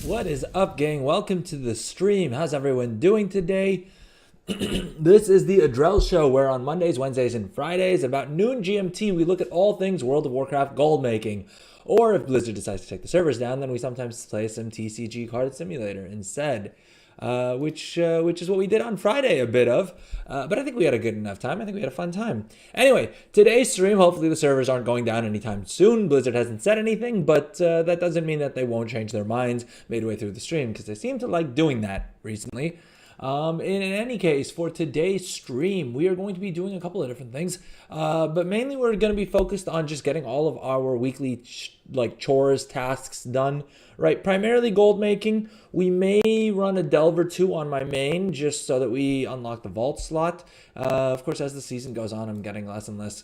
What is up, gang? Welcome to the stream. How's everyone doing today? This is the Adrel Show, where on Mondays, Wednesdays, and Fridays, about noon GMT, we look at all things World of Warcraft gold making. Or if Blizzard decides to take the servers down, then we sometimes play some TCG Card Simulator instead. Which is what we did on Friday a bit of. But I think we had a good enough time. I think we had a fun time. Anyway, today's stream, hopefully the servers aren't going down anytime soon. Blizzard hasn't said anything, but that doesn't mean that they won't change their minds midway through the stream, because they seem to like doing that recently. In any case, for today's stream, we are going to be doing a couple of different things, but mainly we're going to be focused on just getting all of our weekly chores, tasks done, right? Primarily gold making. We may run a delve or two on my main just so that we unlock the vault slot. Of course, as the season goes on, I'm getting less and less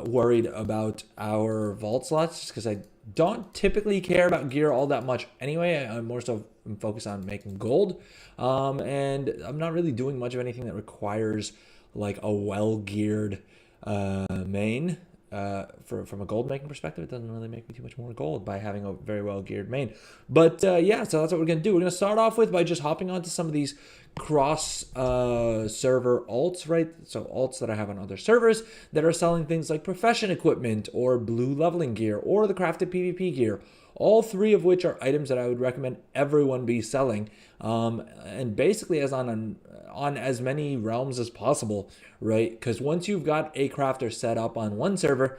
worried about our vault slots, just because I don't typically care about gear all that much anyway. I'm more so focused on making gold, and I'm not really doing much of anything that requires like a well-geared main. From a gold making perspective, it doesn't really make me too much more gold by having a very well geared main. But yeah, so that's what we're gonna do. We're gonna start off with by just hopping onto some of these cross server alts, right? So alts that I have on other servers that are selling things like profession equipment or blue leveling gear or the crafted PvP gear. All three of which are items that I would recommend everyone be selling, and basically as on as many realms as possible, right? Because once you've got a crafter set up on one server,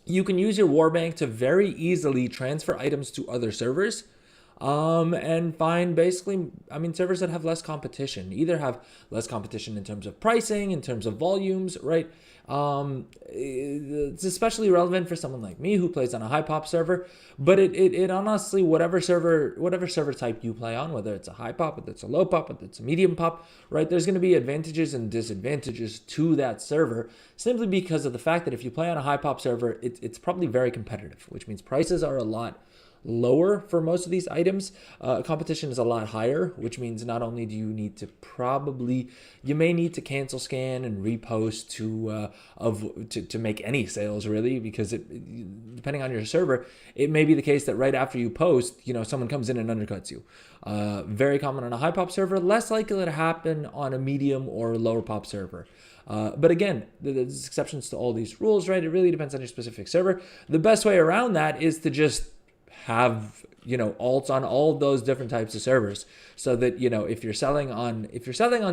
you can use your warbank to very easily transfer items to other servers, and find basically, servers that have less competition, either have less competition in terms of pricing, in terms of volumes, right? It's especially relevant for someone like me who plays on a high pop server, but it honestly, whatever server type you play on, whether it's a high pop, whether it's a low pop, whether it's a medium pop, right? There's going to be advantages and disadvantages to that server, simply because of the fact that if you play on a high pop server, it's probably very competitive, which means prices are a lot lower for most of these items. Competition is a lot higher, which means not only do you need to you may need to cancel scan and repost to make any sales, really, because depending on your server, it may be the case that right after you post, someone comes in and undercuts you. Very common on a high pop server, less likely to happen on a medium or lower pop server. But again, there's exceptions to all these rules, right? It really depends on your specific server. The best way around that is to just have alts on all of those different types of servers, so that if you're selling on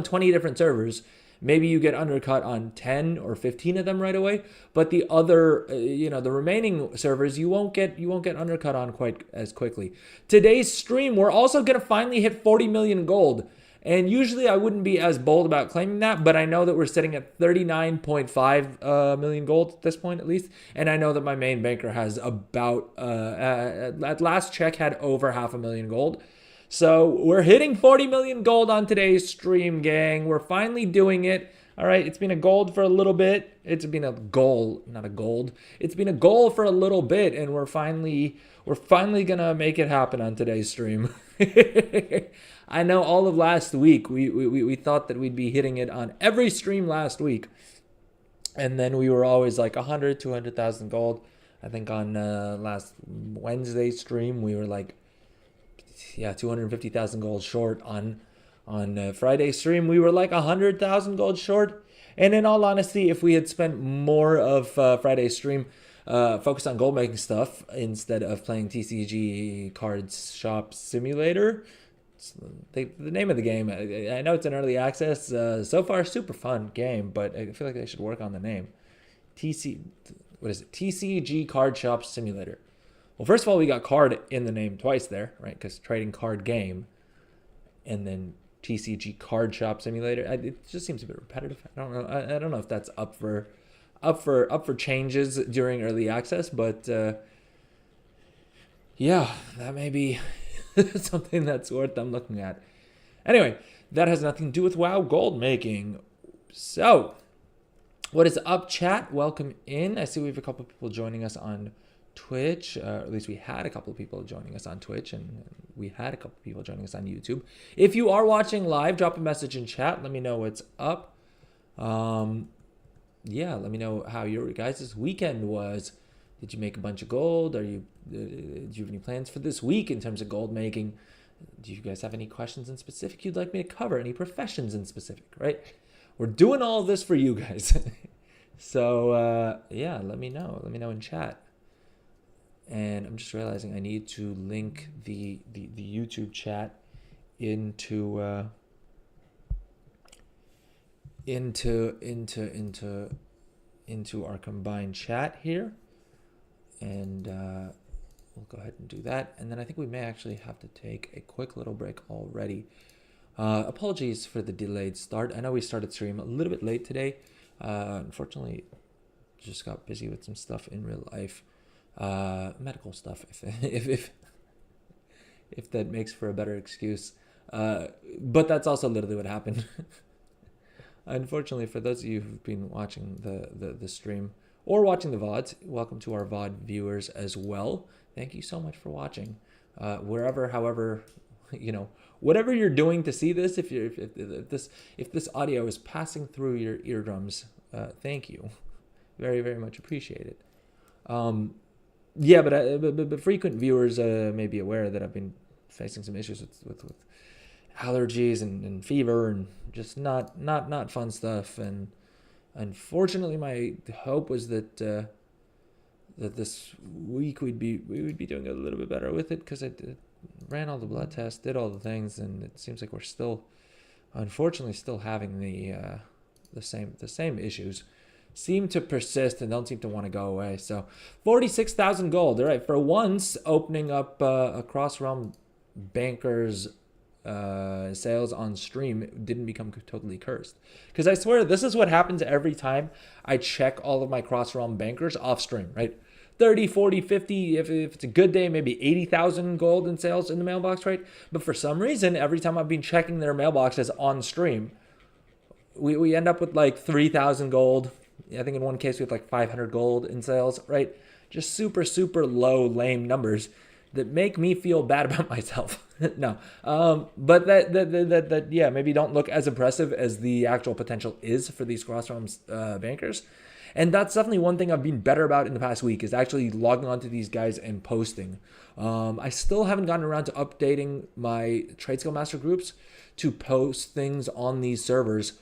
20 different servers, maybe you get undercut on 10 or 15 of them right away, but the other the remaining servers you won't get undercut on quite as quickly. Today's stream, we're also going to finally hit 40 million gold. And usually I wouldn't be as bold about claiming that, but I know that we're sitting at 39.5 million gold at this point, at least. And I know that my main banker has about, at last check, had over 500,000 gold. So we're hitting 40 million gold on today's stream, gang. We're finally doing it. All right, it's been a gold for a little bit. It's been a goal, not a gold. It's been a goal for a little bit, and we're finally gonna make it happen on today's stream. I know all of last week we thought that we'd be hitting it on every stream last week, and then we were always like 200,000 gold. I think on last Wednesday stream we were like 250,000 gold short. On Friday stream we were like 100,000 gold short. And in all honesty, if we had spent more of Friday's stream focused on gold making stuff instead of playing TCG Cards Shop Simulator, the name of the game, I know it's an early access, so far super fun game, but I feel like they should work on the name. TCG Card Shop Simulator. Well, first of all, we got card in the name twice there, right? Because trading card game, and then TCG Card Shop Simulator. It just seems a bit repetitive. I don't know. I don't know if that's up for changes during early access, but yeah, that may be something that's worth them looking at. Anyway, that has nothing to do with WoW gold making. So, what is up, chat? Welcome in. I see we have a couple of people joining us on Twitch, at least we had a couple of people joining us on Twitch, and we had a couple of people joining us on YouTube. If you are watching live, drop a message in chat. Let me know what's up. Yeah, let me know how your guys' weekend was. Did you make a bunch of gold? Do you have any plans for this week in terms of gold making? Do you guys have any questions in specific you'd like me to cover? Any professions in specific, right? We're doing all of this for you guys. So yeah, let me know. Let me know in chat. And I'm just realizing I need to link the YouTube chat into our combined chat here, and we'll go ahead and do that. And then I think we may actually have to take a quick little break already. Apologies for the delayed start. I know we started stream a little bit late today. Unfortunately, just got busy with some stuff in real life, medical stuff. If that makes for a better excuse, but that's also literally what happened. Unfortunately, for those of you who've been watching the stream or watching the VODs, welcome to our VOD viewers as well. Thank you so much for watching. Wherever, however, whatever you're doing to see this, if this audio is passing through your eardrums, thank you, very very much appreciated. Yeah, but frequent viewers may be aware that I've been facing some issues with allergies and fever and just not fun stuff. And unfortunately, my hope was that that this week we would be doing a little bit better with it, because I ran all the blood tests, did all the things, and it seems like we're still, unfortunately, still having the same issues. Seem to persist and don't seem to want to go away. So 46,000 gold. All right, for once, opening up a cross-realm bankers sales on stream didn't become totally cursed, because I swear this is what happens every time I check all of my cross-realm bankers off stream, right? 30, 40, 50, if it's a good day, maybe 80,000 gold in sales in the mailbox, right? But for some reason, every time I've been checking their mailboxes on stream, we end up with like 3,000 gold. I think in one case we had like 500 gold in sales, right? Just super, super low, lame numbers that make me feel bad about myself. No, but that yeah, maybe don't look as impressive as the actual potential is for these cross-realms bankers. And that's definitely one thing I've been better about in the past week, is actually logging onto these guys and posting. I still haven't gotten around to updating my Trade Skill Master groups to post things on these servers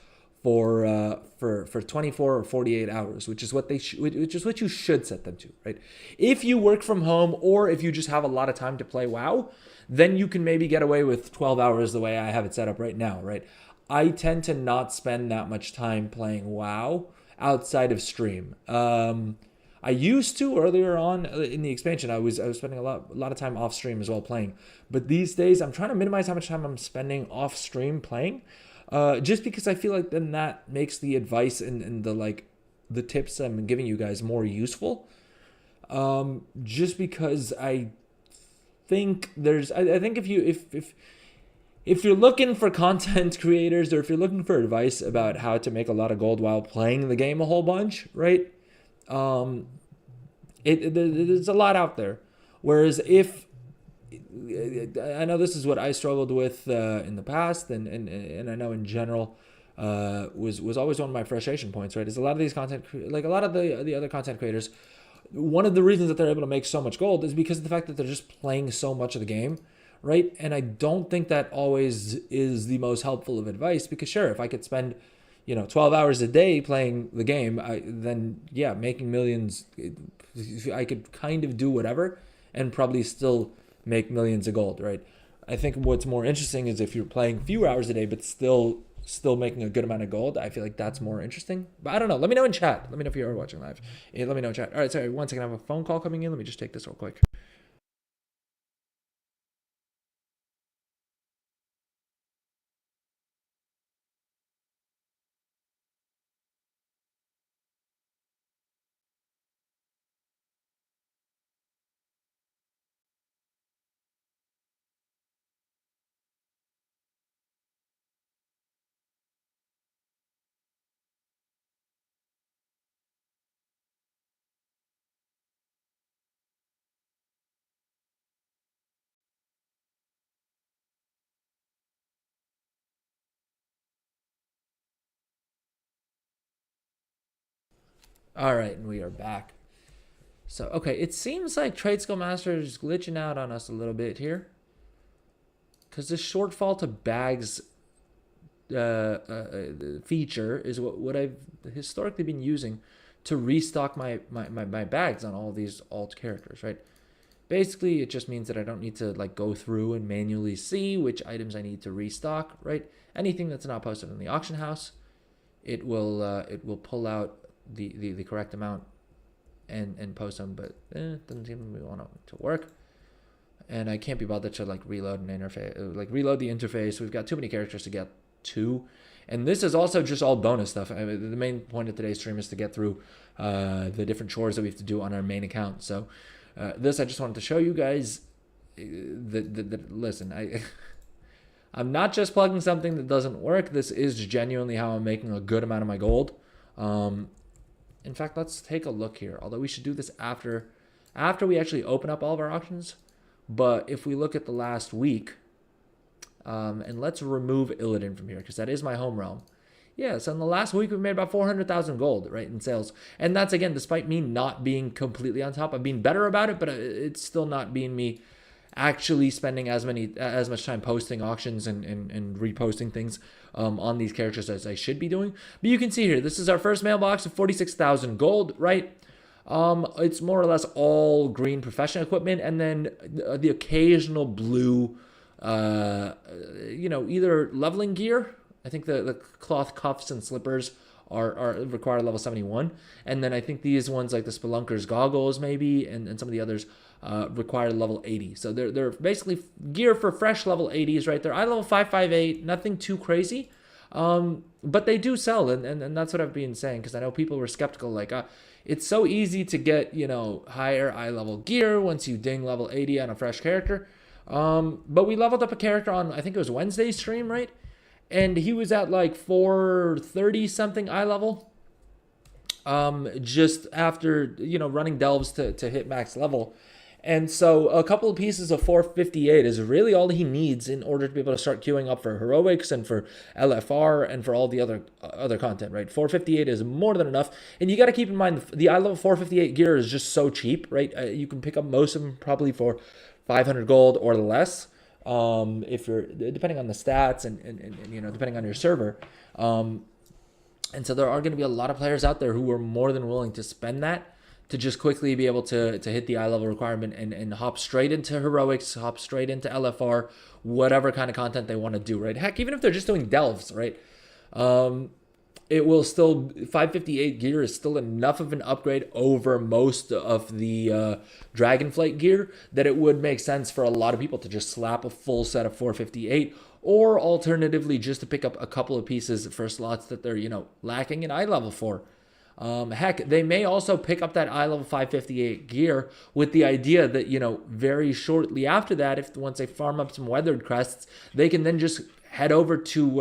for 24 or 48 hours, which is what you should set them to, right? If you work from home, or if you just have a lot of time to play WoW, then you can maybe get away with 12 hours the way I have it set up right now, right? I tend to not spend that much time playing WoW outside of stream. I used to earlier on in the expansion. I was spending a lot of time off stream as well playing, but these days I'm trying to minimize how much time I'm spending off stream playing. Just because I feel like then that makes the advice and the tips I'm giving you guys more useful. Just because I think I think if you're looking for content creators, or if you're looking for advice about how to make a lot of gold while playing the game a whole bunch, right? There's a lot out there. Whereas if I know this is what I struggled with in the past, and I know in general was always one of my frustration points, right? Is a lot of these like a lot of the other content creators, one of the reasons that they're able to make so much gold is because of the fact that they're just playing so much of the game, right? And I don't think that always is the most helpful of advice, because sure, if I could spend 12 hours a day playing the game, then yeah, making millions, I could kind of do whatever and probably still make millions of gold, right? I think what's more interesting is if you're playing fewer hours a day but still making a good amount of gold. I feel like that's more interesting. But I don't know. Let me know in chat. Let me know if you are watching live. Let me know in chat. All right, sorry, one second. I have a phone call coming in. Let me just take this real quick. All right, and we are back. So, okay, it seems like Trade Skill Master is glitching out on us a little bit here. Because this shortfall to bags feature is what I've historically been using to restock my bags on all these alt characters, right? Basically, it just means that I don't need to like go through and manually see which items I need to restock, right? Anything that's not posted in the auction house, it will pull out the correct amount and post them, but it doesn't seem to want to work. And I can't be bothered to like reload an interface, like reload the interface. We've got too many characters to get to. And this is also just all bonus stuff. I mean, the main point of today's stream is to get through the different chores that we have to do on our main account. So this, I just wanted to show you guys that listen, I'm not just plugging something that doesn't work. This is genuinely how I'm making a good amount of my gold. In fact, let's take a look here. Although we should do this after we actually open up all of our auctions. But if we look at the last week, and let's remove Illidan from here because that is my home realm. Yeah, so in the last week, we've made about 400,000 gold, right, in sales. And that's, again, despite me not being completely on top. I've been better about it, but it's still not being me actually spending as much time posting auctions and reposting things on these characters as I should be doing. But you can see here, this is our first mailbox of 46,000 gold, right? It's more or less all green professional equipment, and then the occasional blue, either leveling gear. I think the cloth cuffs and slippers are require level 71, and then I think these ones like the Spelunker's goggles maybe, and some of the others require level 80. So they're basically gear for fresh level 80s, right? They're level 558, nothing too crazy, but they do sell, and that's what I've been saying because I know people were skeptical, like it's so easy to get higher eye level gear once you ding level 80 on a fresh character. But we leveled up a character on, I think it was Wednesday's stream, right? And he was at like 430 something eye level. Just after, running delves to hit max level. And so a couple of pieces of 458 is really all he needs in order to be able to start queuing up for heroics and for LFR and for all the other content, right? 458 is more than enough. And you got to keep in mind the eye level 458 gear is just so cheap, right? You can pick up most of them probably for 500 gold or less, if you're depending on the stats and depending on your server. And so there are going to be a lot of players out there who are more than willing to spend that to just quickly be able to hit the eye level requirement and hop straight into heroics, hop straight into LFR, whatever kind of content they want to do, right? Heck, even if they're just doing delves, right? It will still, 558 gear is still enough of an upgrade over most of the Dragonflight gear that it would make sense for a lot of people to just slap a full set of 458, or alternatively just to pick up a couple of pieces for slots that they're, lacking in eye level for. Heck, they may also pick up that eye level 558 gear with the idea that, very shortly after that, once they farm up some weathered crests, they can then just head over to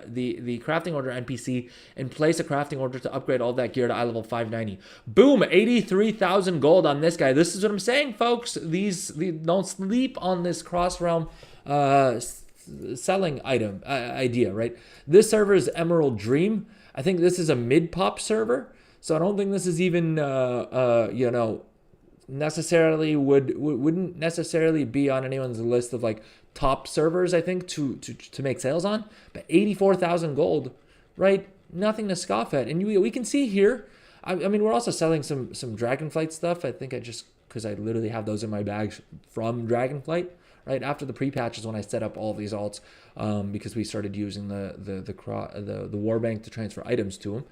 the crafting order NPC and place a crafting order to upgrade all that gear to eye level 590. Boom, 83,000 gold on this guy. This is what I'm saying, folks. These don't sleep on this cross-realm selling item idea, right? This server is Emerald Dream. I think this is a mid-pop server. So I don't think this is even, necessarily wouldn't necessarily be on anyone's list of like top servers, I think, to make sales on. But 84,000 gold, right? Nothing to scoff at. And we can see here, I mean, we're also selling some Dragonflight stuff. I think because I literally have those in my bags from Dragonflight, right? After the pre-patch is when I set up all these alts, because we started using the Warbank to transfer items to them.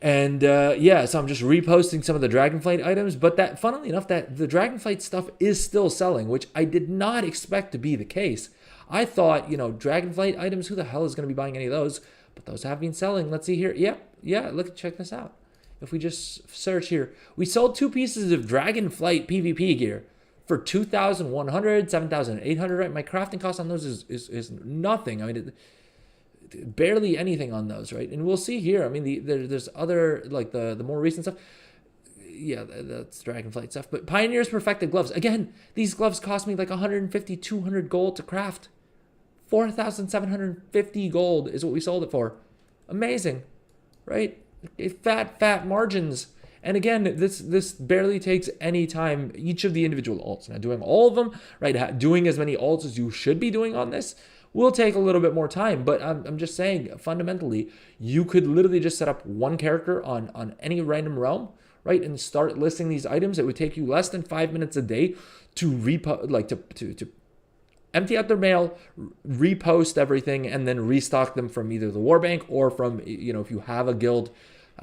And so I'm just reposting some of the Dragonflight items, but that, funnily enough, that the Dragonflight stuff is still selling, which I did not expect to be the case. I thought, Dragonflight items, who the hell is going to be buying any of those? But those have been selling. Let's see here. Yep, check this out. If we just search here, we sold 2 pieces of Dragonflight PvP gear for 2,100, 7,800, right? My crafting cost on those is nothing. I mean, barely anything on those, right? And we'll see here. I mean, there's other, like the more recent stuff. Yeah, that's Dragonflight stuff. But Pioneer's Perfected Gloves. Again, these gloves cost me like 150, 200 gold to craft. 4,750 gold is what we sold it for. Amazing, right? Fat margins. And again, this barely takes any time. Each of the individual alts, now doing all of them, right? Doing as many alts as you should be doing on this will take a little bit more time. But I'm just saying, fundamentally, you could literally just set up one character on any random realm, right, and start listing these items. It would take you less than 5 minutes a day to empty out their mail, repost everything, and then restock them from either the Warbank or from, if you have a guild.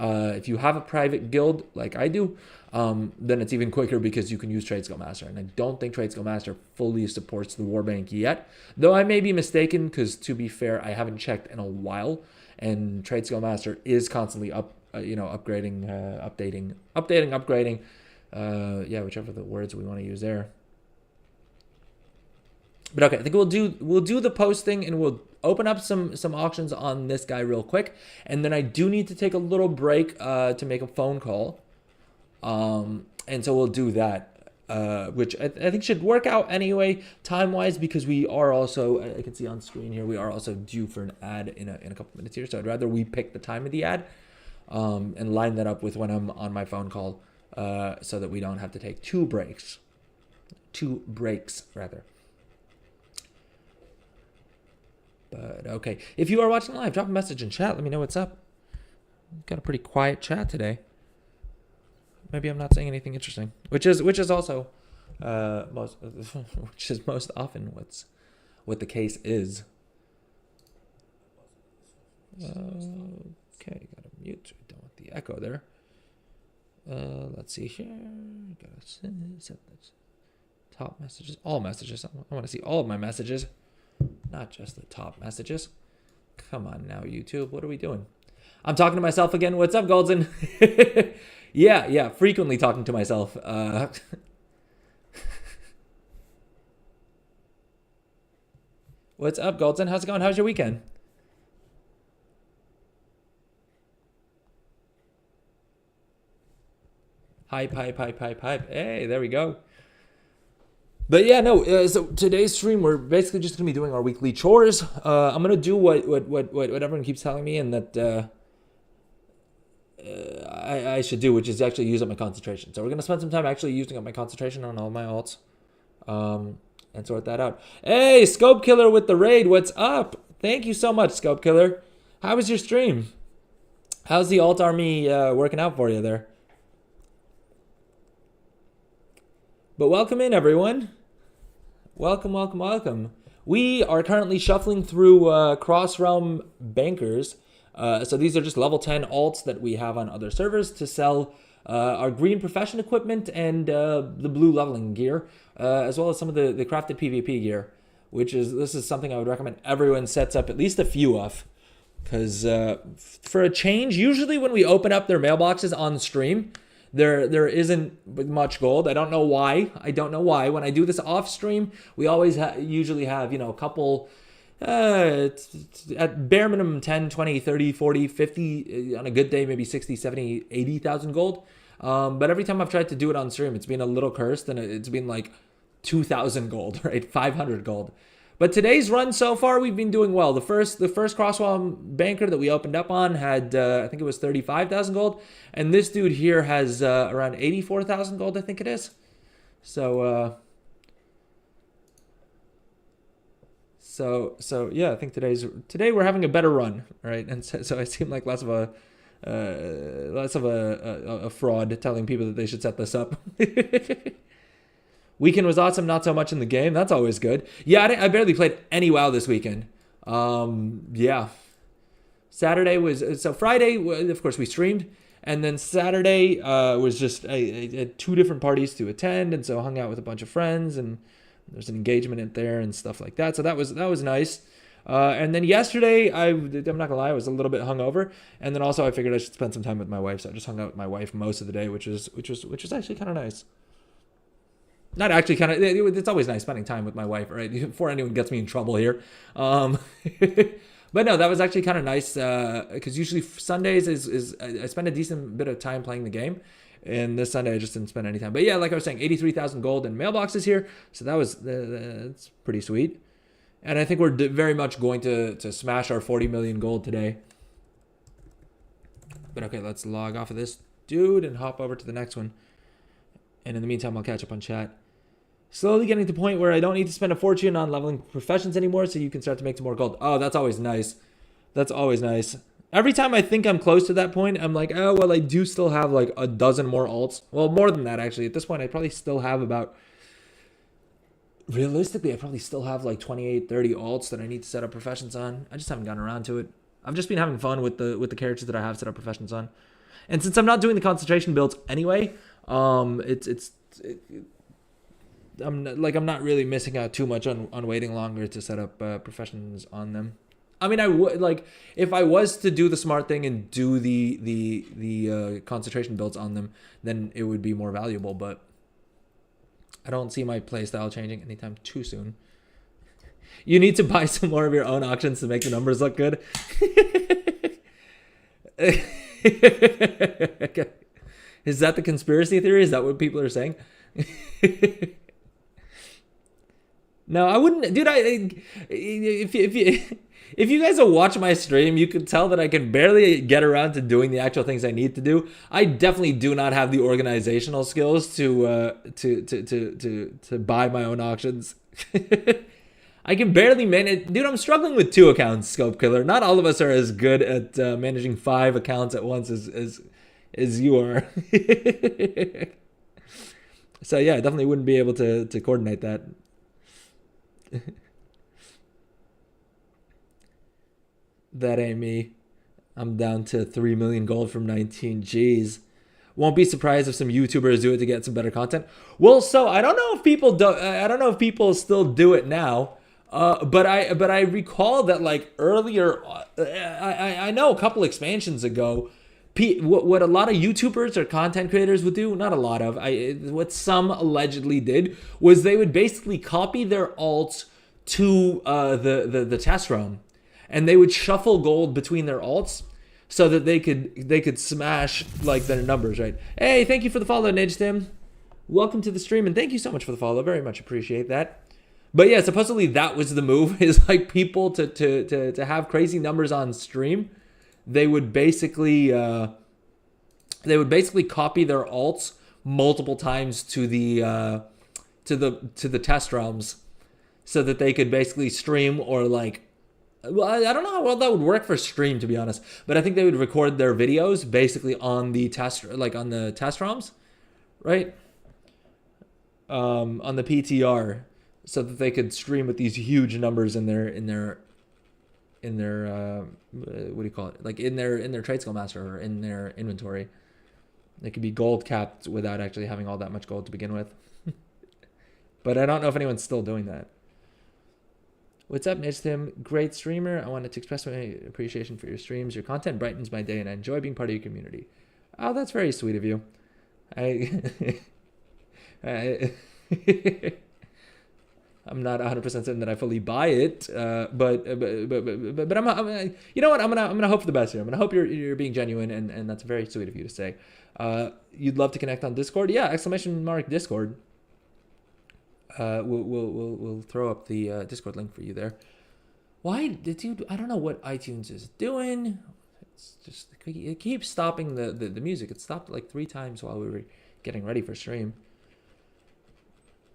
If you have a private guild like I do, then it's even quicker because you can use Trade Skill Master. And I don't think Trade Skill Master fully supports the Warbank yet, though I may be mistaken because, to be fair, I haven't checked in a while. And Trade Skill Master is constantly upgrading, upgrading. Whichever the words we want to use there. But okay, I think we'll do the posting, and we'll open up some auctions on this guy real quick, and then I do need to take a little break to make a phone call, and so we'll do that, which I think should work out anyway time wise, because we are also, I can see on screen here, we are also due for an ad in a couple minutes here. So I'd rather we pick the time of the ad and line that up with when I'm on my phone call, so that we don't have to take two breaks rather. But okay, if you are watching live, drop a message in chat. Let me know what's up. Got a pretty quiet chat today. Maybe I'm not saying anything interesting, which is also most often what the case is. Okay, gotta mute. Don't want the echo there. Let's see here. Gotta set this. Top messages, all messages. I want to see all of my messages. Not just the top messages. Come on now, YouTube. What are we doing? I'm talking to myself again. What's up, Golden? Yeah. Frequently talking to myself. What's up, Golden? How's it going? How's your weekend? Hype. Hey, there we go. But yeah, no. So today's stream, we're basically just gonna be doing our weekly chores. I'm gonna do what everyone keeps telling me, and that I should do, which is actually use up my concentration. So we're gonna spend some time actually using up my concentration on all my alts, and sort that out. Hey, Scope Killer with the raid. What's up? Thank you so much, Scope Killer. How was your stream? How's the alt army working out for you there? But welcome in, everyone. Welcome. We are currently shuffling through cross-realm bankers. So these are just level 10 alts that we have on other servers to sell our green profession equipment and the blue leveling gear, as well as some of the crafted PvP gear, this is something I would recommend everyone sets up at least a few of. Because for a change, usually when we open up their mailboxes on stream, there isn't much gold. I don't know why. When I do this off stream, we always usually have, a couple, at bare minimum 10, 20, 30, 40, 50, on a good day, maybe 60, 70, 80,000 gold. But every time I've tried to do it on stream, it's been a little cursed, and it's been like 2,000 gold, right? 500 gold. But today's run so far, we've been doing well. The first crosswalk banker that we opened up on had, I think it was 35,000 gold. And this dude here has around 84,000 gold, I think it is. So yeah, I think today we're having a better run, right? And so I seem like less of a fraud telling people that they should set this up. Weekend was awesome, not so much in the game. That's always good. Yeah, I barely played any WoW this weekend. Yeah. Saturday was... So Friday, of course, we streamed. And then Saturday was just I had two different parties to attend. And so I hung out with a bunch of friends. And there's an engagement in there and stuff like that. So that was nice. And then yesterday, I'm not going to lie, I was a little bit hungover. And then also I figured I should spend some time with my wife. So I just hung out with my wife most of the day, which was actually kind of nice. Not actually kind of, it's always nice spending time with my wife, right? Before anyone gets me in trouble here. But no, that was actually kind of nice because usually Sundays is I spend a decent bit of time playing the game. And this Sunday I just didn't spend any time. But yeah, like I was saying, 83,000 gold in mailboxes here. So that's pretty sweet. And I think we're very much going to smash our 40 million gold today. But okay, let's log off of this dude, and hop over to the next one. And in the meantime, I'll catch up on chat. Slowly getting to the point where I don't need to spend a fortune on leveling professions anymore, so you can start to make some more gold. Oh, that's always nice. That's always nice. Every time I think I'm close to that point, I'm like, oh, well, I do still have like a dozen more alts. Well, more than that, actually. At this point, I probably still have about... Realistically, I probably still have like 28, 30 alts that I need to set up professions on. I just haven't gotten around to it. I've just been having fun with the characters that I have set up professions on. And since I'm not doing the concentration builds anyway, I'm not really missing out too much on waiting longer to set up professions on them. I mean, I would like if I was to do the smart thing and do the concentration builds on them, then it would be more valuable. But I don't see my playstyle changing anytime too soon. You need to buy some more of your own auctions to make the numbers look good. Is that the conspiracy theory? Is that what people are saying? No, I wouldn't, dude. If you guys will watch my stream, you could tell that I can barely get around to doing the actual things I need to do. I definitely do not have the organizational skills to buy my own auctions. I can barely manage. Dude, I'm struggling with 2 accounts, Scope Killer. Not all of us are as good at managing 5 accounts at once as you are. So yeah, I definitely wouldn't be able to coordinate that. That ain't me. I'm down to 3 million gold from 19 G's. Won't be surprised if some YouTubers do it to get some better content. Well, so I don't know if people do. I don't know if people still do it now. But I recall that like earlier, I know a couple expansions ago, what a lot of YouTubers or content creators would do, not a lot of, what some allegedly did was they would basically copy their alts to the test realm, and they would shuffle gold between their alts so that they could smash like their numbers, right? Hey, thank you for the follow, Nidgestim. Welcome to the stream, and thank you so much for the follow. Very much appreciate that. But yeah, supposedly that was the move, is like people to have crazy numbers on stream. They would basically copy their alts multiple times to the test realms, so that they could basically stream or like, well, I don't know how well that would work for stream, to be honest, but I think they would record their videos basically on the test, like on the test ROMs, right? On the PTR, so that they could stream with these huge numbers in their what do you call it? Like in their trade skill master or in their inventory. They could be gold capped without actually having all that much gold to begin with. But I don't know if anyone's still doing that. What's up, Nidgestim? Great streamer. I wanted to express my appreciation for your streams. Your content brightens my day, and I enjoy being part of your community. Oh, that's very sweet of you. I'm not 100% certain that I fully buy it, but I'm you know what? I'm gonna hope for the best here. I'm gonna hope you're being genuine, and that's very sweet of you to say. You'd love to connect on Discord? Yeah! !Discord. We'll throw up the Discord link for you there. Why, dude? I don't know what iTunes is doing. It's just it keeps stopping the music. It stopped like 3 times while we were getting ready for stream.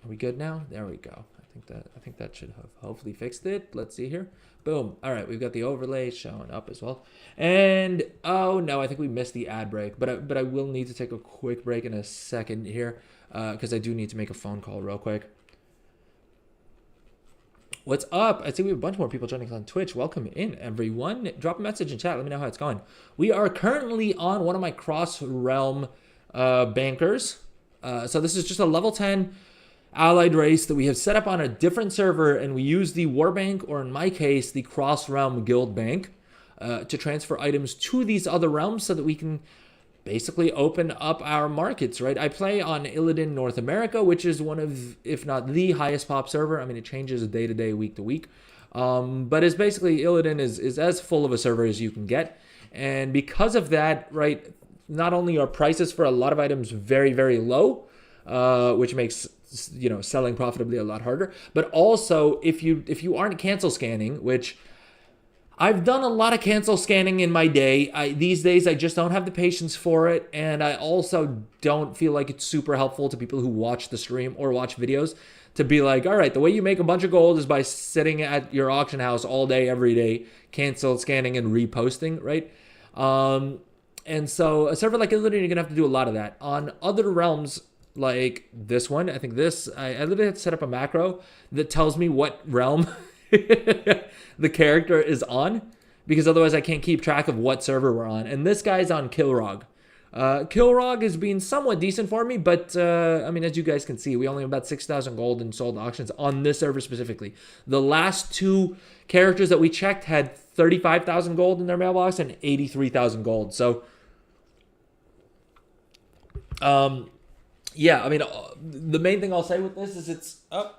Are we good now? There we go. I think that should have hopefully fixed it. Let's see here. Boom. All right, we've got the overlay showing up as well. And oh no, I think we missed the ad break. But I will need to take a quick break in a second here, because I do need to make a phone call real quick. What's up? I see we have a bunch more people joining us on Twitch. Welcome in, everyone. Drop a message in chat. Let me know how it's going. We are currently on one of my cross-realm bankers. So this is just a level 10 allied race that we have set up on a different server, and we use the war bank, or in my case, the cross-realm guild bank, to transfer items to these other realms so that we can basically open up our markets, right? I play on Illidan North America, which is one of, if not the highest pop server. I mean, it changes day to day, week to week. But it's basically, Illidan is as full of a server as you can get. And because of that, right, not only are prices for a lot of items very, very low, which makes, you know, selling profitably a lot harder, but also if you aren't cancel scanning, which I've done a lot of cancel scanning in my day. These days, I just don't have the patience for it. And I also don't feel like it's super helpful to people who watch the stream or watch videos to be like, all right, the way you make a bunch of gold is by sitting at your auction house all day, every day, cancel scanning and reposting, right? And so a server like Illiterate, you're going to have to do a lot of that. On other realms like this one, I think this, I literally have to set up a macro that tells me what realm the character is on, because otherwise I can't keep track of what server we're on. And this guy's on Kilrog. Kilrog has been somewhat decent for me, but I mean, as you guys can see, we only have about 6,000 gold in sold auctions on this server specifically. The last two characters that we checked had 35,000 gold in their mailbox and 83,000 gold. So, yeah, I mean, the main thing I'll say with this is it's... Oh,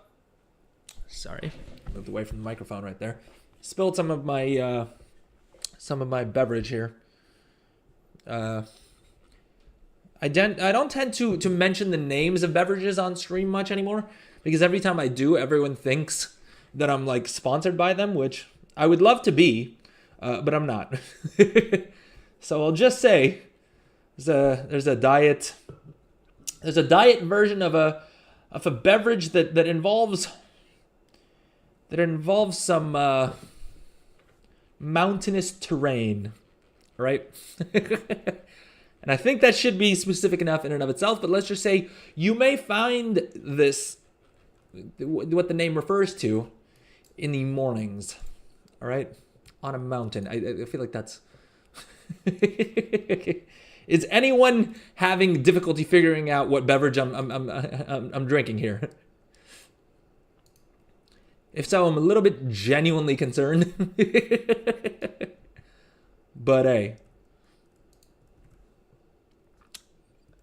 sorry. Moved away from the microphone right there. Spilled some of my beverage here. I don't tend to mention the names of beverages on stream much anymore, because every time I do, everyone thinks that I'm like sponsored by them, which I would love to be, but I'm not. So I'll just say there's a diet version of a beverage that involves some mountainous terrain, right? And I think that should be specific enough in and of itself, but let's just say you may find this, what the name refers to, in the mornings, all right? On a mountain. I feel like that's... Is anyone having difficulty figuring out what beverage I'm drinking here? If so, I'm a little bit genuinely concerned. But hey.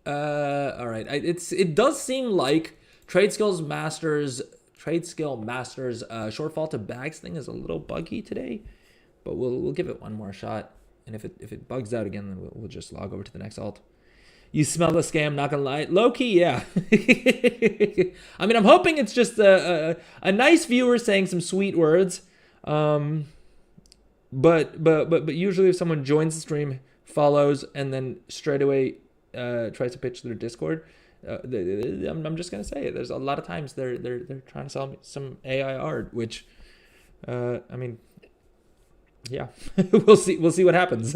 All right. It does seem like Trade Skill Masters shortfall to bags thing is a little buggy today, but we'll give it one more shot. And if it bugs out again, then we'll just log over to the next alt. You smell the scam, not gonna lie. Low key, yeah. I mean, I'm hoping it's just a nice viewer saying some sweet words. But usually if someone joins the stream, follows, and then straight away tries to pitch their Discord, I'm just gonna say it. There's a lot of times they're trying to sell me some AI art, which I mean, yeah, we'll see what happens.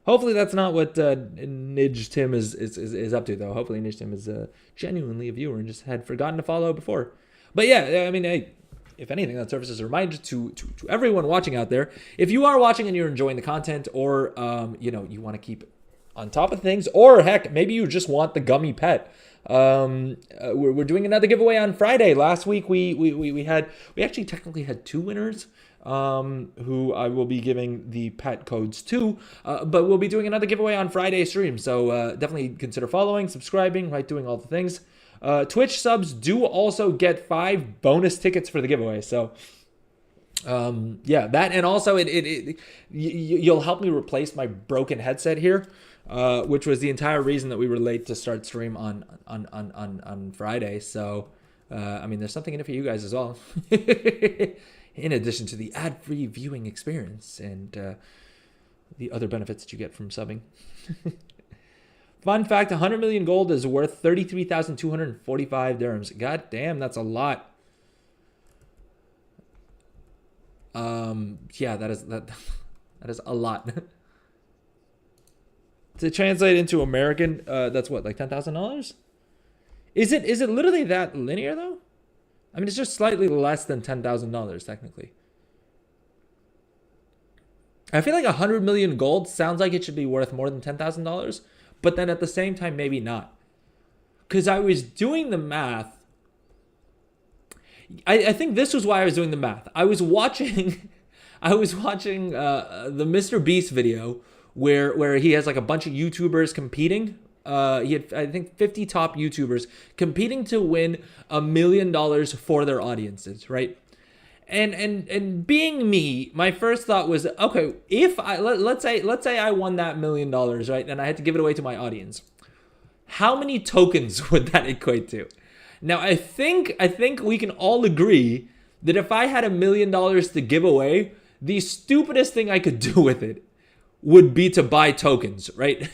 Hopefully that's not what Nidge Tim is up to, though. Hopefully Nidge Tim is genuinely a viewer and just had forgotten to follow before. But yeah, I mean, hey, if anything, that serves as a reminder to everyone watching out there. If you are watching and you're enjoying the content, or you want to keep on top of things, or heck, maybe you just want the gummy pet. We're doing another giveaway on Friday. Last week we actually technically had two winners. Who I will be giving the pet codes to, but we'll be doing another giveaway on Friday stream, so definitely consider following, subscribing, right, doing all the things. Twitch subs do also get 5 bonus tickets for the giveaway, so yeah, that, and also you'll help me replace my broken headset here, which was the entire reason that we were late to start stream on Friday. So I mean, there's something in it for you guys as well. In addition to the ad-free viewing experience and the other benefits that you get from subbing. Fun fact, 100 million gold is worth 33,245 dirhams. God damn, that's a lot. Yeah, that is a lot. To translate into American, that's what, like $10,000? Is it literally that linear though? I mean, it's just slightly less than $10,000 technically. I feel like 100 million gold sounds like it should be worth more than $10,000, but then at the same time, maybe not. Because I was doing the math. I think this was why I was doing the math. I was watching the Mr. Beast video where he has like a bunch of YouTubers competing. He had, I think, 50 top YouTubers competing to win $1 million for their audiences, right? And being me, my first thought was, okay, if let's say I won that $1 million, right, and I had to give it away to my audience, how many tokens would that equate to? Now, I think we can all agree that if I had $1 million to give away, the stupidest thing I could do with it would be to buy tokens, right?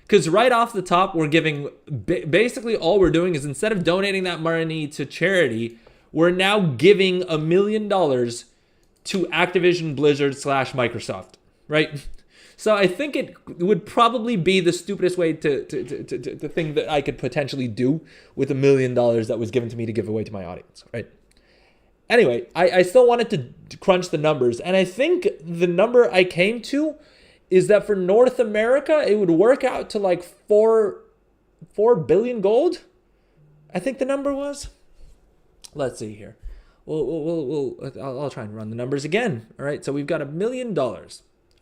Because right off the top, we're giving, basically all we're doing is instead of donating that money to charity, we're now giving $1 million to Activision Blizzard / Microsoft, right? So I think it would probably be the stupidest way to think that I could potentially do with $1 million that was given to me to give away to my audience, right? Anyway, I still wanted to crunch the numbers, and I think the number I came to is that for North America, it would work out to like 4 billion gold. I think the number was. Let's see here. I'll try and run the numbers again. All right, so we've got $1 million. All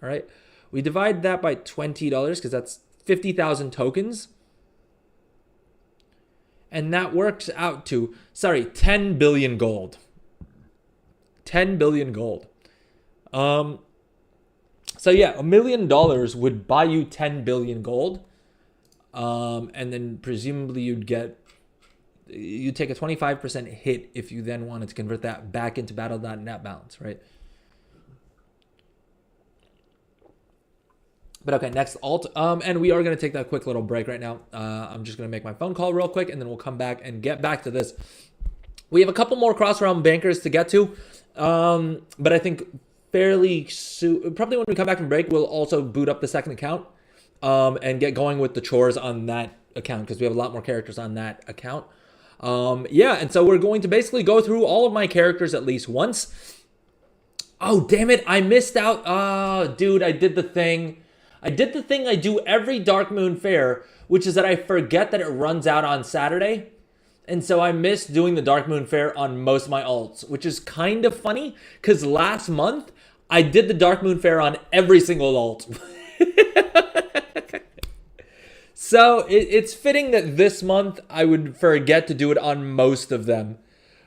right, we divide that by $20 because that's 50,000 tokens, and that works out to 10 billion gold. 10 billion gold. So yeah, $1 million would buy you 10 billion gold, and then presumably you'd take a 25% hit if you then wanted to convert that back into Battle.net balance, right? But okay, next alt, and we are going to take that quick little break right now. I'm just going to make my phone call real quick, and then we'll come back and get back to this. We have a couple more cross-realm bankers to get to, but I think fairly soon, probably when we come back from break, we'll also boot up the second account and get going with the chores on that account because we have a lot more characters on that account. Yeah, and so we're going to basically go through all of my characters at least once. Oh, damn it, I missed out. Oh, dude, I did the thing I do every Dark Moon Fair, which is that I forget that it runs out on Saturday. And so I missed doing the Dark Moon Fair on most of my alts, which is kind of funny because last month I did the Dark Moon Fair on every single alt. So it's fitting that this month I would forget to do it on most of them,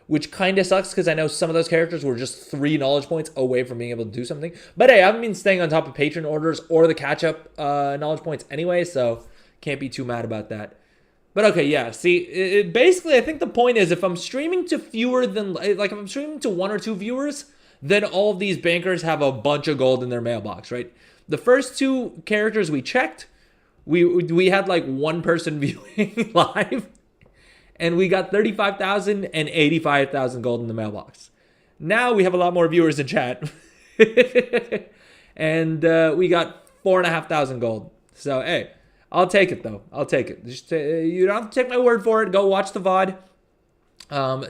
which kind of sucks because I know some of those characters were just 3 knowledge points away from being able to do something. But hey, I haven't been staying on top of patron orders or the catch-up knowledge points anyway, so can't be too mad about that. But okay, yeah, see, basically, I think the point is if I'm streaming to fewer than, like if I'm streaming to 1 or 2 viewers, then all of these bankers have a bunch of gold in their mailbox, right? The first 2 characters we checked, we had like 1 person viewing live, and we got 35,000 and 85,000 gold in the mailbox. Now we have a lot more viewers in chat, and we got 4,500 gold. So hey, I'll take it though. I'll take it. Just, you don't have to take my word for it. Go watch the VOD.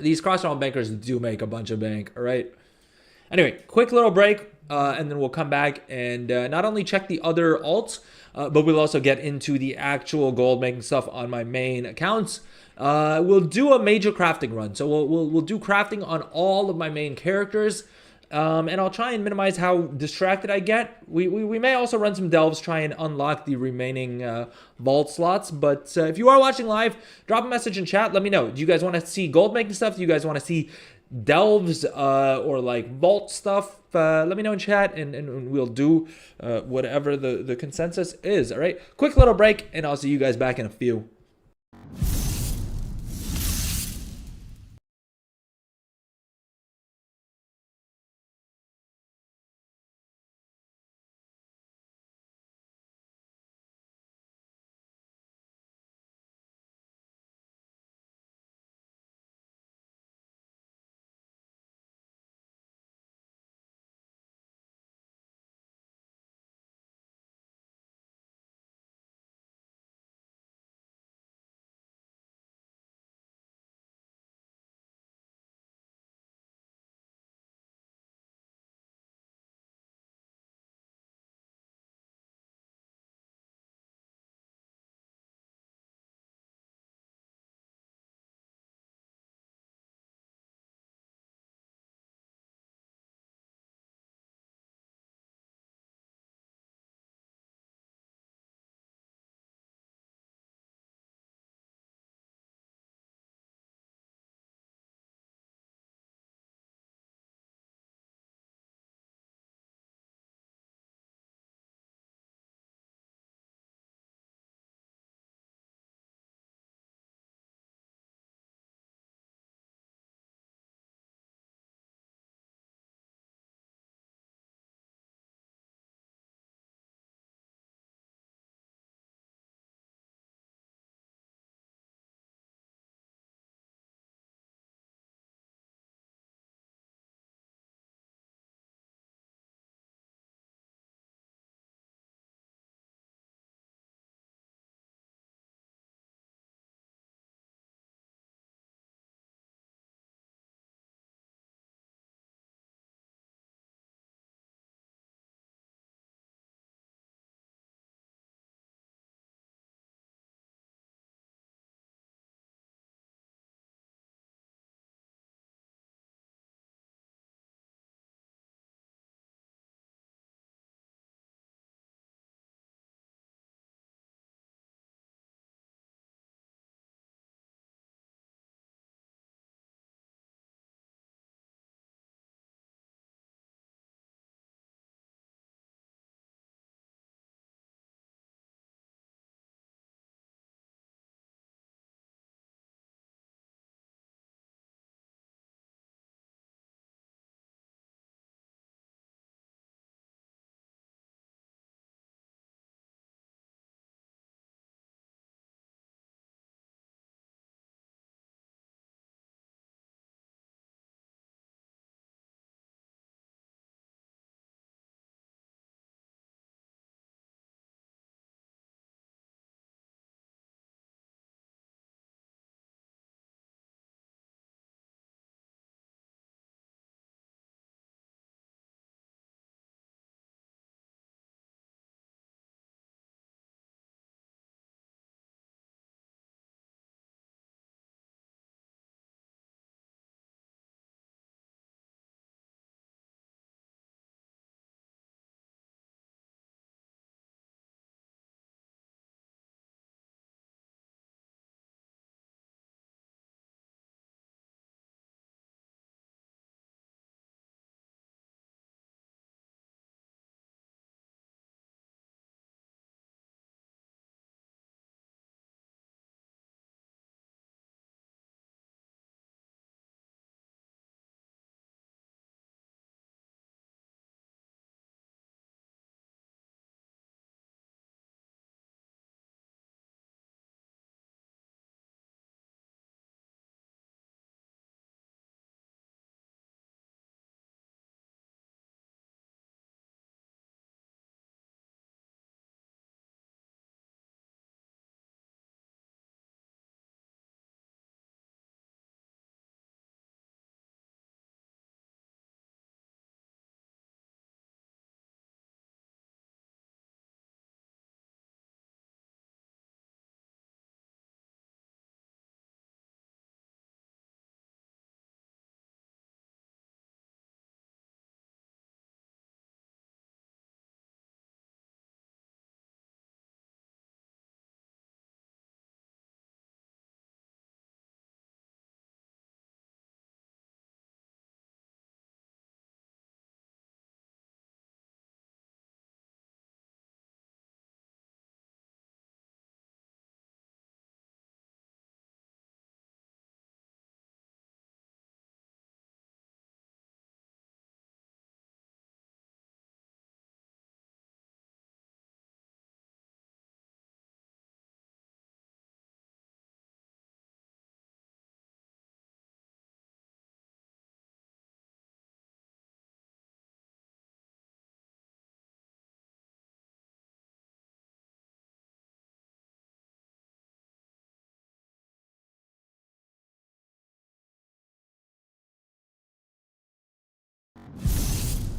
These cross-realm bankers do make a bunch of bank. All right. Anyway, quick little break, and then we'll come back and not only check the other alts, but we'll also get into the actual gold making stuff on my main accounts. We'll do a major crafting run. So we'll do crafting on all of my main characters. And I'll try and minimize how distracted I get. We may also run some delves, try and unlock the remaining vault slots. But if you are watching live, drop a message in chat. Let me know. Do you guys want to see gold making stuff? Do you guys want to see delves or like vault stuff? Let me know in chat, and we'll do whatever the consensus is. All right, quick little break, and I'll see you guys back in a few.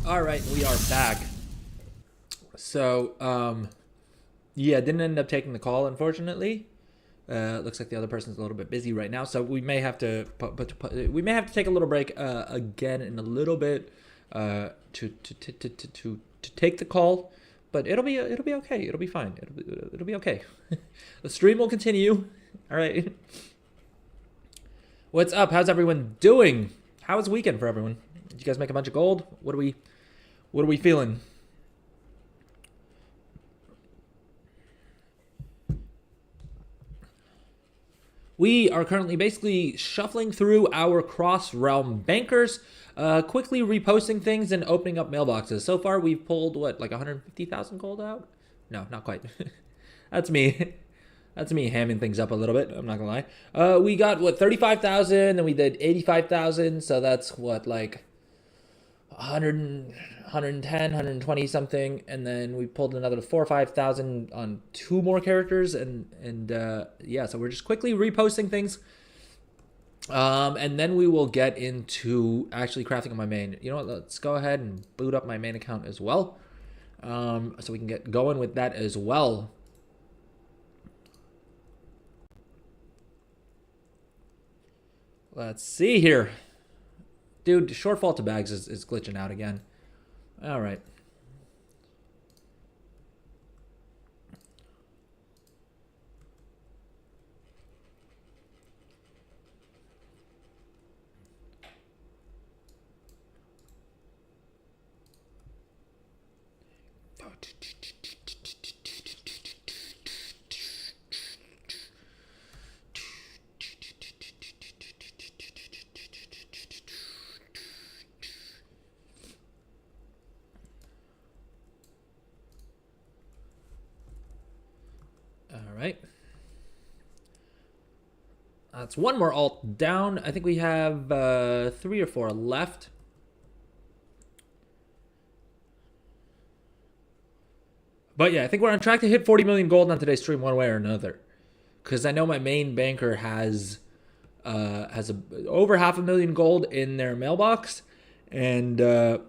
All right, we are back. So, yeah, didn't end up taking the call, unfortunately. Looks like the other person's a little bit busy right now, so we may have to we may have to take a little break again in a little bit to take the call. But it'll be okay. It'll be fine. It'll be okay. The stream will continue. All right. What's up? How's everyone doing? How was the weekend for everyone? Did you guys make a bunch of gold? What are we feeling? We are currently basically shuffling through our cross-realm bankers, quickly reposting things and opening up mailboxes. So far, we've pulled, what, like 150,000 gold out? No, not quite. That's me. That's me hamming things up a little bit. I'm not gonna lie. We got, what, 35,000, and we did 85,000. So that's, what, like 110, 120 something, and then we pulled another 4 or 5,000 on 2 more characters, and yeah, so we're just quickly reposting things, and then we will get into actually crafting on my main. You know what? Let's go ahead and boot up my main account as well, so we can get going with that as well. Let's see here. Dude, shortfall to bags is glitching out again. All right. Right. That's one more alt down. I think we have 3 or 4 left. But yeah, I think we're on track to hit 40 million gold on today's stream one way or another. Because I know my main banker has over 500,000 gold in their mailbox. And what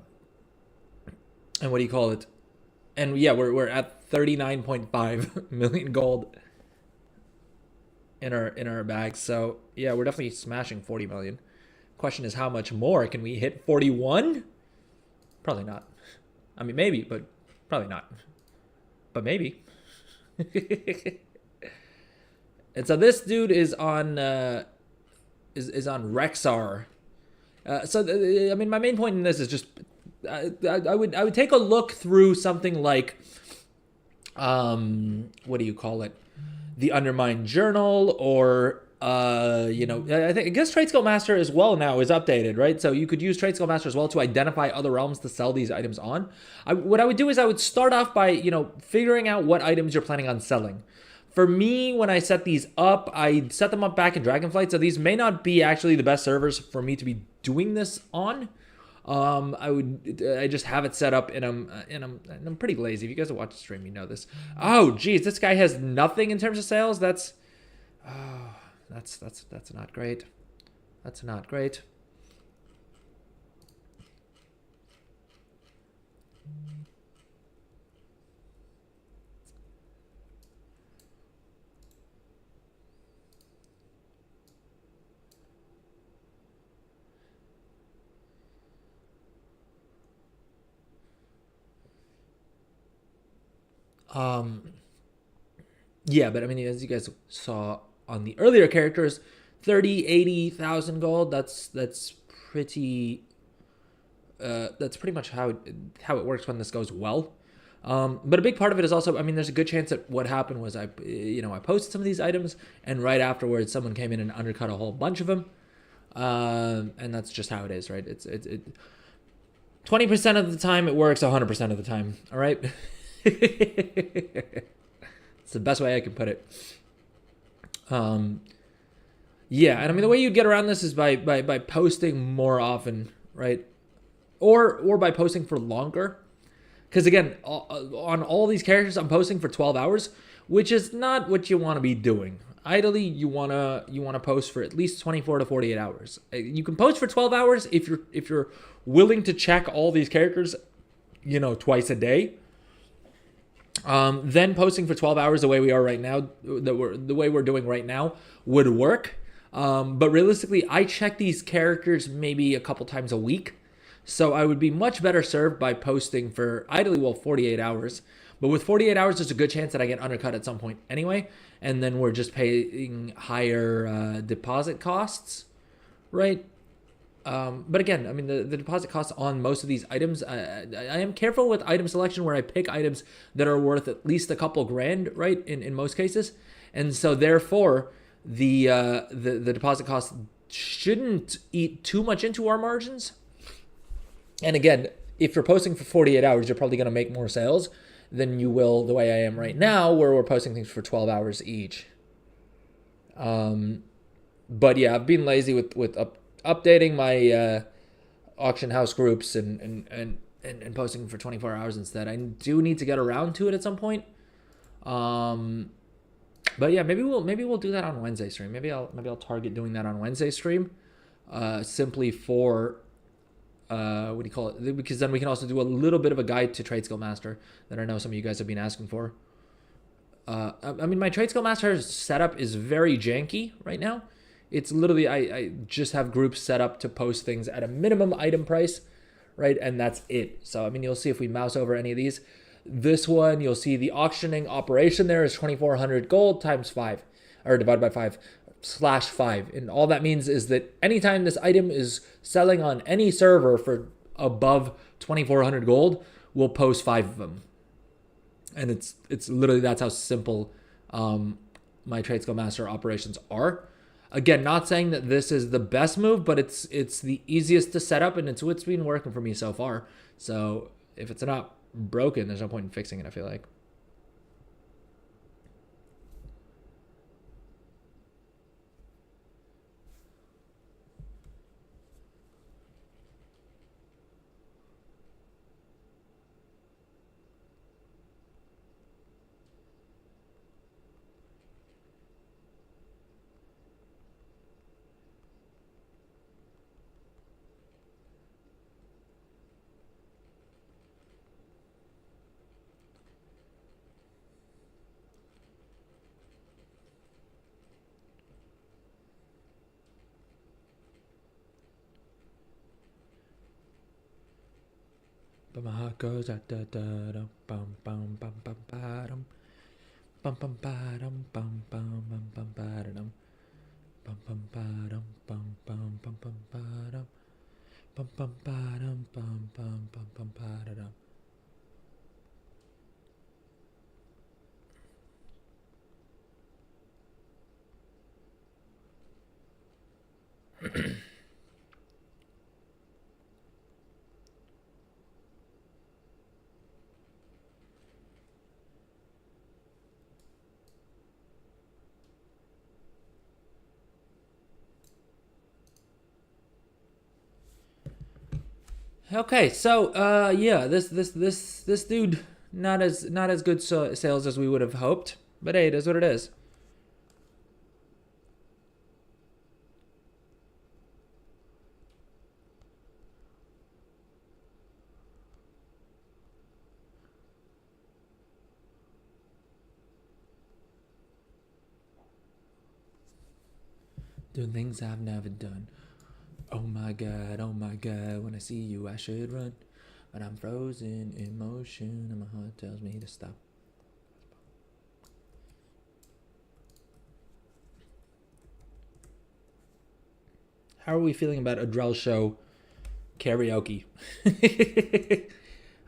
do you call it? And yeah, we're at 39.5 million gold in our bags. So yeah, we're definitely smashing 40 million. Question is, how much more? Can we hit 41? Probably not. I mean, maybe, but probably not. But maybe. And so this dude is on is on Rexar. I mean, my main point in this is just I would take a look through something like what do you call it? The Undermined Journal, or I guess Trade Skill Master as well now is updated, right? So you could use Trade Skill Master as well to identify other realms to sell these items on. What I would do is I would start off by figuring out what items you're planning on selling. For me, when I set these up, I set them up back in Dragonflight, so these may not be actually the best servers for me to be doing this on. I just have it set up, and I'm pretty lazy. If you guys have watched the stream, you know this. Oh, geez, this guy has nothing in terms of sales. That's not great. That's not great. Yeah, but I mean, as you guys saw on the earlier characters, 30, 80,000 gold, that's pretty much how it works when this goes well. But a big part of it is also, I mean, there's a good chance that what happened was I posted some of these items, and right afterwards someone came in and undercut a whole bunch of them. And that's just how it is, right? It's 20% of the time it works 100% of the time. All right. It's the best way I can put it. Yeah, and I mean, the way you'd get around this is by posting more often, right? Or by posting for longer. Because again, on all these characters, I'm posting for 12 hours, which is not what you want to be doing. ideally you wanna post for at least 24 to 48 hours. You can post for 12 hours if you're willing to check all these characters, twice a day. Then posting for 12 hours the way we are right now, the way we're doing right now, would work. But realistically, I check these characters maybe a couple times a week. So I would be much better served by posting for ideally, 48 hours. But with 48 hours, there's a good chance that I get undercut at some point anyway. And then we're just paying higher deposit costs, right? But again, I mean, the deposit costs on most of these items, I am careful with item selection where I pick items that are worth at least a couple grand, right? In most cases. And so therefore, the deposit costs shouldn't eat too much into our margins. And again, if you're posting for 48 hours, you're probably going to make more sales than you will the way I am right now, where we're posting things for 12 hours each. But yeah, I've been lazy with updating my auction house groups and posting for 24 hours instead. I do need to get around to it at some point. But yeah, maybe we'll do that on Wednesday stream. Maybe I'll target doing that on Wednesday stream, simply for what do you call it? Because then we can also do a little bit of a guide to Trade Skill Master that I know some of you guys have been asking for. I mean, my Trade Skill Master setup is very janky right now. It's literally, I just have groups set up to post things at a minimum item price, right? And that's it. So, I mean, you'll see if we mouse over any of these. This one, you'll see the auctioning operation there is 2,400 gold times 5, or divided by 5. /5. And all that means is that anytime this item is selling on any server for above 2,400 gold, we'll post 5 of them. And it's literally, that's how simple my Trade Skill Master operations are. Again, not saying that this is the best move, but it's the easiest to set up, and it's what's been working for me so far. So if it's not broken, there's no point in fixing it, I feel like. But my heart goes da da da dum bum bum bum bum ba dum bum bum ba dum bum bum bum bum ba dum bum bum ba dum bum bum bum bum ba dum bum bum ba dum bum bum bum bum ba dum. Okay, so yeah, this dude not as good sales as we would have hoped, but hey, it is what it is. Doing things I've never done. Oh my god, when I see you I should run. But I'm frozen in motion and my heart tells me to stop. How are we feeling about Adrel Show karaoke?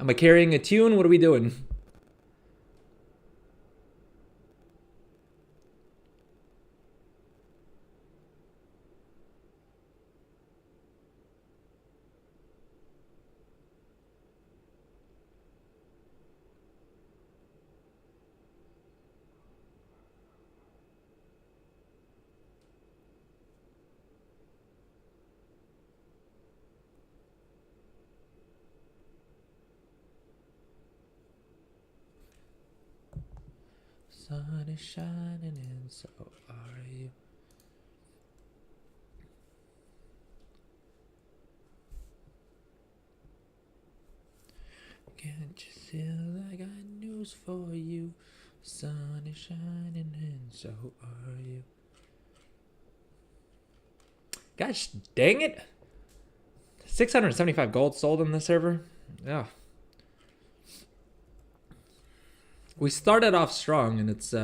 Am I carrying a tune? What are we doing? Sun is shining and so are you. Can't you see that I got news for you? Sun is shining and so are you. Gosh dang it. 675 gold sold on the server. Yeah. We started off strong and it's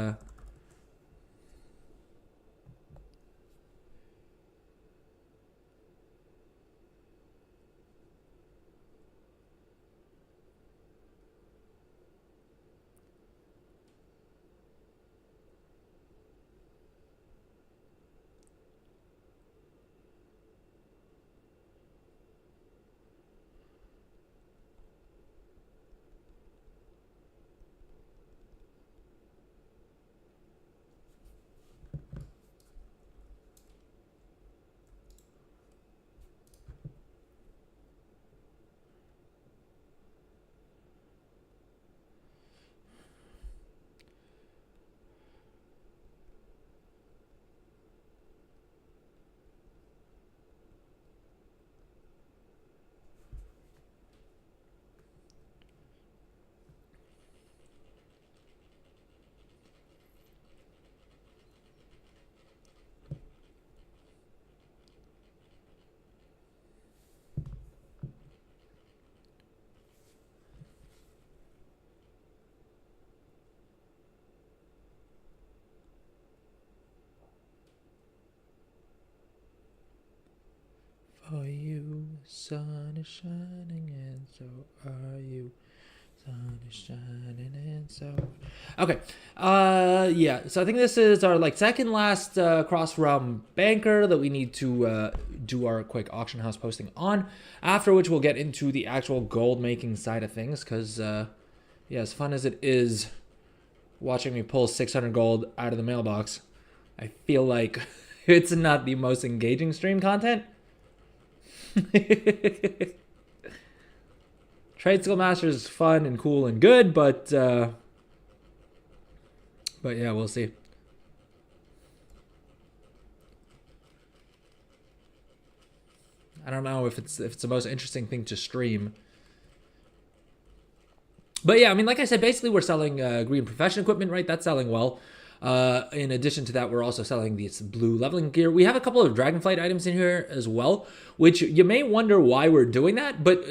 for you. Sun is shining and so are you. Sun is shining and so. Okay. Yeah. So I think this is our like second last cross realm banker that we need to do our quick auction house posting on. After which we'll get into the actual gold making side of things, because yeah, as fun as it is watching me pull 600 gold out of the mailbox, I feel like it's not the most engaging stream content. Trade Skill Master is fun and cool and good, but yeah, we'll see. I don't know if it's the most interesting thing to stream. But yeah, I mean, like I said, basically we're selling green profession equipment, right? That's selling well. In addition to that, we're also selling this blue leveling gear. We have a couple of Dragonflight items in here as well, which you may wonder why we're doing that. But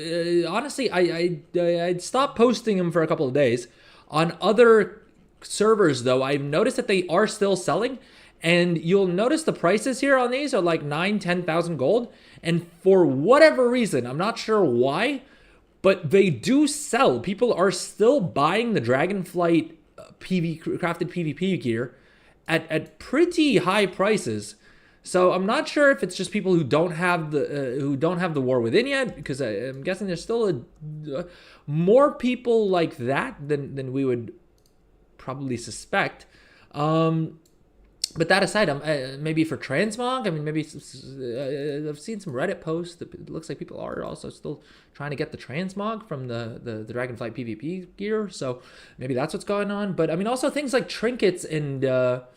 honestly, I'd stopped posting them for a couple of days. On other servers, though, I've noticed that they are still selling. And you'll notice the prices here on these are like 9,000, 10,000 gold. And for whatever reason, I'm not sure why, but they do sell. People are still buying the Dragonflight crafted PvP gear at pretty high prices. So I'm not sure if it's just people who don't have the war within yet, because I'm guessing there's still more people like that than we would probably suspect. But that aside, maybe for transmog, I mean, maybe I've seen some Reddit posts that it looks like people are also still trying to get the transmog from the Dragonflight PvP gear. So maybe that's what's going on. But I mean, also things like trinkets and what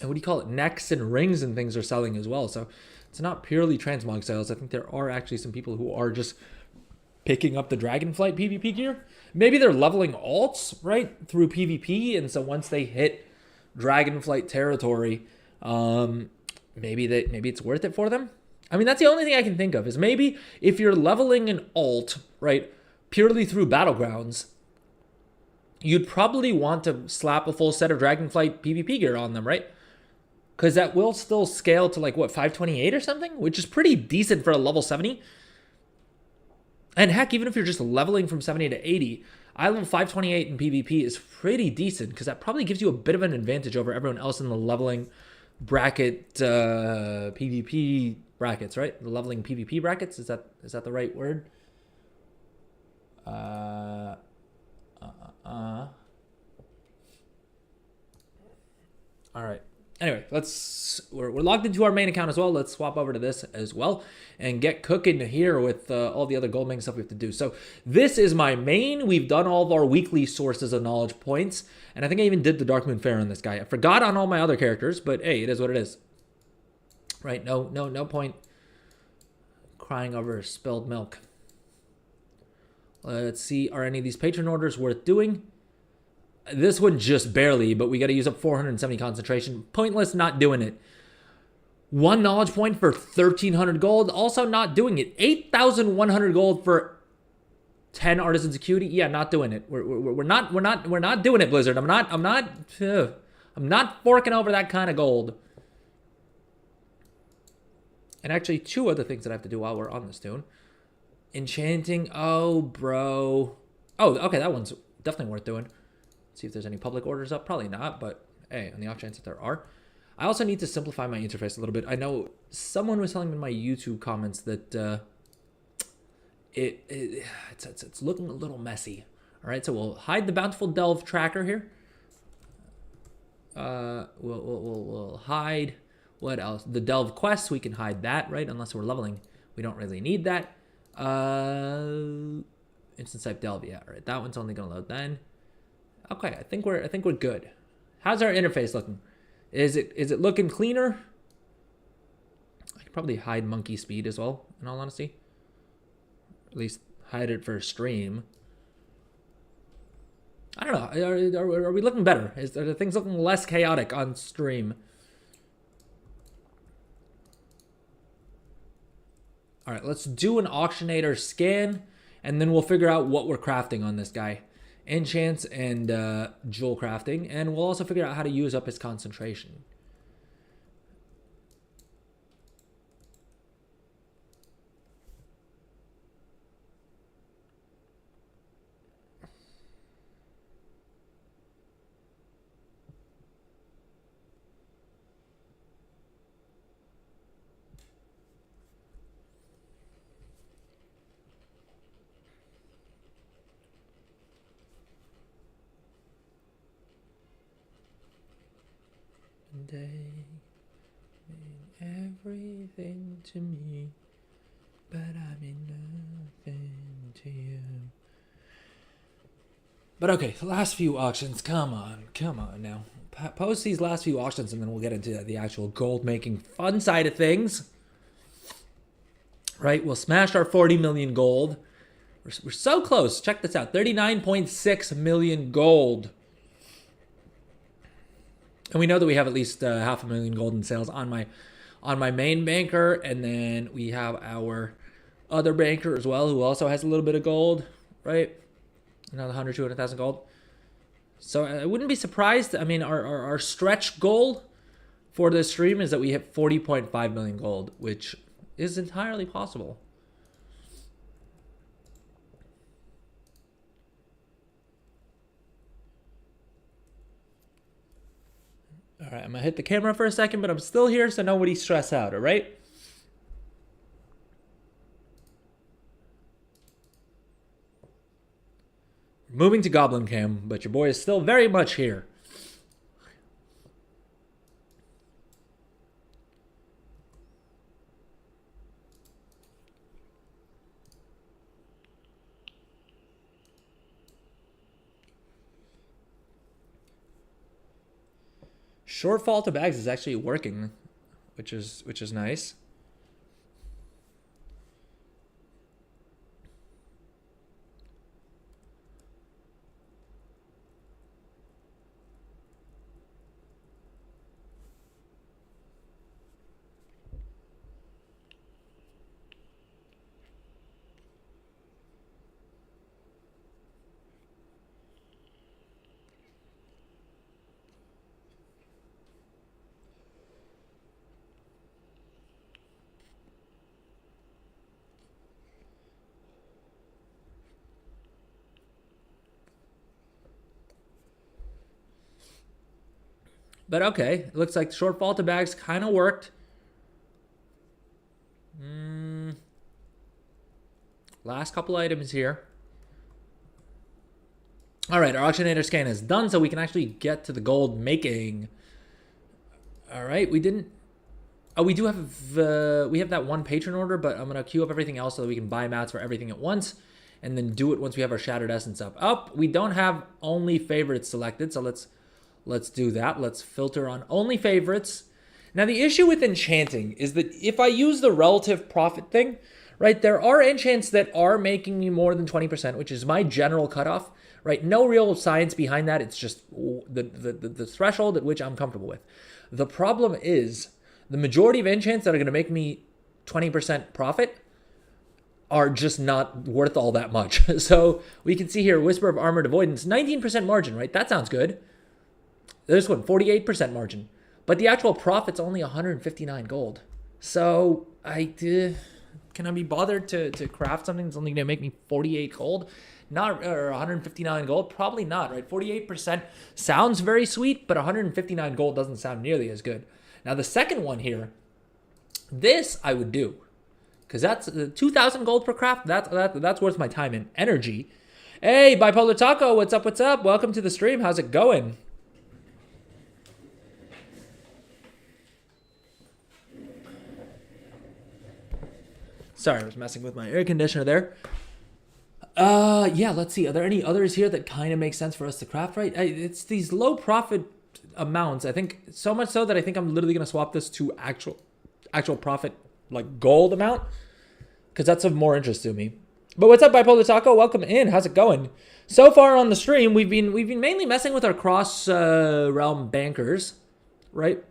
do you call it? Necks and rings and things are selling as well. So it's not purely transmog sales. I think there are actually some people who are just picking up the Dragonflight PvP gear. Maybe they're leveling alts, right, through PvP. And so once they hit Dragonflight territory, maybe it's worth it for them. I mean, that's the only thing I can think of, is maybe if you're leveling an alt, right, purely through Battlegrounds, you'd probably want to slap a full set of Dragonflight PvP gear on them, right? Because that will still scale to like, what, 528 or something? Which is pretty decent for a level 70. And heck, even if you're just leveling from 70 to 80, I level 528 in PvP is pretty decent, because that probably gives you a bit of an advantage over everyone else in the leveling bracket PvP brackets, right? The leveling PvP brackets, is that the right word? All right. Anyway, we're logged into our main account as well. Let's swap over to this as well and get cooking here with all the other gold making stuff we have to do. So this is my main. We've done all of our weekly sources of knowledge points, and I think I even did the Dark Moon Fair on this guy. I forgot on all my other characters, but hey, it is what it is. Right? No point crying over spilled milk. Let's see, are any of these patron orders worth doing? This one just barely, but we got to use up 470 concentration. Pointless, not doing it. 1 knowledge point for 1,300 gold. Also not doing it. 8,100 gold for 10 artisans acuity. Yeah, not doing it. We're not doing it, Blizzard. I'm not forking over that kind of gold. And actually, 2 other things that I have to do while we're on this tune. Enchanting. Oh, bro. Oh, okay, that one's definitely worth doing. See if there's any public orders up. Probably not, but hey, on the off chance that there are. I also need to simplify my interface a little bit. I know someone was telling me in my YouTube comments that it's looking a little messy. All right, so we'll hide the Bountiful Delve tracker here. We'll hide, what else? The Delve quest, we can hide that, right? Unless we're leveling, we don't really need that. Instance type Delve, yeah, all right. That one's only gonna load then. Okay, I think we're good. How's our interface looking? Is it looking cleaner? I could probably hide monkey speed as well, in all honesty. At least hide it for stream. I don't know. Are we looking better? Are the things looking less chaotic on stream? All right, let's do an auctionator scan, and then we'll figure out what we're crafting on this guy. Enchants and jewel crafting, and we'll also figure out how to use up his concentration. Day mean everything to me, but I mean nothing to you. But okay, the last few auctions. Come on now. Post these last few auctions, and then we'll get into the actual gold making fun side of things. Right, we'll smash our 40 million gold. We're so close. Check this out, 39.6 million gold. And we know that we have at least 500,000 gold in sales on my main banker, and then we have our other banker as well, who also has a little bit of gold, right? Another 100, 200,000 gold. So I wouldn't be surprised. I mean, our stretch goal for this stream is that we hit 40.5 million gold, which is entirely possible. All right, I'm going to hit the camera for a second, but I'm still here, so nobody stress out, all right? Moving to Goblin Cam, but your boy is still very much here. Shortfall to bags is actually working, which is nice. But okay, it looks like the shortfall to bags kind of worked. Last couple items here. All right, our auctionator scan is done, so we can actually get to the gold making. All right, we didn't. Oh, we do have we have that one patron order, but I'm gonna queue up everything else so that we can buy mats for everything at once, and then do it once we have our Shattered Essence up. Oh, we don't have only favorites selected, so let's do that. Let's filter on only favorites. Now the issue with enchanting is that if I use the relative profit thing, right, there are enchants that are making me more than 20%, which is my general cutoff, right? No real science behind that. It's just the threshold at which I'm comfortable with. The problem is the majority of enchants that are going to make me 20% profit are just not worth all that much. So we can see here, Whisper of Armored Avoidance, 19% margin, right? That sounds good. This one, 48% margin. But the actual profit's only 159 gold. So can I be bothered to craft something that's only going to make me 48 gold? Not, or 159 gold? Probably not, right? 48% sounds very sweet, but 159 gold doesn't sound nearly as good. Now the second one here, this I would do, because that's 2,000 gold per craft. That's worth my time and energy. Hey, Bipolar Taco, what's up? What's up? Welcome to the stream. How's it going? Sorry, I was messing with my air conditioner there. Yeah, let's see. Are there any others here that kind of make sense for us to craft, right? It's these low profit amounts. I think so much so that I think I'm literally going to swap this to actual profit, like gold amount, because that's of more interest to me. But what's up, Bipolar Taco? Welcome in. How's it going? So far on the stream, we've been mainly messing with our cross realm bankers, right?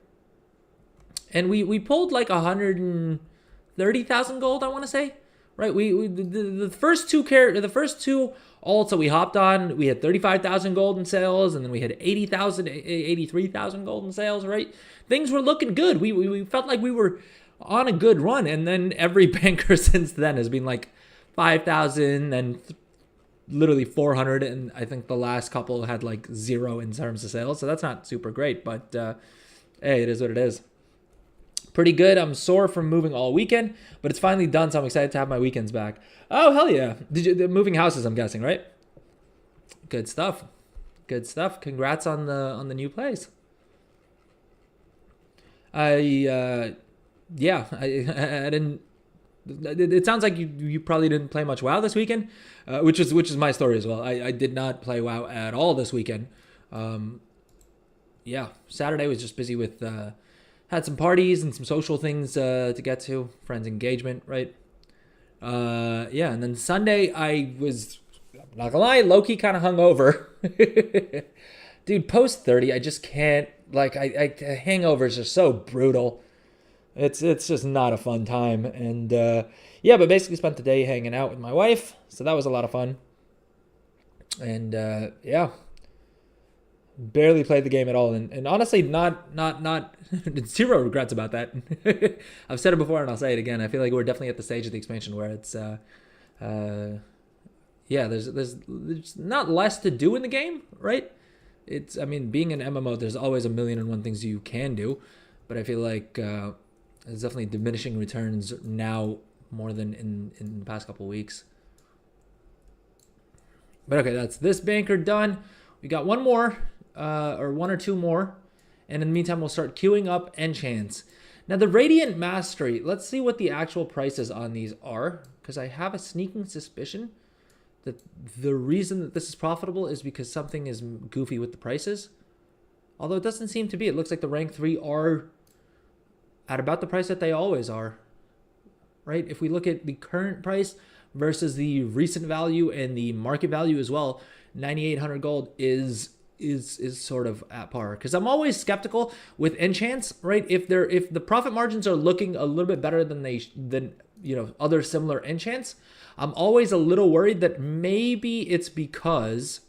And we pulled like 130,000 gold, I want to say, right? The first two alts that we hopped on, we had 35,000 gold in sales, and then we had 83,000 gold in sales, right? Things were looking good. We felt like we were on a good run, and then every banker since then has been like 5,000 and literally 400, and I think the last couple had like 0 in terms of sales, so that's not super great, but hey, it is what it is. Pretty good. I'm sore from moving all weekend, but it's finally done, so I'm excited to have my weekends back. Oh, hell yeah. The moving houses, I'm guessing, right? Good stuff. Good stuff. Congrats on the new place. I didn't. It sounds like you probably didn't play much WoW this weekend, which is my story as well. I did not play WoW at all this weekend. Yeah, Saturday was just busy with had some parties and some social things to get to, friends engagement, right? Yeah, and then Sunday I was, I'm not gonna lie, low-key kind of hungover. Dude, post 30, I just can't, like, hangovers are so brutal. It's just not a fun time. And yeah, but basically spent the day hanging out with my wife, so that was a lot of fun. And yeah, barely played the game at all, and honestly not zero regrets about that. I've said it before and I'll say it again. I feel like we're definitely at the stage of the expansion where it's yeah, there's not less to do in the game, right? It's, I mean, being an MMO, there's always a million and one things you can do, but I feel like there's definitely diminishing returns now more than in the past couple of weeks. But okay, that's this banker done. We got one more, or one or two more, and in the meantime, we'll start queuing up enchants. Now, the Radiant Mastery, let's see what the actual prices on these are, because I have a sneaking suspicion that the reason that this is profitable is because something is goofy with the prices. Although it doesn't seem to be. It looks like the rank 3 are at about the price that they always are, right? If we look at the current price versus the recent value and the market value as well, 9,800 gold is sort of at par. Because I'm always skeptical with enchants, right? If the profit margins are looking a little bit better than you know, other similar enchants, I'm always a little worried that maybe it's because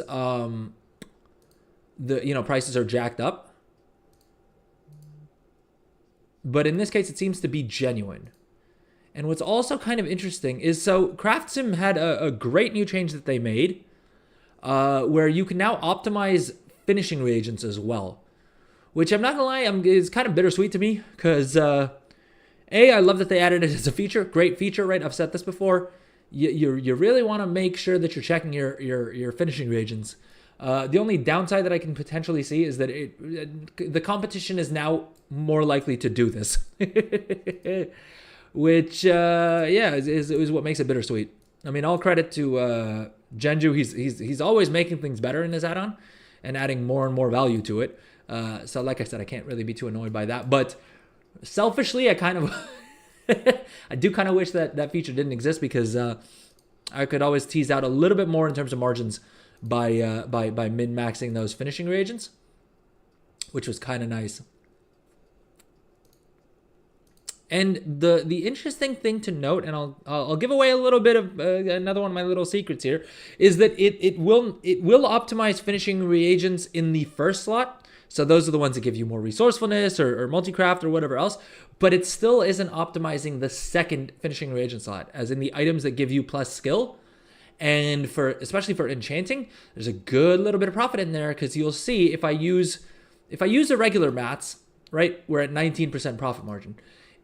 the you know, prices are jacked up. But in this case, it seems to be genuine. And what's also kind of interesting is, so CraftSim had a great new change that they made, where you can now optimize finishing reagents as well. Which I'm not gonna lie, is kind of bittersweet to me, because I love that they added it as a feature. Great feature, right? I've said this before. You really want to make sure that you're checking your finishing reagents. The only downside that I can potentially see is that the competition is now more likely to do this, which yeah is what makes it bittersweet. I mean, all credit to Genju. He's always making things better in his add-on and adding more and more value to it. So like I said, I can't really be too annoyed by that. But selfishly, I kind of I do kind of wish that feature didn't exist, because I could always tease out a little bit more in terms of margins by min-maxing those finishing reagents, which was kind of nice. And the interesting thing to note, and I'll give away a little bit of another one of my little secrets here, is that it will optimize finishing reagents in the first slot. So those are the ones that give you more resourcefulness or multi-craft or whatever else. But it still isn't optimizing the second finishing reagent slot, as in the items that give you plus skill. And especially for enchanting, there's a good little bit of profit in there, because you'll see if I use the regular mats, right, we're at 19% profit margin.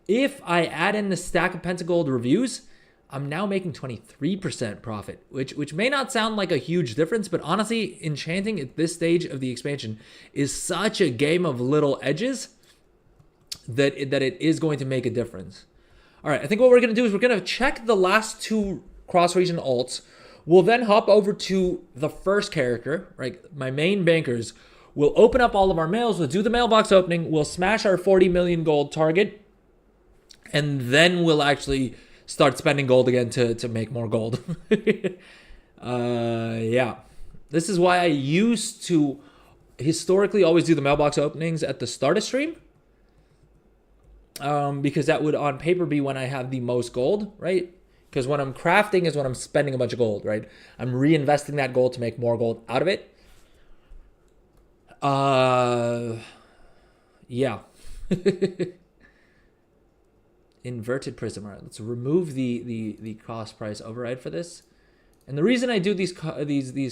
If I add in the stack of Pentagold reviews, I'm now making 23% profit, which may not sound like a huge difference, but honestly, enchanting at this stage of the expansion is such a game of little edges that it is going to make a difference. All right, I think what we're going to do is we're going to check the last two cross-region alts. We'll then hop over to the first character, right? My main bankers. We'll open up all of our mails. We'll do the mailbox opening. We'll smash our 40 million gold target. And then we'll actually start spending gold again to make more gold. Yeah. This is why I used to historically always do the mailbox openings at the start of stream. Because that would on paper be when I have the most gold, right? Because when I'm crafting is when I'm spending a bunch of gold, right? I'm reinvesting that gold to make more gold out of it. Yeah. Inverted prism. All right, let's remove the cost price override for this. And the reason I do these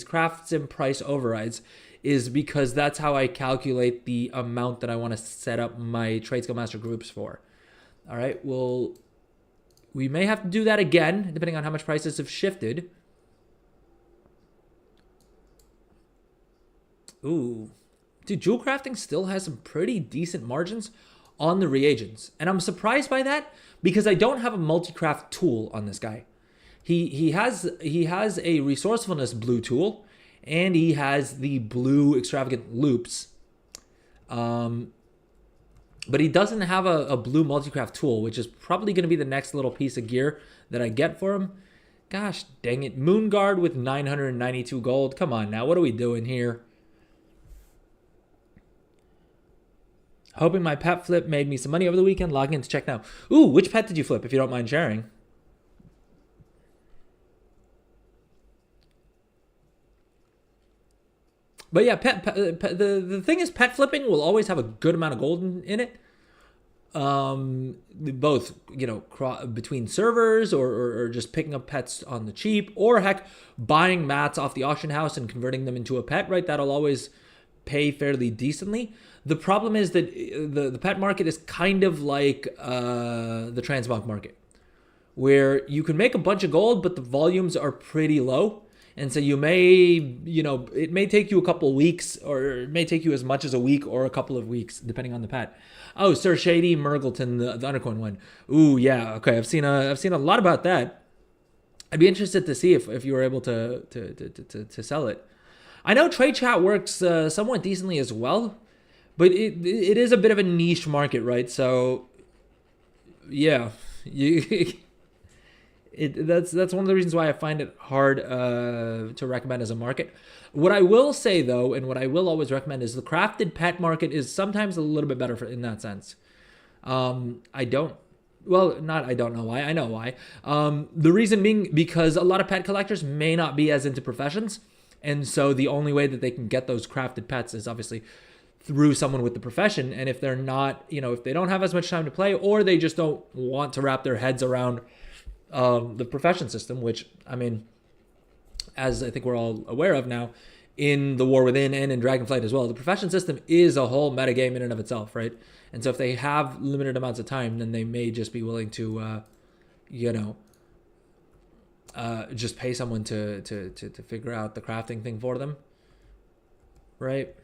craft sim price overrides is because that's how I calculate the amount that I want to set up my trade skill master groups for. All right, we may have to do that again depending on how much prices have shifted. Ooh, dude, jewel crafting still has some pretty decent margins on the reagents, and I'm surprised by that because I don't have a multi-craft tool on this guy. He has a resourcefulness blue tool, and he has the blue extravagant loops, but he doesn't have a blue multi-craft tool, which is probably going to be the next little piece of gear that I get for him. Gosh dang it, Moon Guard with 992 gold. Come on now, what are we doing here? Hoping my pet flip made me some money over the weekend. Logging in to check now. Ooh, which pet did you flip, if you don't mind sharing? But yeah, the thing is, pet flipping will always have a good amount of gold in it. Both, you know, between servers or just picking up pets on the cheap, or heck, buying mats off the auction house and converting them into a pet, right? That'll always pay fairly decently. The problem is that the pet market is kind of like the transmog market, where you can make a bunch of gold, but the volumes are pretty low. And so you may, you know, it may take you a couple of weeks, or it may take you as much as a week or a couple of weeks, depending on the pet. Oh, Sir Shady Murgleton, the Undercoin one. Ooh, yeah, okay. I've seen a lot about that. I'd be interested to see if you were able to sell it. I know trade chat works somewhat decently as well, but it is a bit of a niche market, right? So, yeah, that's one of the reasons why I find it hard to recommend as a market. What I will say though, and what I will always recommend, is the crafted pet market is sometimes a little bit better in that sense. I don't know why. I know why. The reason being because a lot of pet collectors may not be as into professions. And so the only way that they can get those crafted pets is obviously through someone with the profession. And if they're not, you know, if they don't have as much time to play, or they just don't want to wrap their heads around the profession system, which, I mean, as I think we're all aware of now, in the War Within and in Dragonflight as well, the profession system is a whole metagame in and of itself, right? And so if they have limited amounts of time, then they may just be willing to, just pay someone to figure out the crafting thing for them. right?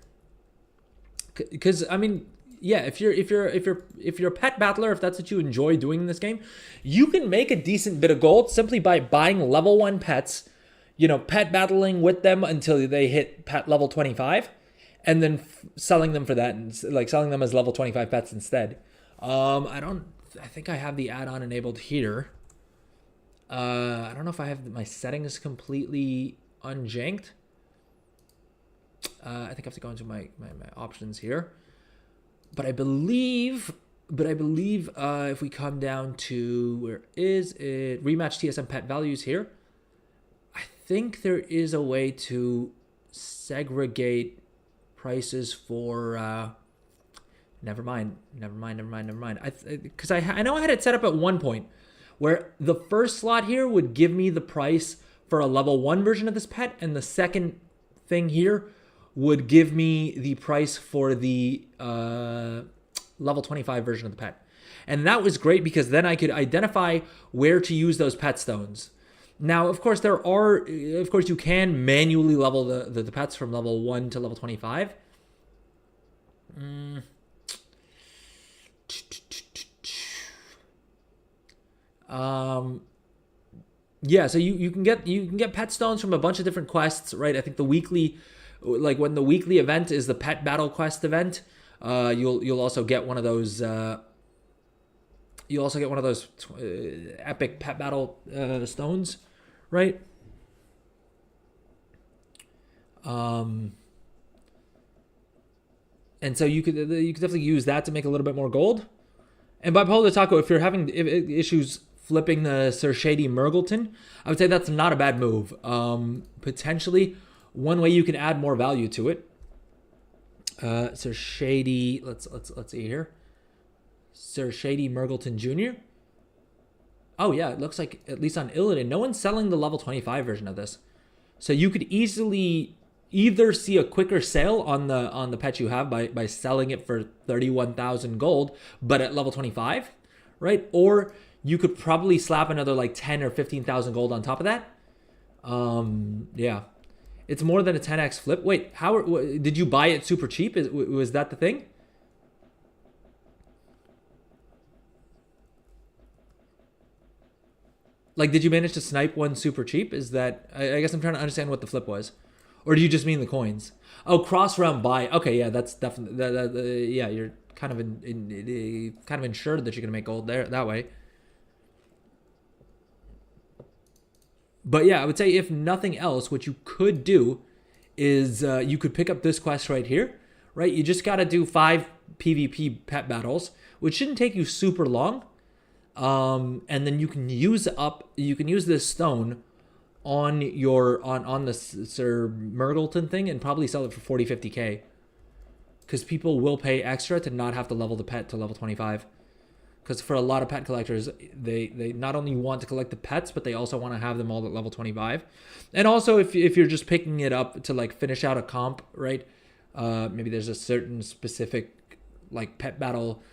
Because I mean, yeah, if you're a pet battler, if that's what you enjoy doing in this game, you can make a decent bit of gold simply by buying level 1 pets, pet battling with them until they hit pet level 25, and then selling them for that, and like selling them as level 25 pets instead. I think I have the add-on enabled here. I don't know if I have my settings completely unjanked. I think I have to go into my options here. But I believe if we come down to, where is it? Rematch TSM pet values here. I think there is a way to segregate prices for, never mind. Because I know I had it set up at one point where the first slot here would give me the price for a level 1 version of this pet, and the second thing here would give me the price for the level 25 version of the pet. And that was great because then I could identify where to use those pet stones. Now, of course, you can manually level the pets from level 1 to level 25. Yeah, so you can get pet stones from a bunch of different quests, right? I think the weekly, like when the weekly event is the pet battle quest event, you'll also get one of those. You'll also get one of those epic pet battle stones, right? And so you could definitely use that to make a little bit more gold. And bipolar taco, if you're having issues flipping the Sir Shady Murgleton, I would say that's not a bad move. Potentially, one way you can add more value to it. Sir Shady, let's see here. Sir Shady Murgleton Jr. Oh yeah, it looks like at least on Illidan, no one's selling the level 25 version of this, so you could easily either see a quicker sale on the pet you have by selling it for 31,000 gold, but at level 25, right? Or you could probably slap another like 10 or 15,000 gold on top of that. Yeah, it's more than a 10x flip. Wait, how did you buy it super cheap? Was that the thing? Like, did you manage to snipe one super cheap? Is that, I guess I'm trying to understand what the flip was. Or do you just mean the coins? Oh, cross realm buy. Okay, yeah, that's definitely, yeah, you're kind of kind of insured that you're gonna make gold there that way. But yeah, I would say if nothing else, what you could do is you could pick up this quest right here, right? You just got to do 5 PvP pet battles, which shouldn't take you super long. And then you can use this stone on your on the Sir Murgleton thing and probably sell it for 40-50k, because people will pay extra to not have to level the pet to level 25. Because for a lot of pet collectors, they not only want to collect the pets, but they also want to have them all at level 25. And also, if you're just picking it up to like finish out a comp, right? Maybe there's a certain specific like pet battle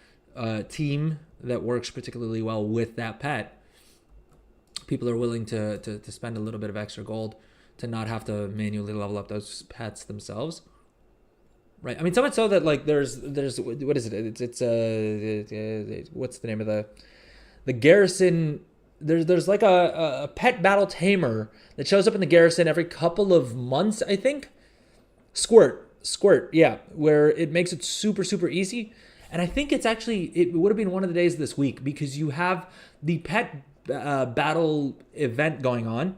team that works particularly well with that pet. People are willing to spend a little bit of extra gold to not have to manually level up those pets themselves. Right. I mean, so much so that like there's what is it? It's what's the name of the garrison? There's like a pet battle tamer that shows up in the garrison every couple of months, I think. Squirt, yeah, where it makes it super easy. And I think it would have been one of the days this week, because you have the pet battle event going on,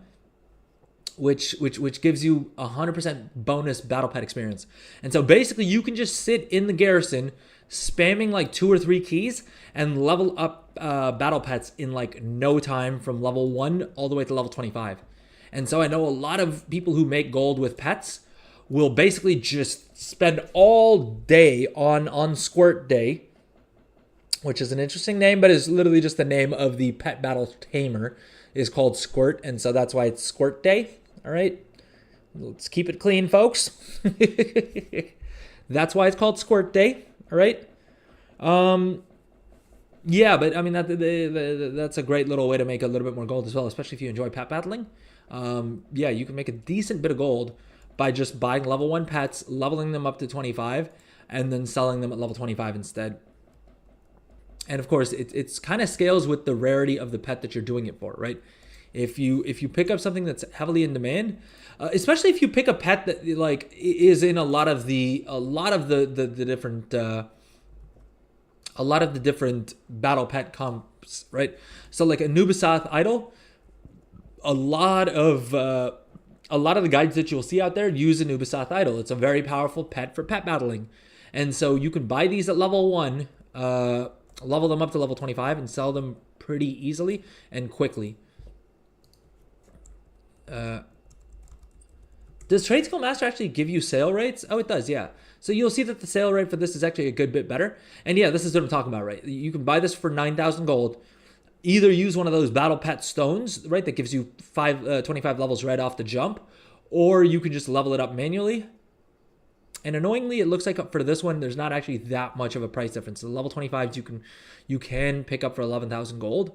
which gives you 100% bonus battle pet experience. And so basically you can just sit in the garrison spamming like 2 or 3 keys and level up battle pets in like no time, from level 1 all the way to level 25. And so I know a lot of people who make gold with pets will basically just spend all day on Squirt Day, which is an interesting name, but is literally just the name of the pet battle tamer, is called Squirt, and so that's why it's Squirt Day. All right, let's keep it clean, folks. That's why it's called Squirt Day. All right. Yeah, but I mean that's a great little way to make a little bit more gold as well, especially if you enjoy pet battling. Yeah, you can make a decent bit of gold by just buying level 1 pets, leveling them up to 25, and then selling them at level 25 instead. And of course, it's kind of scales with the rarity of the pet that you're doing it for, right? If you pick up something that's heavily in demand, especially if you pick a pet that like is in a lot of the different battle pet comps, right? So like a Nubisath idol, a lot of the guides that you'll see out there use a Nubisath idol. It's a very powerful pet for pet battling, and so you can buy these at level 1, level them up to level 25, and sell them pretty easily and quickly. Does Trade Skill Master actually give you sale rates? Oh, it does, yeah. So you'll see that the sale rate for this is actually a good bit better. And yeah, this is what I'm talking about, right? You can buy this for 9,000 gold. Either use one of those battle pet stones, right? That gives you 25 levels right off the jump. Or you can just level it up manually. And annoyingly, it looks like for this one, there's not actually that much of a price difference. The level 25s you can pick up for 11,000 gold.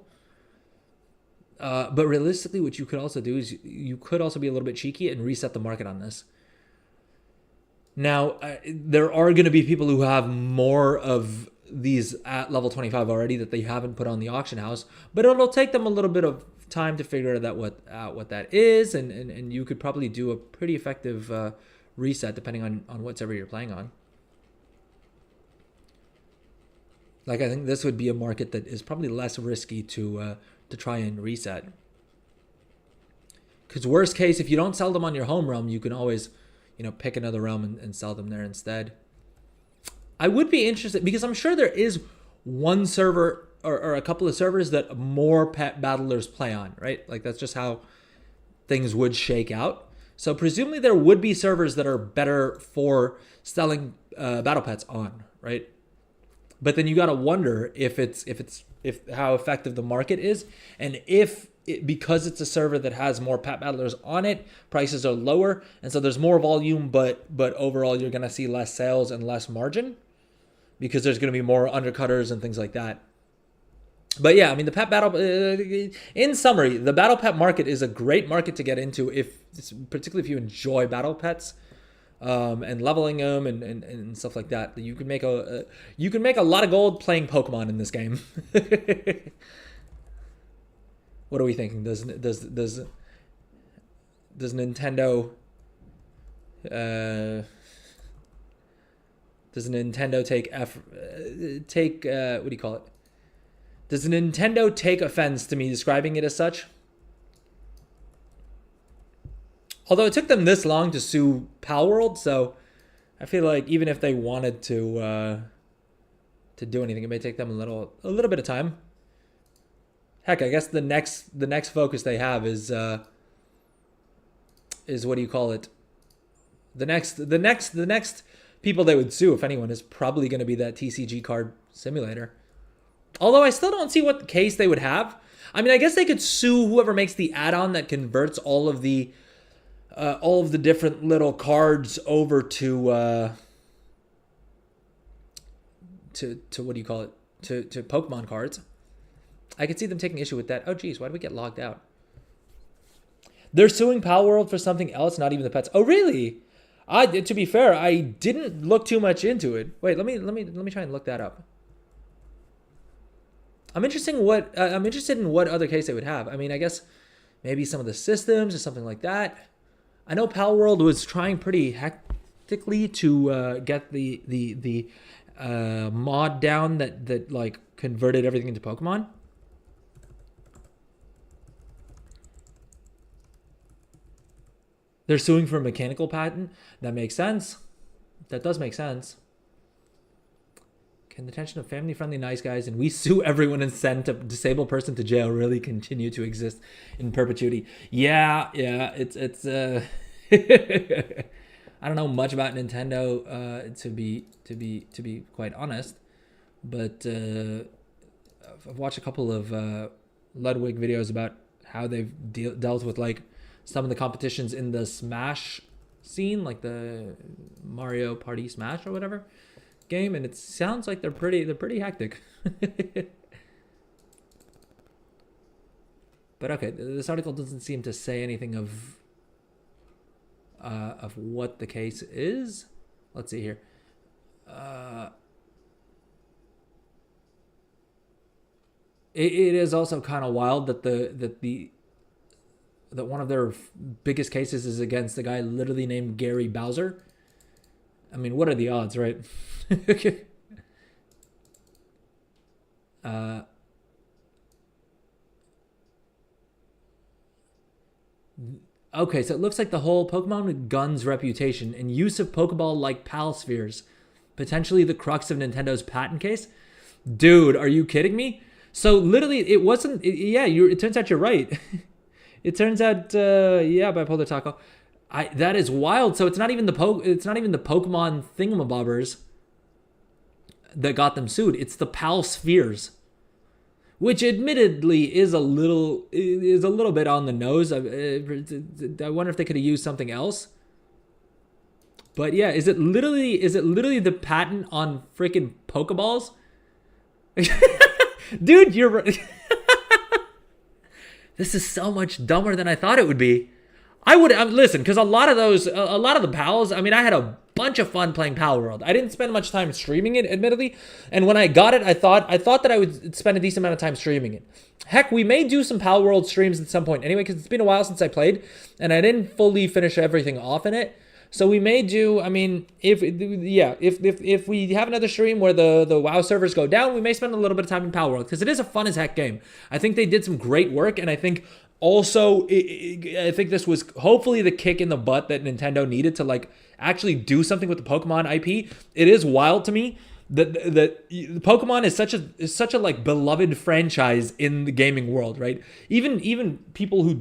But realistically, what you could also do is you could also be a little bit cheeky and reset the market on this. Now, there are going to be people who have more of these at level 25 already that they haven't put on the auction house, but it'll take them a little bit of time to figure out what that is, and you could probably do a pretty effective reset depending on what server you're playing on. Like, I think this would be a market that is probably less risky to try and reset. Because worst case, if you don't sell them on your home realm, you can always, pick another realm and sell them there instead. I would be interested, because I'm sure there is one server or a couple of servers that more pet battlers play on, right? Like, that's just how things would shake out. So presumably there would be servers that are better for selling battle pets on, right? But then you got to wonder if how effective the market is, and because it's a server that has more pet battlers on it, prices are lower, and so there's more volume, but overall you're going to see less sales and less margin because there's going to be more undercutters and things like that. But yeah, I mean, the pet battle, in summary, the battle pet market is a great market to get into, particularly if you enjoy battle pets. And leveling them and stuff like that. You can make a lot of gold playing Pokemon in this game. What are we thinking? Does Nintendo take what do you call it? Does Nintendo take offense to me describing it as such? Although it took them this long to sue Palworld, so I feel like even if they wanted to do anything, it may take them a little bit of time. Heck, I guess the next focus they have is what do you call it? The next people they would sue, if anyone, is probably going to be that TCG card simulator. Although I still don't see what case they would have. I mean, I guess they could sue whoever makes the add-on that converts all of the different little cards over to what do you call it? To Pokemon cards. I could see them taking issue with that. Oh geez, why did we get logged out? They're suing Palworld for something else, not even the pets. Oh really? To be fair, I didn't look too much into it. Wait, let me try and look that up. I'm interested in what other case they would have. I mean, I guess maybe some of the systems or something like that. I know Palworld was trying pretty hectically to get the mod down that like converted everything into Pokemon. They're suing for a mechanical patent. That makes sense. That does make sense. Can the tension of family-friendly nice guys and we sue everyone and send a disabled person to jail really continue to exist in perpetuity? Yeah, it's I don't know much about Nintendo to be quite honest, but I've watched a couple of Ludwig videos about how they've dealt with like some of the competitions in the Smash scene, like the Mario Party Smash or whatever game, and it sounds like they're pretty hectic. But okay, this article doesn't seem to say anything of of what the case is. Let's see here. It is also kind of wild that that one of their biggest cases is against a guy literally named Gary Bowser. I mean, what are the odds, right? Okay, so it looks like the whole Pokemon Gun's reputation and use of Pokeball-like PAL spheres, potentially the crux of Nintendo's patent case. Dude, are you kidding me? So literally, it wasn't. Yeah, it turns out you're right. It turns out, yeah, bipolar taco. That is wild. So it's not even the Pokemon thingamabobbers that got them sued. It's the PAL spheres, which admittedly is a little bit on the nose. I wonder if they could have used something else. But yeah, is it literally the patent on freaking Pokeballs? Dude, you're right. This is so much dumber than I thought it would be. I would listen, because a lot of the pals. I mean, I had a bunch of fun playing Pal World. I didn't spend much time streaming it, admittedly, and when I got it, I thought that I would spend a decent amount of time streaming it. Heck, we may do some Pal World streams at some point anyway, because it's been a while since I played, and I didn't fully finish everything off in it. So we may do. I mean, if we have another stream where the WoW servers go down, we may spend a little bit of time in Pal World, because it is a fun as heck game. I think they did some great work, and I think also, I think this was hopefully the kick in the butt that Nintendo needed to like actually do something with the Pokemon IP. It is wild to me that Pokemon is such a like beloved franchise in the gaming world, right? Even people who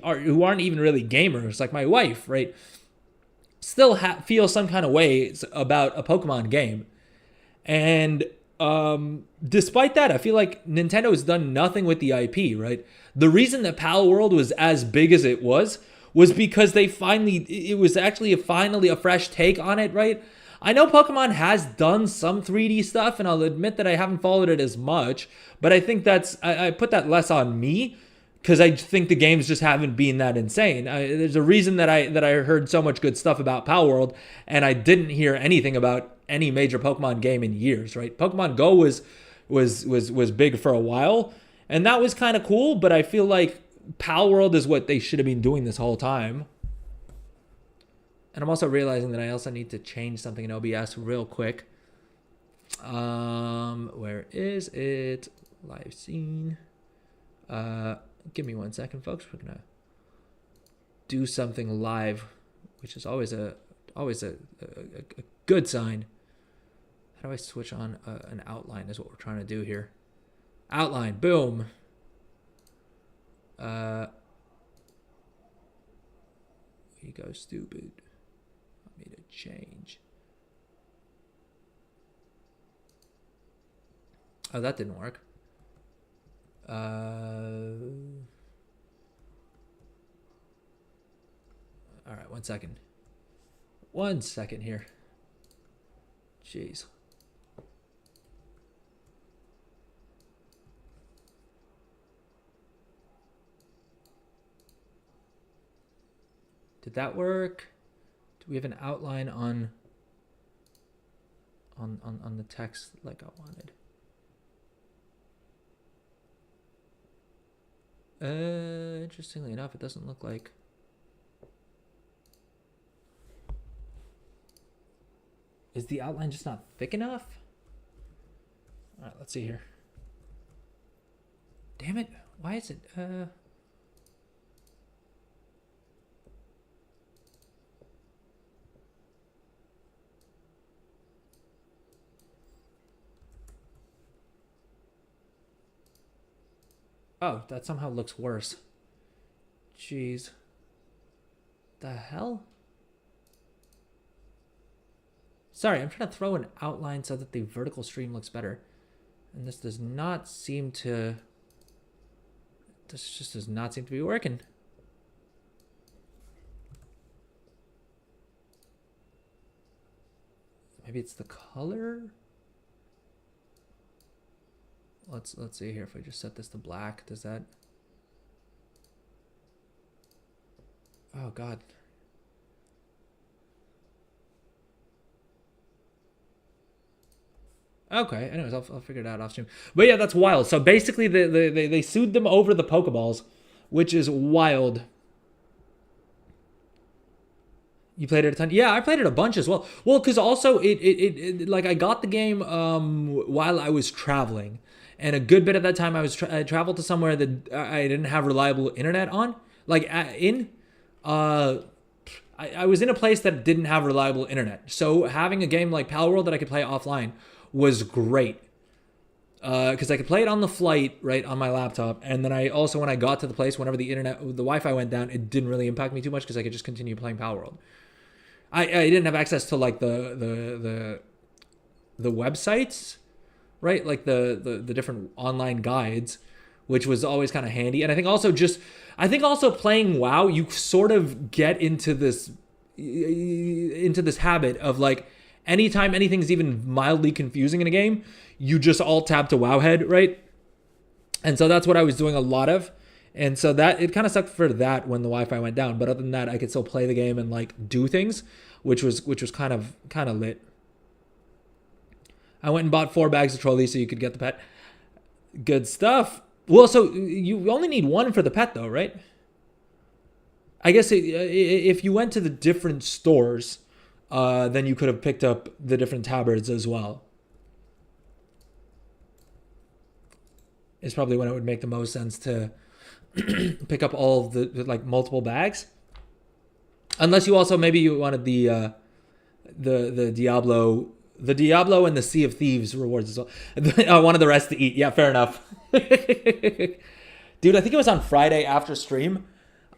aren't even really gamers, like my wife, right, still feel some kind of way about a Pokemon game. And despite that, I feel like Nintendo has done nothing with the IP, right? The reason that Pal World was as big as it was because it was actually finally a fresh take on it, right? I know Pokemon has done some 3D stuff, and I'll admit that I haven't followed it as much, but I think I put that less on me, because I think the games just haven't been that insane. There's a reason that I heard so much good stuff about Pal World, and I didn't hear anything about any major Pokemon game in years, right? Pokemon Go was big for a while, and that was kind of cool, but I feel like Pal World is what they should have been doing this whole time. And I'm also realizing that I also need to change something in OBS real quick. Where is it? Live scene. Give me 1 second, folks. We're gonna do something live, which is always a good sign. How do I switch on an outline is what we're trying to do here. Outline, boom. You go stupid. Want me to change. Oh, that didn't work. All right, 1 second. 1 second here. Jeez. Did that work? Do we have an outline on the text like I wanted? Interestingly enough, it doesn't look like. Is the outline just not thick enough? All right, let's see here. Damn it! Why is it? Oh, that somehow looks worse. Jeez. The hell? Sorry, I'm trying to throw an outline so that the vertical stream looks better. And this does not seem to... This just does not seem to be working. Maybe it's the color? Let's see here. If I just set this to black, does that... Oh, God. Okay. Anyways, I'll figure it out off stream. But yeah, that's wild. So basically, they sued them over the Pokeballs, which is wild. You played it a ton? Yeah, I played it a bunch as well. Well, because also it like I got the game while I was traveling, and a good bit of that time I traveled to somewhere that I didn't have reliable internet on. Like uh, I was in a place that didn't have reliable internet, so having a game like Pal World that I could play offline was great. Because I could play it on the flight, right, on my laptop, and then I also, when I got to the place, whenever the Wi-Fi went down, it didn't really impact me too much because I could just continue playing Pal World. I didn't have access to like the websites, right? Like the different online guides, which was always kind of handy. And I think also playing WoW, you sort of get into this habit of like anytime anything's even mildly confusing in a game, you just alt tab to Wowhead, right? And so that's what I was doing a lot of. And so that it kind of sucked for that when the Wi-Fi went down. But other than that, I could still play the game and like do things, which was kind of lit. I went and bought 4 bags of trolley so you could get the pet. Good stuff. Well, so you only need one for the pet though, right? I guess if you went to the different stores, then you could have picked up the different tabards as well. Is probably when it would make the most sense to pick up all of the like multiple bags, unless you also maybe you wanted the Diablo and the Sea of Thieves rewards as well. I wanted the rest to eat. Yeah, fair enough. Dude, I think it was on Friday after stream.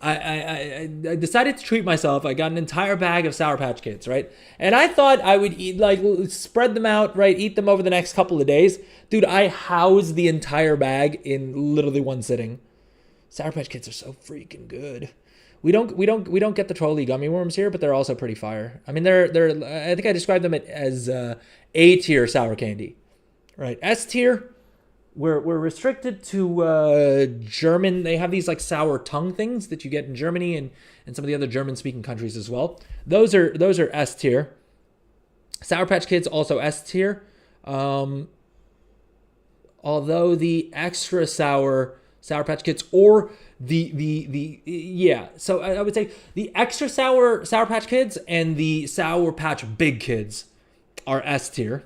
I decided to treat myself. I got an entire bag of Sour Patch Kids, right? And I thought I would eat, like, spread them out, right? Eat them over the next couple of days. Dude, I housed the entire bag in literally one sitting. Sour Patch Kids are so freaking good. We don't get the trolley gummy worms here, but they're also pretty fire. I mean, they're I think I described them as A tier sour candy, right? S tier. We're restricted to German. They have these like sour tongue things that you get in Germany and some of the other German-speaking countries as well. Those are S tier. Sour Patch Kids also S tier. Although the extra sour Sour Patch Kids or so I would say the extra sour Sour Patch Kids and the Sour Patch Big Kids are S tier.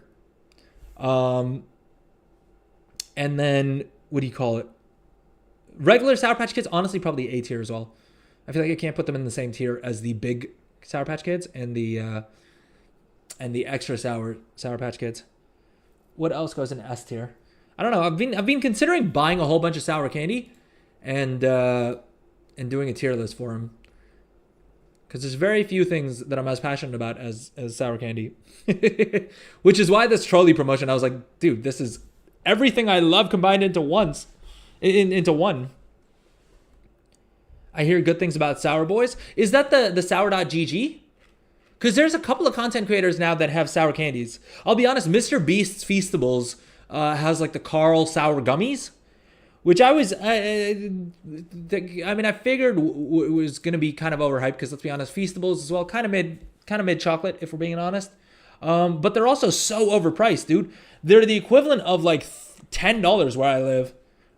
And then, what do you call it? Regular Sour Patch Kids, honestly, probably A tier as well. I feel like I can't put them in the same tier as the big Sour Patch Kids and the extra sour Patch Kids. What else goes in S tier? I don't know. I've been considering buying a whole bunch of sour candy, and doing a tier list for them. Because there's very few things that I'm as passionate about as sour candy, which is why this trolley promotion. I was like, dude, this is everything I love combined into once, into one. I hear good things about Sour Boys. Is that the sour.gg? Because there's a couple of content creators now that have sour candies. I'll be honest, Mr. Beast's Feastables has like the Carl sour gummies, which I figured was going to be kind of overhyped because let's be honest, Feastables as well, kind of mid chocolate if we're being honest. But they're also so overpriced, dude. They're the equivalent of like $10 where I live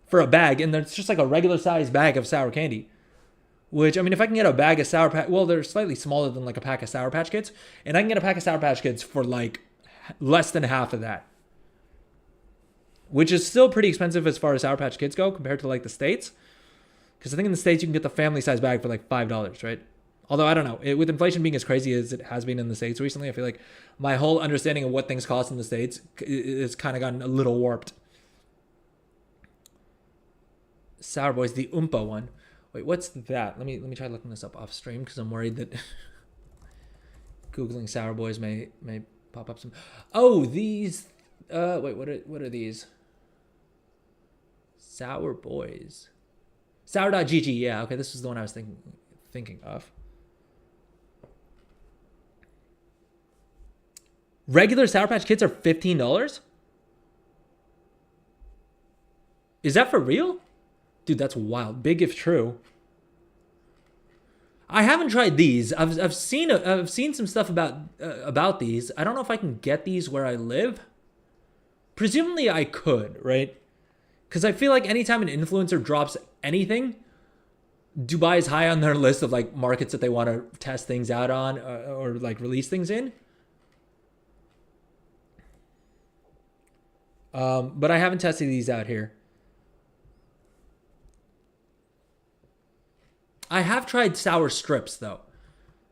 for a bag, and it's just like a regular size bag of sour candy. Which, I mean, if I can get a bag of Sour Patch... Well, they're slightly smaller than like a pack of Sour Patch Kids. And I can get a pack of Sour Patch Kids for like less than half of that. Which is still pretty expensive as far as Sour Patch Kids go compared to like the States. Because I think in the States you can get the family size bag for like $5, right? Although, I don't know. With inflation being as crazy as it has been in the States recently, I feel like my whole understanding of what things cost in the States is kind of gotten a little warped. Sour Boys, the Oompa one. Wait, what's that? Let me try looking this up off stream because I'm worried that Googling Sour Boys may pop up some. Oh, these. Wait, what are these? Sour Boys. Sour.gg. Yeah, okay, this is the one I was thinking of. Regular Sour Patch Kids are $15? Is that for real? Dude, that's wild. Big if true. I haven't tried these. I've seen some stuff about these. I don't know if I can get these where I live. presumably I could, right? Because I feel like anytime an influencer drops anything, Dubai is high on their list of like markets that they want to test things out on, or like release things in. But I haven't tested these out here. I have tried sour strips though.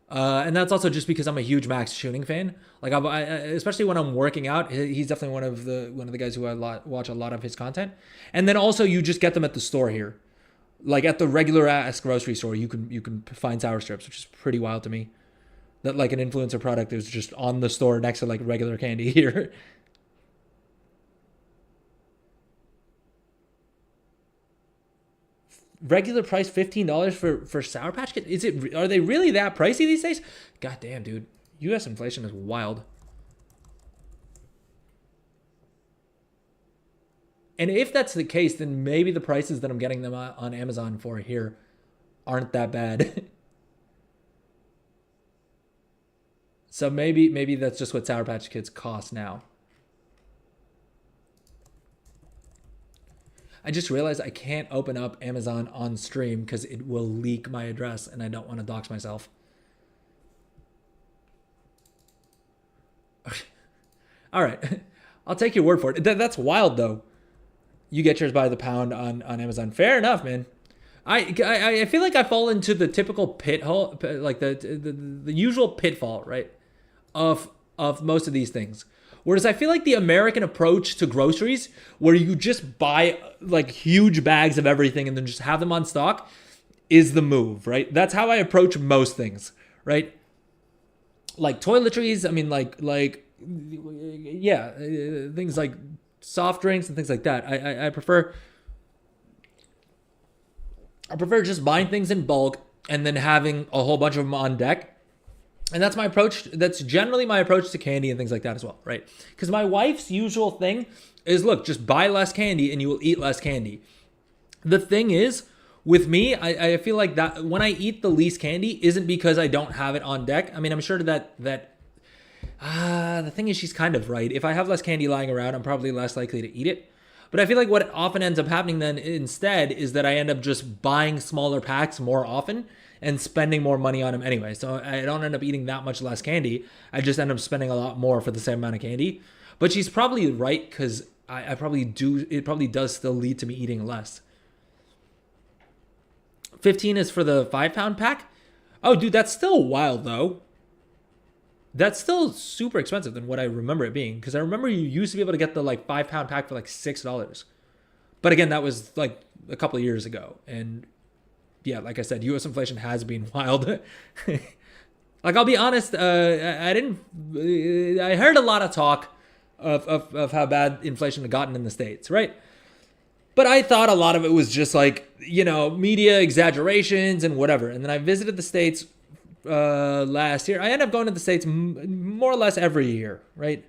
And that's also just because I'm a huge Max Tuning fan. Like, especially when I'm working out, he's definitely one of the guys who watch a lot of his content. And then also, you just get them at the store here, like at the regular ass grocery store. You can find sour strips, which is pretty wild to me. That like an influencer product is just on the store next to like regular candy here. Regular price $15 for Sour Patch Kids. Are they really that pricey these days? God damn, dude. U.S. inflation is wild. And if that's the case, then maybe the prices that I'm getting them on Amazon for here aren't that bad. So maybe that's just what Sour Patch Kids cost now. I just realized I can't open up Amazon on stream because it will leak my address and I don't want to dox myself. All right. I'll take your word for it. That's wild though. You get yours by the pound on Amazon. Fair enough, man. I feel like I fall into the typical pit hole, like the usual pitfall, right? Of most of these things. Whereas I feel like the American approach to groceries, where you just buy like huge bags of everything and then just have them on stock, is the move, right? That's how I approach most things, right? Like toiletries, I mean, things like soft drinks and things like that. I prefer just buying things in bulk and then having a whole bunch of them on deck. And that's my approach. That's generally my approach to candy and things like that as well, right? Because my wife's usual thing is, look, just buy less candy and you will eat less candy. The thing is, with me, I feel like that when I eat the least candy isn't because I don't have it on deck. I mean, I'm sure that the thing is, she's kind of right. If I have less candy lying around, I'm probably less likely to eat it. But I feel like what often ends up happening then instead is that I end up just buying smaller packs more often and spending more money on them anyway. So I don't end up eating that much less candy. I just end up spending a lot more for the same amount of candy. But she's probably right, because I probably do. It probably does still lead to me eating less. 15 is for the 5-pound pack. Oh, dude, that's still wild though. That's still super expensive than what I remember it being. Because I remember you used to be able to get the like 5-pound pack for like $6. But again, that was like a couple of years ago. And yeah, like I said, U.S. inflation has been wild. Like, I'll be honest, I heard a lot of talk of how bad inflation had gotten in the States, right? But I thought a lot of it was just like, media exaggerations and whatever. And then I visited the States last year. I end up going to the States more or less every year, right?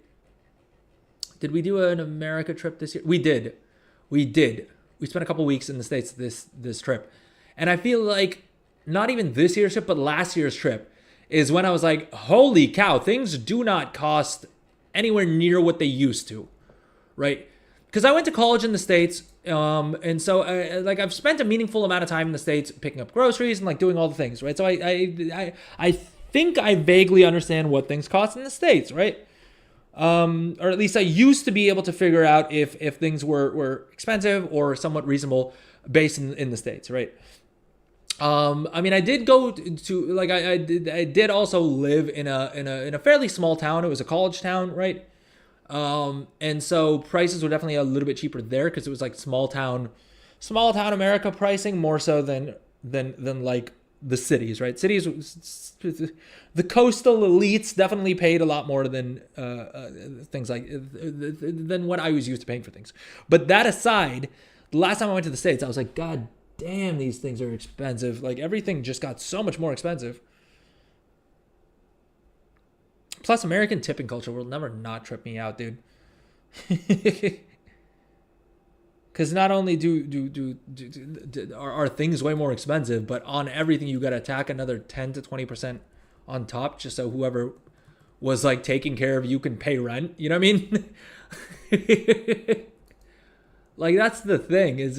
Did we do an America trip this year? We did. We spent a couple weeks in the States this trip. And I feel like not even this year's trip, but last year's trip is when I was like, holy cow, things do not cost anywhere near what they used to, right? Because I went to college in the States, and so I've spent a meaningful amount of time in the States picking up groceries and like doing all the things, right? So I think I vaguely understand what things cost in the States, right? Or at least I used to be able to figure out if things were expensive or somewhat reasonable based in the States, right? I mean, I did go to like I did also live in a fairly small town. It was a college town, right? And so prices were definitely a little bit cheaper there because it was like small town America pricing more so than like the cities, right? Cities, the coastal elites definitely paid a lot more than things like than what I was used to paying for things. But that aside, the last time I went to the States, I was like, God damn, these things are expensive. Like, everything just got so much more expensive. Plus, American tipping culture will never not trip me out, dude. Because not only are things way more expensive, but on everything you got to tack another 10 to 20% on top, just so whoever was like taken care of, you can pay rent. You know what I mean? Like that's the thing it's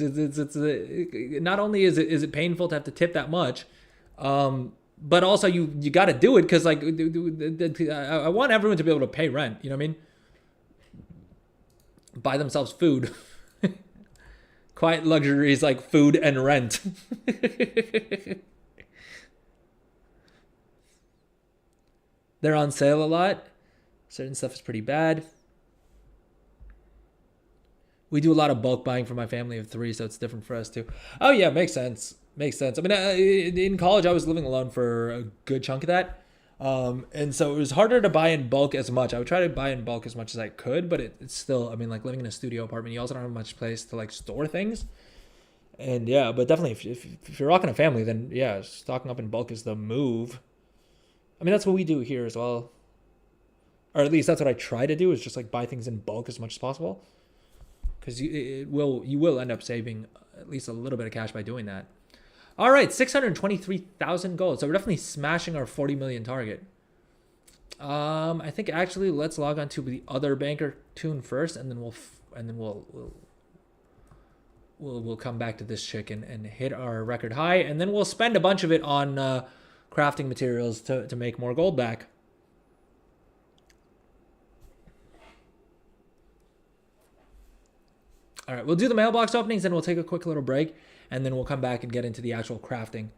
not only is it painful to have to tip that much, but also you got to do it because like I want everyone to be able to pay rent. You know what I mean? Buy themselves food. Quiet luxuries like food and rent. They're on sale a lot. Certain stuff is pretty bad. We do a lot of bulk buying for my family of 3, so it's different for us too. Oh yeah, makes sense. Makes sense. I mean, in college, I was living alone for a good chunk of that, and so it was harder to buy in bulk as much. I would try to buy in bulk as much as I could, but it's still. I mean, like living in a studio apartment, you also don't have much place to like store things. And yeah, but definitely, if you're rocking a family, then yeah, stocking up in bulk is the move. I mean, that's what we do here as well, or at least that's what I try to do. Is just like buy things in bulk as much as possible. Because you will end up saving at least a little bit of cash by doing that. All right, 623,000 gold. So we're definitely smashing our 40 million target. I think actually let's log on to the other banker tune first, and then we'll come back to this chick and hit our record high, and then we'll spend a bunch of it on crafting materials to make more gold back. All right, we'll do the mailbox openings, and we'll take a quick little break, and then we'll come back and get into the actual crafting,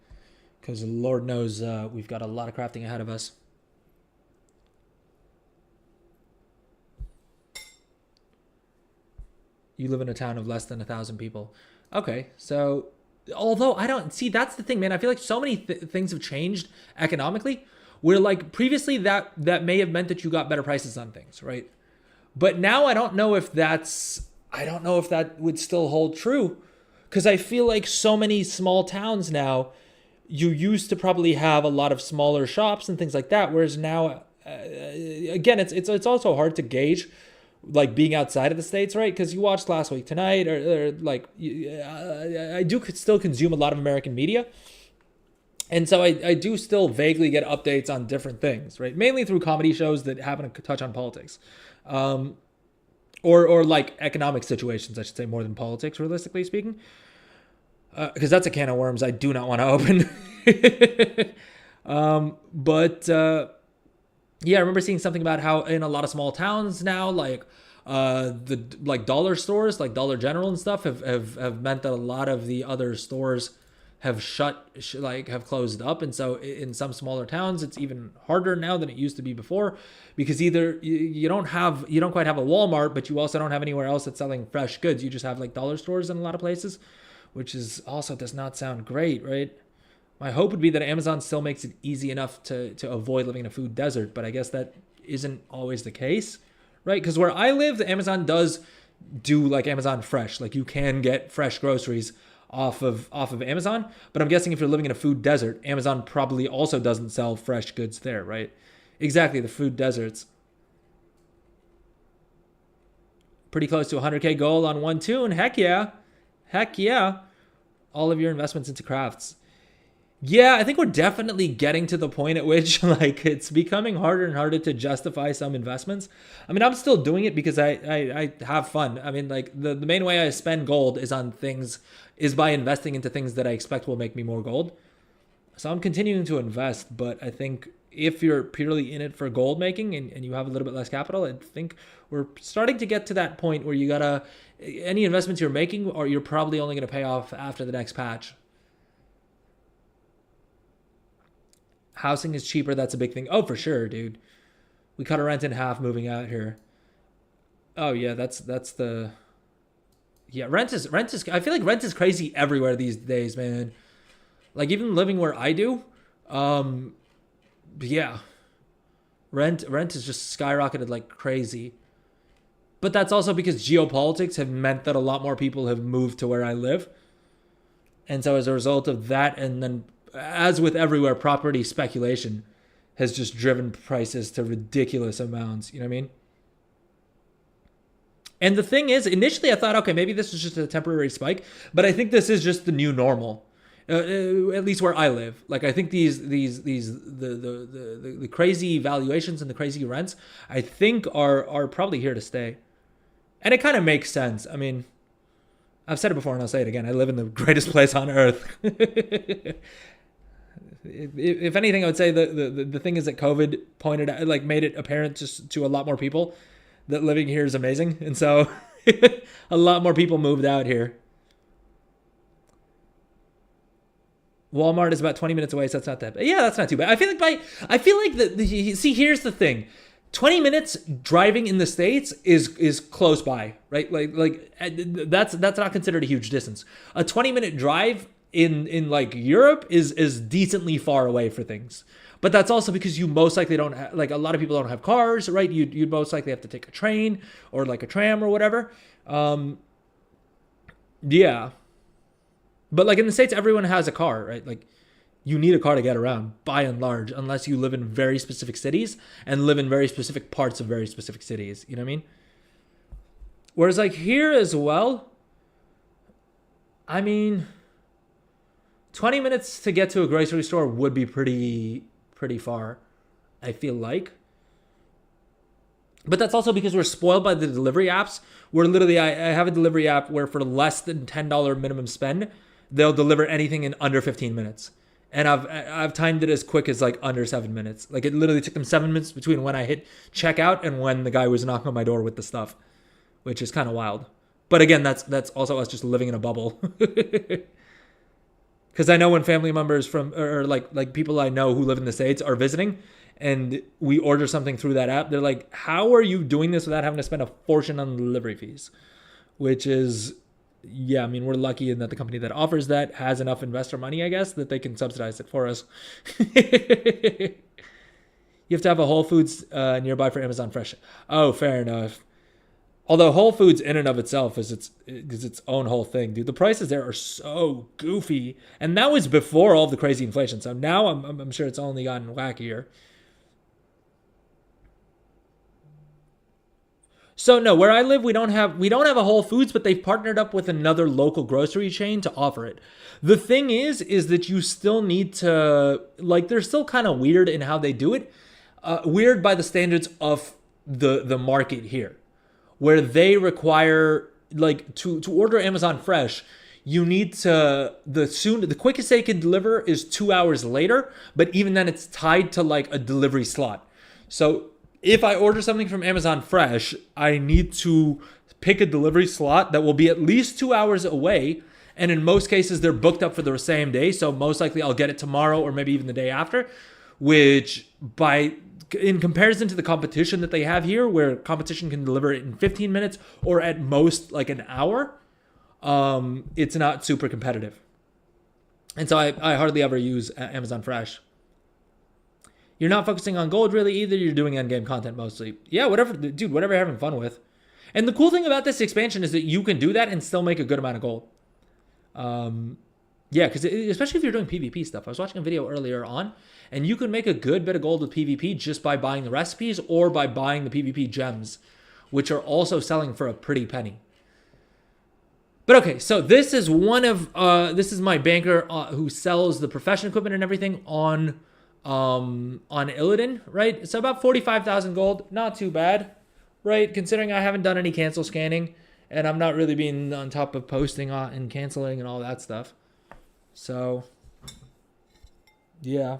because Lord knows we've got a lot of crafting ahead of us. You live in a town of less than 1,000 people. Okay, so although I don't see, that's the thing, man. I feel like so many things have changed economically, where like previously that may have meant that you got better prices on things, right? But now I don't know if that would still hold true, because I feel like so many small towns now, you used to probably have a lot of smaller shops and things like that, whereas now, again, it's also hard to gauge, like being outside of the States, right? Because you watched Last Week Tonight, or like I do still consume a lot of American media, and so I do still vaguely get updates on different things, right? Mainly through comedy shows that happen to touch on politics. Or like economic situations, I should say, more than politics, realistically speaking. Because that's a can of worms I do not want to open. Yeah, I remember seeing something about how in a lot of small towns now, like the like dollar stores, like Dollar General and stuff, have meant that a lot of the other stores have have closed up. And so in some smaller towns, it's even harder now than it used to be before, because either you don't quite have a Walmart, but you also don't have anywhere else that's selling fresh goods. You just have like dollar stores in a lot of places, which is also does not sound great, right? My hope would be that Amazon still makes it easy enough to avoid living in a food desert, but I guess that isn't always the case, right? Because where I live, Amazon does do like Amazon Fresh. Like you can get fresh groceries off of Amazon, but I'm guessing if you're living in a food desert, Amazon probably also doesn't sell fresh goods there, right? Exactly, the food deserts. Pretty close to 100k gold on one tune. Heck yeah. All of your investments into crafts. Yeah, I think we're definitely getting to the point at which like it's becoming harder and harder to justify some investments. I mean, I'm still doing it because I have fun. I mean, like the main way I spend gold is by investing into things that I expect will make me more gold. So I'm continuing to invest, but I think if you're purely in it for gold making and you have a little bit less capital, I think we're starting to get to that point where any investments you're making, or you're probably only going to pay off after the next patch. Housing is cheaper. That's a big thing. Oh, for sure, dude. We cut our rent in half moving out here. Oh yeah, that's the. Yeah, rent is. I feel like rent is crazy everywhere these days, man. Like even living where I do, yeah. Rent is just skyrocketed like crazy. But that's also because geopolitics have meant that a lot more people have moved to where I live. And so as a result of that, and then as with everywhere, property speculation has just driven prices to ridiculous amounts. You know what I mean? And the thing is, initially I thought, okay, maybe this is just a temporary spike, but I think this is just the new normal. At least where I live. Like I think the crazy valuations and the crazy rents, I think are probably here to stay. And it kind of makes sense. I mean, I've said it before and I'll say it again. I live in the greatest place on earth. If anything, I would say the thing is that COVID pointed out, like made it apparent to a lot more people that living here is amazing. And so a lot more people moved out here. Walmart is about 20 minutes away, so that's not that bad. Yeah, that's not too bad. I feel like see, here's the thing. 20 minutes driving in the States is close by, right? Like that's not considered a huge distance. A 20-minute drive in like Europe is decently far away for things. But that's also because you most likely don't have, like a lot of people don't have cars, right? You'd most likely have to take a train or like a tram or whatever. Yeah. But like in the States, everyone has a car, right? Like you need a car to get around by and large, unless you live in very specific cities and live in very specific parts of very specific cities. You know what I mean? Whereas like here as well, I mean, 20 minutes to get to a grocery store would be pretty far, I feel like. But that's also because we're spoiled by the delivery apps. Where literally I have a delivery app where for less than $10 minimum spend, they'll deliver anything in under 15 minutes. And I've timed it as quick as like under 7 minutes. Like it literally took them 7 minutes between when I hit checkout and when the guy was knocking on my door with the stuff, which is kind of wild. But again, that's also us just living in a bubble. Because I know when family members from or like people I know who live in the States are visiting, and we order something through that app, they're like, "How are you doing this without having to spend a fortune on delivery fees?" Which is, yeah, I mean, we're lucky in that the company that offers that has enough investor money, I guess, that they can subsidize it for us. You have to have a Whole Foods nearby for Amazon Fresh. Oh, fair enough. Although Whole Foods in and of itself is its own whole thing, dude. The prices there are so goofy, and that was before all of the crazy inflation. So now I'm sure it's only gotten wackier. So no, where I live, we don't have a Whole Foods, but they've partnered up with another local grocery chain to offer it. The thing is that you still need to like they're still kind of weird in how they do it, weird by the standards of the market here, where they require like to order Amazon Fresh, you need to the quickest they can deliver is 2 hours later, but even then it's tied to like a delivery slot. So if I order something from Amazon Fresh, I need to pick a delivery slot that will be at least 2 hours away. And in most cases, they're booked up for the same day. So most likely I'll get it tomorrow or maybe even the day after, which in comparison to the competition that they have here, where competition can deliver it in 15 minutes or at most like an hour, it's not super competitive. And so I hardly ever use Amazon Fresh. You're not focusing on gold really either. You're doing endgame content mostly. Yeah, whatever, dude, whatever you're having fun with. And the cool thing about this expansion is that you can do that and still make a good amount of gold. Yeah, because especially if you're doing PvP stuff. I was watching a video earlier on, and you can make a good bit of gold with PvP just by buying the recipes or by buying the PvP gems, which are also selling for a pretty penny. But okay, so this is this is my banker who sells the profession equipment and everything on Illidan, right? So about 45,000 gold, not too bad, right? Considering I haven't done any cancel scanning and I'm not really being on top of posting and canceling and all that stuff. So, yeah.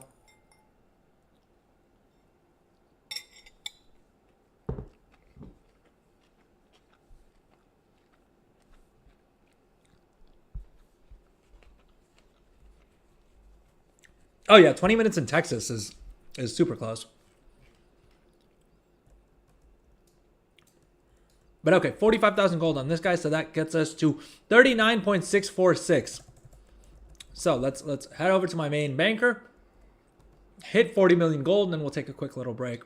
Oh yeah, 20 minutes in Texas is super close. But okay, 45,000 gold on this guy, so that gets us to 39.646. So let's head over to my main banker, hit 40 million gold, and then we'll take a quick little break.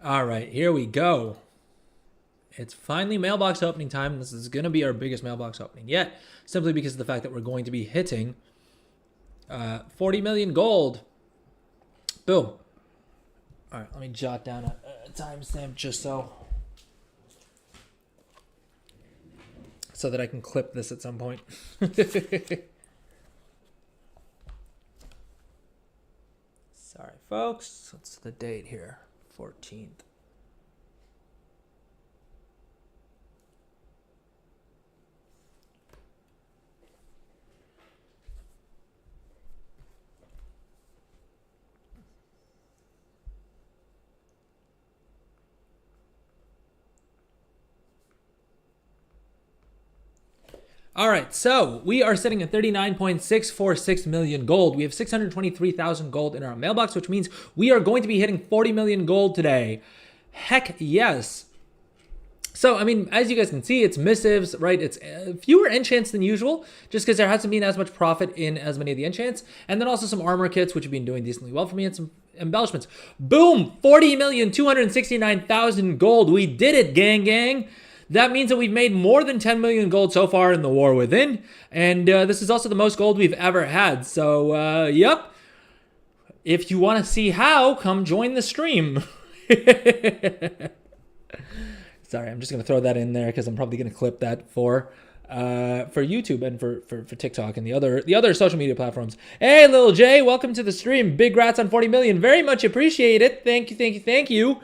All right, here we go. It's finally mailbox opening time. This is going to be our biggest mailbox opening yet, simply because of the fact that we're going to be hitting 40 million gold. Boom. All right, let me jot down a timestamp just so that I can clip this at some point. Sorry, folks. What's the date here? 14th. All right, so we are sitting at 39.646 million gold. We have 623,000 gold in our mailbox, which means we are going to be hitting 40 million gold today. Heck yes. So, I mean, as you guys can see, it's missives, right? It's fewer enchants than usual, just because there hasn't been as much profit in as many of the enchants. And then also some armor kits, which have been doing decently well for me, and some embellishments. Boom! 40,269,000 gold. We did it, gang, gang. That means that we've made more than 10 million gold so far in the War Within. And this is also the most gold we've ever had. So, yep. If you want to see how, come join the stream. Sorry, I'm just going to throw that in there because I'm probably going to clip that for YouTube and for TikTok and the other social media platforms. Hey, Lil J, welcome to the stream. Big rats on 40 million. Very much appreciate it. Thank you, thank you, thank you.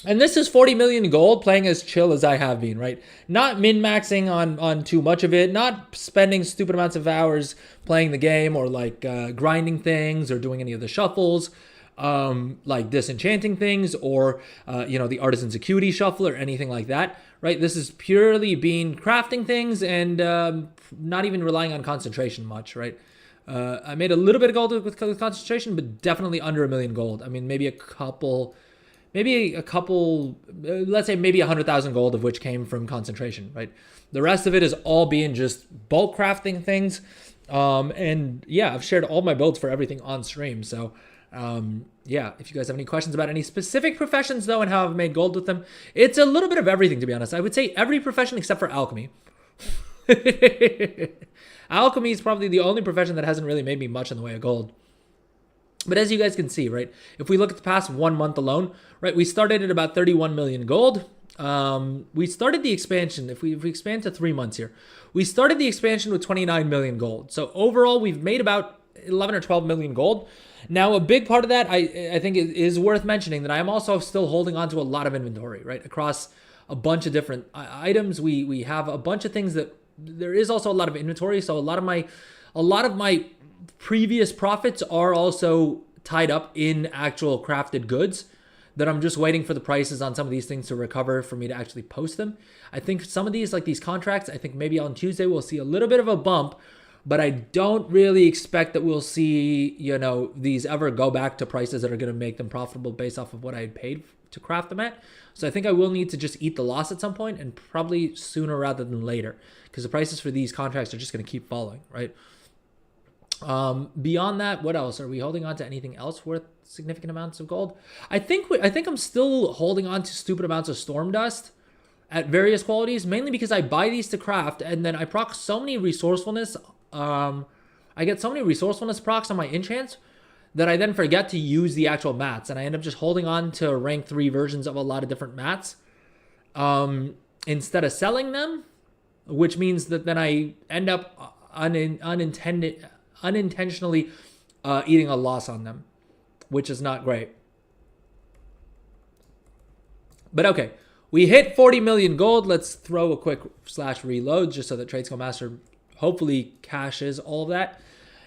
And this is 40 million gold, playing as chill as I have been, right? Not min-maxing on too much of it, not spending stupid amounts of hours playing the game or like grinding things or doing any of the shuffles, like disenchanting things or, the Artisan's Acuity shuffle or anything like that, right? This is purely being crafting things and not even relying on concentration much, right? I made a little bit of gold with concentration, but definitely under 1 million gold. I mean, maybe a couple, let's say maybe 100,000 gold of which came from concentration, right? The rest of it is all being just bulk crafting things. And yeah, I've shared all my builds for everything on stream. So yeah, if you guys have any questions about any specific professions though and how I've made gold with them, it's a little bit of everything, to be honest. I would say every profession except for alchemy. Alchemy is probably the only profession that hasn't really made me much in the way of gold. But as you guys can see, right, if we look at the past 1 month alone, right, we started at about 31 million gold. We started the expansion, if we expand to 3 months here, we started the expansion with 29 million gold. So overall, we've made about 11 or 12 million gold. Now, a big part of that, I think it is worth mentioning that I'm also still holding on to a lot of inventory, right, across a bunch of different items. We have a bunch of things that there is also a lot of inventory. So a lot of my previous profits are also tied up in actual crafted goods that I'm just waiting for the prices on some of these things to recover for me to actually post them. I think some of these, like these contracts, I think maybe on Tuesday we'll see a little bit of a bump, but I don't really expect that we'll see, these ever go back to prices that are going to make them profitable based off of what I had paid to craft them at. So I think I will need to just eat the loss at some point, and probably sooner rather than later, because the prices for these contracts are just going to keep falling, right? Beyond that, what else? Are we holding on to anything else worth significant amounts of gold? I think I'm still holding on to stupid amounts of storm dust at various qualities, mainly because I buy these to craft and then I proc so many resourcefulness. I get so many resourcefulness procs on my enchants that I then forget to use the actual mats, and I end up just holding on to rank 3 versions of a lot of different mats instead of selling them, which means that then I end up unintentionally eating a loss on them, which is not great. But okay, we hit 40 million gold. Let's throw a quick /reload just so that Tradesco Master hopefully caches all of that.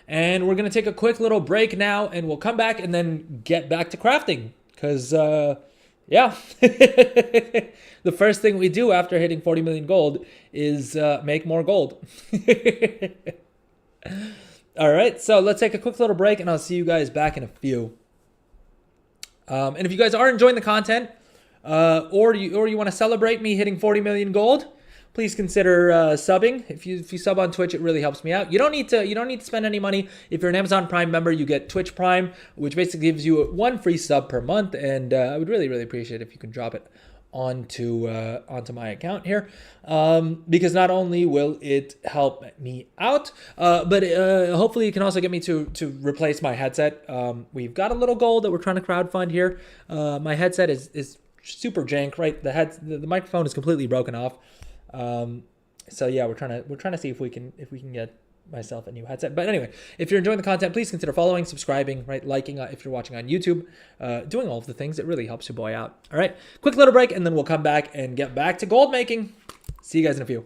And we're going to take a quick little break now, and we'll come back and then get back to crafting. Because, yeah, the first thing we do after hitting 40 million gold is make more gold. All right, so let's take a quick little break, and I'll see you guys back in a few. And if you guys are enjoying the content, or you want to celebrate me hitting 40 million gold, please consider subbing. If you sub on Twitch, it really helps me out. You don't need to spend any money. If you're an Amazon Prime member, you get Twitch Prime, which basically gives you one free sub per month, and I would really appreciate it if you can drop it onto my account here, because not only will it help me out, but hopefully it can also get me to replace my headset. We've got a little goal that we're trying to crowdfund here. My headset is super jank, right? The microphone is completely broken off. So yeah, we're trying to see if we can get myself a new headset. But anyway, if you're enjoying the content, please consider following, subscribing, right, liking if you're watching on YouTube, doing all of the things. It really helps your boy out. All right, quick little break, and then we'll come back and get back to gold making. See you guys in a few.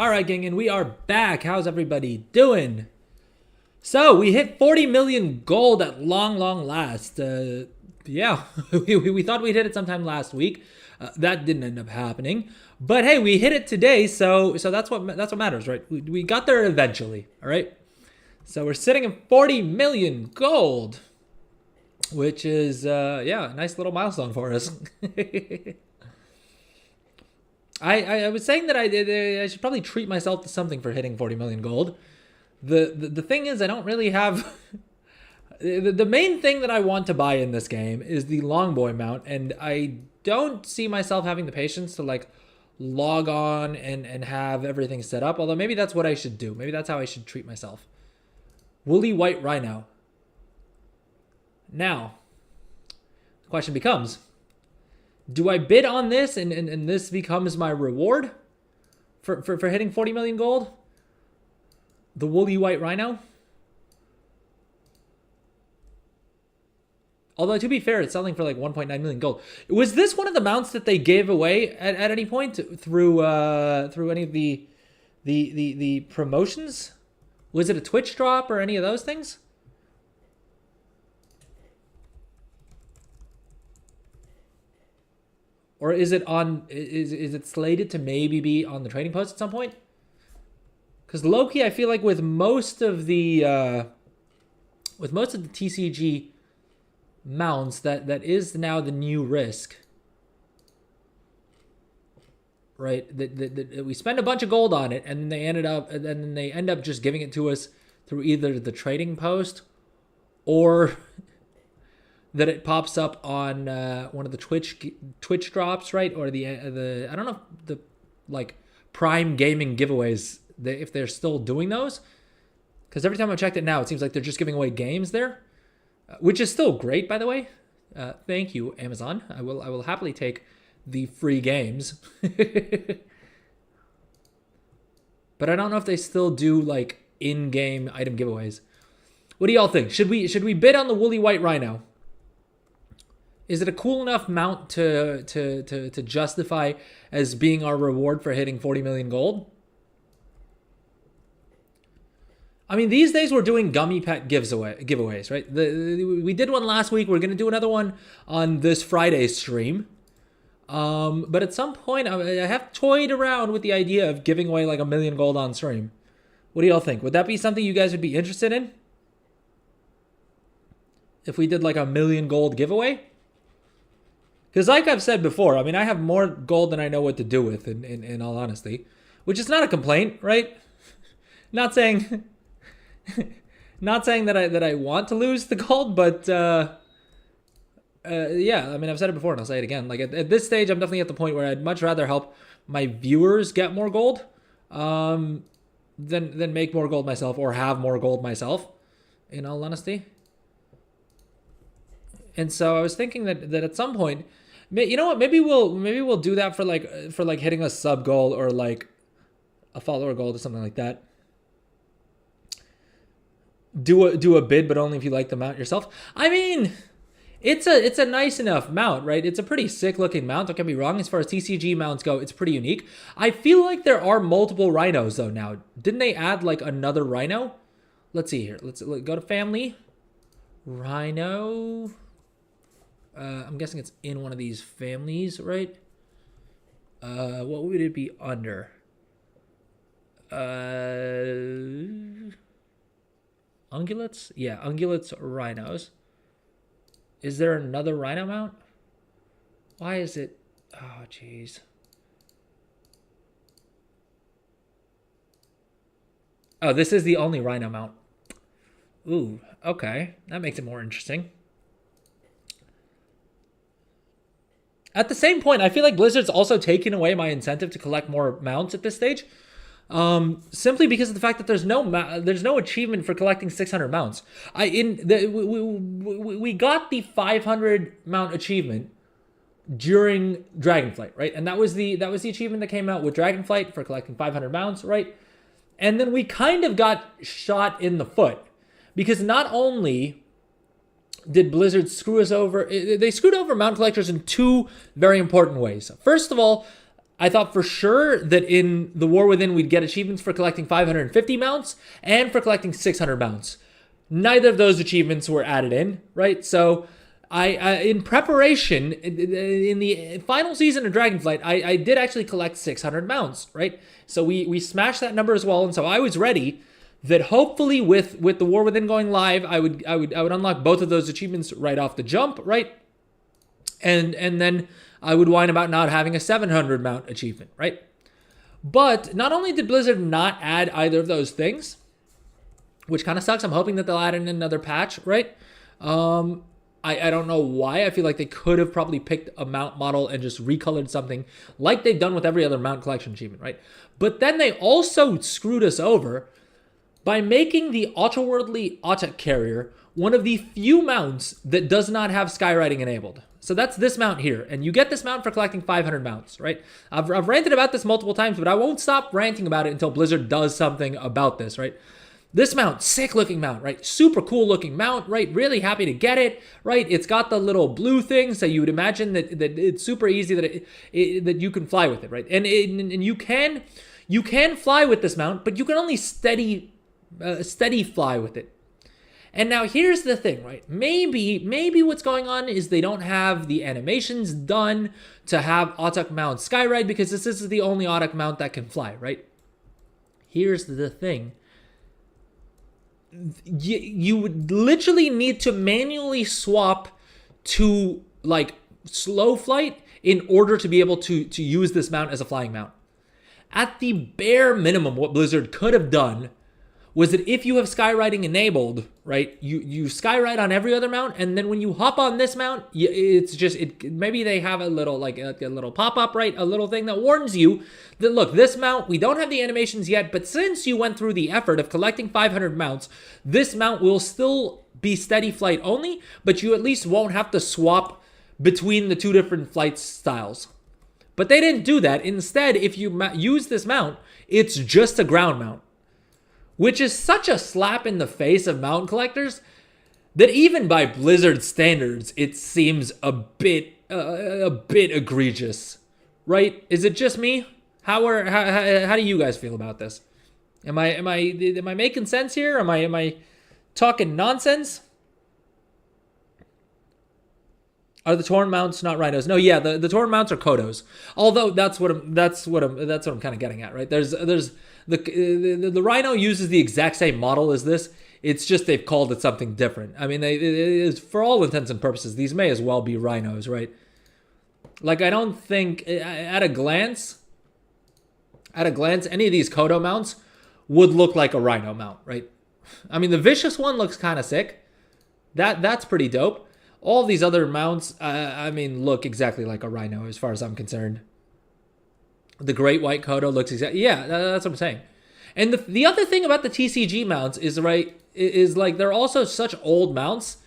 All right, gang, and we are back. How's everybody doing? So we hit 40 million gold at long last. Yeah, we thought we'd hit it sometime last week. That didn't end up happening. But hey, we hit it today, so that's what matters, right? We got there eventually. All right. So we're sitting at 40 million gold, which is a nice little milestone for us. I was saying that I should probably treat myself to something for hitting 40 million gold. The thing is, I don't really have... the main thing that I want to buy in this game is the Longboy mount, and I don't see myself having the patience to like log on and have everything set up, although maybe that's what I should do. Maybe that's how I should treat myself. Woolly White Rhino. Now, the question becomes... do I bid on this and this becomes my reward for hitting 40 million gold? The Woolly White Rhino? Although, to be fair, it's selling for like 1.9 million gold. Was this one of the mounts that they gave away at any point through any of the promotions? Was it a Twitch drop or any of those things? Or is it on? Is it slated to maybe be on the trading post at some point? Because low-key, I feel like with most of the TCG mounts, that is now the new risk, right? That we spend a bunch of gold on it, and they end up just giving it to us through either the trading post or that it pops up on one of the Twitch drops, right? Or the I don't know, the like Prime Gaming giveaways, if they're still doing those, because every time I checked it now, it seems like they're just giving away games there, which is still great, by the way. Thank you, Amazon. I will happily take the free games. But I don't know if they still do like in-game item giveaways. What do y'all think? Should we bid on the Woolly White Rhino? Is it a cool enough mount to justify as being our reward for hitting 40 million gold? I mean, these days we're doing gummy pet giveaways, right? We did one last week. We're going to do another one on this Friday stream. But at some point, I have toyed around with the idea of giving away like 1 million gold on stream. What do y'all think? Would that be something you guys would be interested in? If we did like 1 million gold giveaway? Because like I've said before, I mean, I have more gold than I know what to do with, in all honesty. Which is not a complaint, right? Not saying that I want to lose the gold, but yeah, I mean, I've said it before and I'll say it again. Like at this stage, I'm definitely at the point where I'd much rather help my viewers get more gold than make more gold myself or have more gold myself, in all honesty. And so I was thinking that at some point, you know what? Maybe we'll do that for like hitting a sub goal or like a follower goal or something like that. Do a bid, but only if you like the mount yourself. I mean, it's a nice enough mount, right? It's a pretty sick looking mount. Don't get me wrong. As far as TCG mounts go, it's pretty unique. I feel like there are multiple rhinos though now. Didn't they add like another rhino? Let's see here. Let's go to family. Rhino. I'm guessing it's in one of these families, right? What would it be under? Ungulates? Yeah, ungulates, rhinos. Is there another rhino mount? Why is it... oh, jeez. Oh, this is the only rhino mount. Ooh, okay. That makes it more interesting. At the same point, I feel like Blizzard's also taken away my incentive to collect more mounts at this stage. Simply because of the fact that there's no achievement for collecting 600 mounts. We got the 500 mount achievement during Dragonflight, right? And that was the achievement that came out with Dragonflight for collecting 500 mounts, right? And then we kind of got shot in the foot because not only did Blizzard screw us over, they screwed over mount collectors in two very important ways. First of all, I thought for sure that in the War Within we'd get achievements for collecting 550 mounts and for collecting 600 mounts. Neither of those achievements were added in, right? So I in preparation, in the final season of Dragonflight, I did actually collect 600 mounts, right? So we smashed that number as well, and so I was ready that hopefully with the War Within going live, I would unlock both of those achievements right off the jump, right? And then I would whine about not having a 700 mount achievement, right? But not only did Blizzard not add either of those things, which kind of sucks. I'm hoping that they'll add in another patch, right? I don't know why. I feel like they could have probably picked a mount model and just recolored something like they've done with every other mount collection achievement, right? But then they also screwed us over by making the Otterworldly Otta Carrier one of the few mounts that does not have skywriting enabled. So that's this mount here, and you get this mount for collecting 500 mounts, right? I've ranted about this multiple times, but I won't stop ranting about it until Blizzard does something about this, right? This mount, sick looking mount, right? Super cool looking mount, right? Really happy to get it, right? It's got the little blue thing, so you would imagine that it's super easy that you can fly with it, right? And you can fly with this mount, but you can only steady fly with it. And now here's the thing, right? Maybe what's going on is they don't have the animations done to have Autok mount skyride because this is the only Autok mount that can fly, right? Here's the thing. You would literally need to manually swap to like slow flight in order to be able to use this mount as a flying mount. At the bare minimum, what Blizzard could have done was that if you have skywriting enabled, right, you skyride on every other mount, and then when you hop on this mount, maybe they have a little like a little pop-up, right, a little thing that warns you that, look, this mount, we don't have the animations yet, but since you went through the effort of collecting 500 mounts, this mount will still be steady flight only, but you at least won't have to swap between the two different flight styles. But they didn't do that. Instead, if you use this mount, it's just a ground mount, which is such a slap in the face of mount collectors that even by Blizzard standards, it seems a bit egregious, right? Is it just me? How do you guys feel about this? Am I making sense here? Am I talking nonsense? Are the Torn mounts not rhinos? No, yeah, the Torn mounts are Kodos. Although that's what I'm kind of getting at, right? There's the Rhino uses the exact same model as this. It's just they've called it something different. I mean, for all intents and purposes, these may as well be Rhinos, right? Like, I don't think at a glance, any of these Kodo mounts would look like a Rhino mount, right? I mean, the Vicious one looks kind of sick. That's pretty dope. All these other mounts, look exactly like a Rhino as far as I'm concerned. The Great White Kodo looks exactly... Yeah, that's what I'm saying. And the other thing about the TCG mounts is, right, is like they're also such old mounts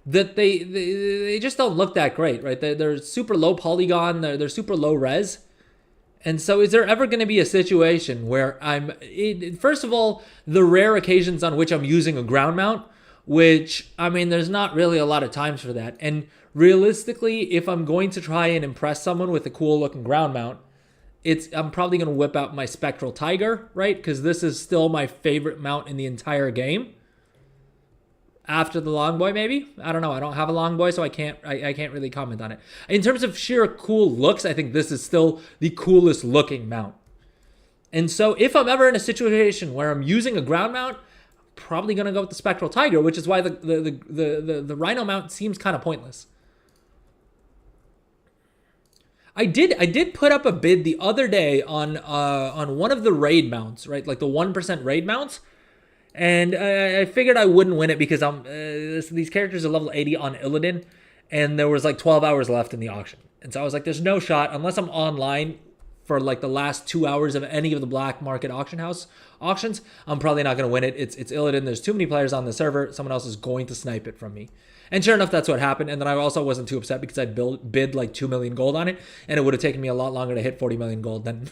that they just don't look that great, right? They're super low polygon, they're super low res. And so is there ever going to be a situation where first of all, the rare occasions on which I'm using a ground mount, which, I mean, there's not really a lot of times for that. And realistically, if I'm going to try and impress someone with a cool looking ground mount, I'm probably going to whip out my Spectral Tiger, right? Because this is still my favorite mount in the entire game. After the Longboy, maybe? I don't know. I don't have a Longboy, so I can't really comment on it. In terms of sheer cool looks, I think this is still the coolest looking mount. And so if I'm ever in a situation where I'm using a ground mount, I'm probably going to go with the Spectral Tiger, which is why the Rhino mount seems kind of pointless. I did put up a bid the other day on one of the raid mounts, right? Like the 1% raid mounts. And I figured I wouldn't win it because these characters are level 80 on Illidan, and there was like 12 hours left in the auction. And so I was like, there's no shot unless I'm online for like the last 2 hours of any of the black market auction house auctions. I'm probably not going to win it. It's Illidan. There's too many players on the server. Someone else is going to snipe it from me. And sure enough, that's what happened. And then I also wasn't too upset because I'd bid like 2 million gold on it, and it would have taken me a lot longer to hit 40 million gold than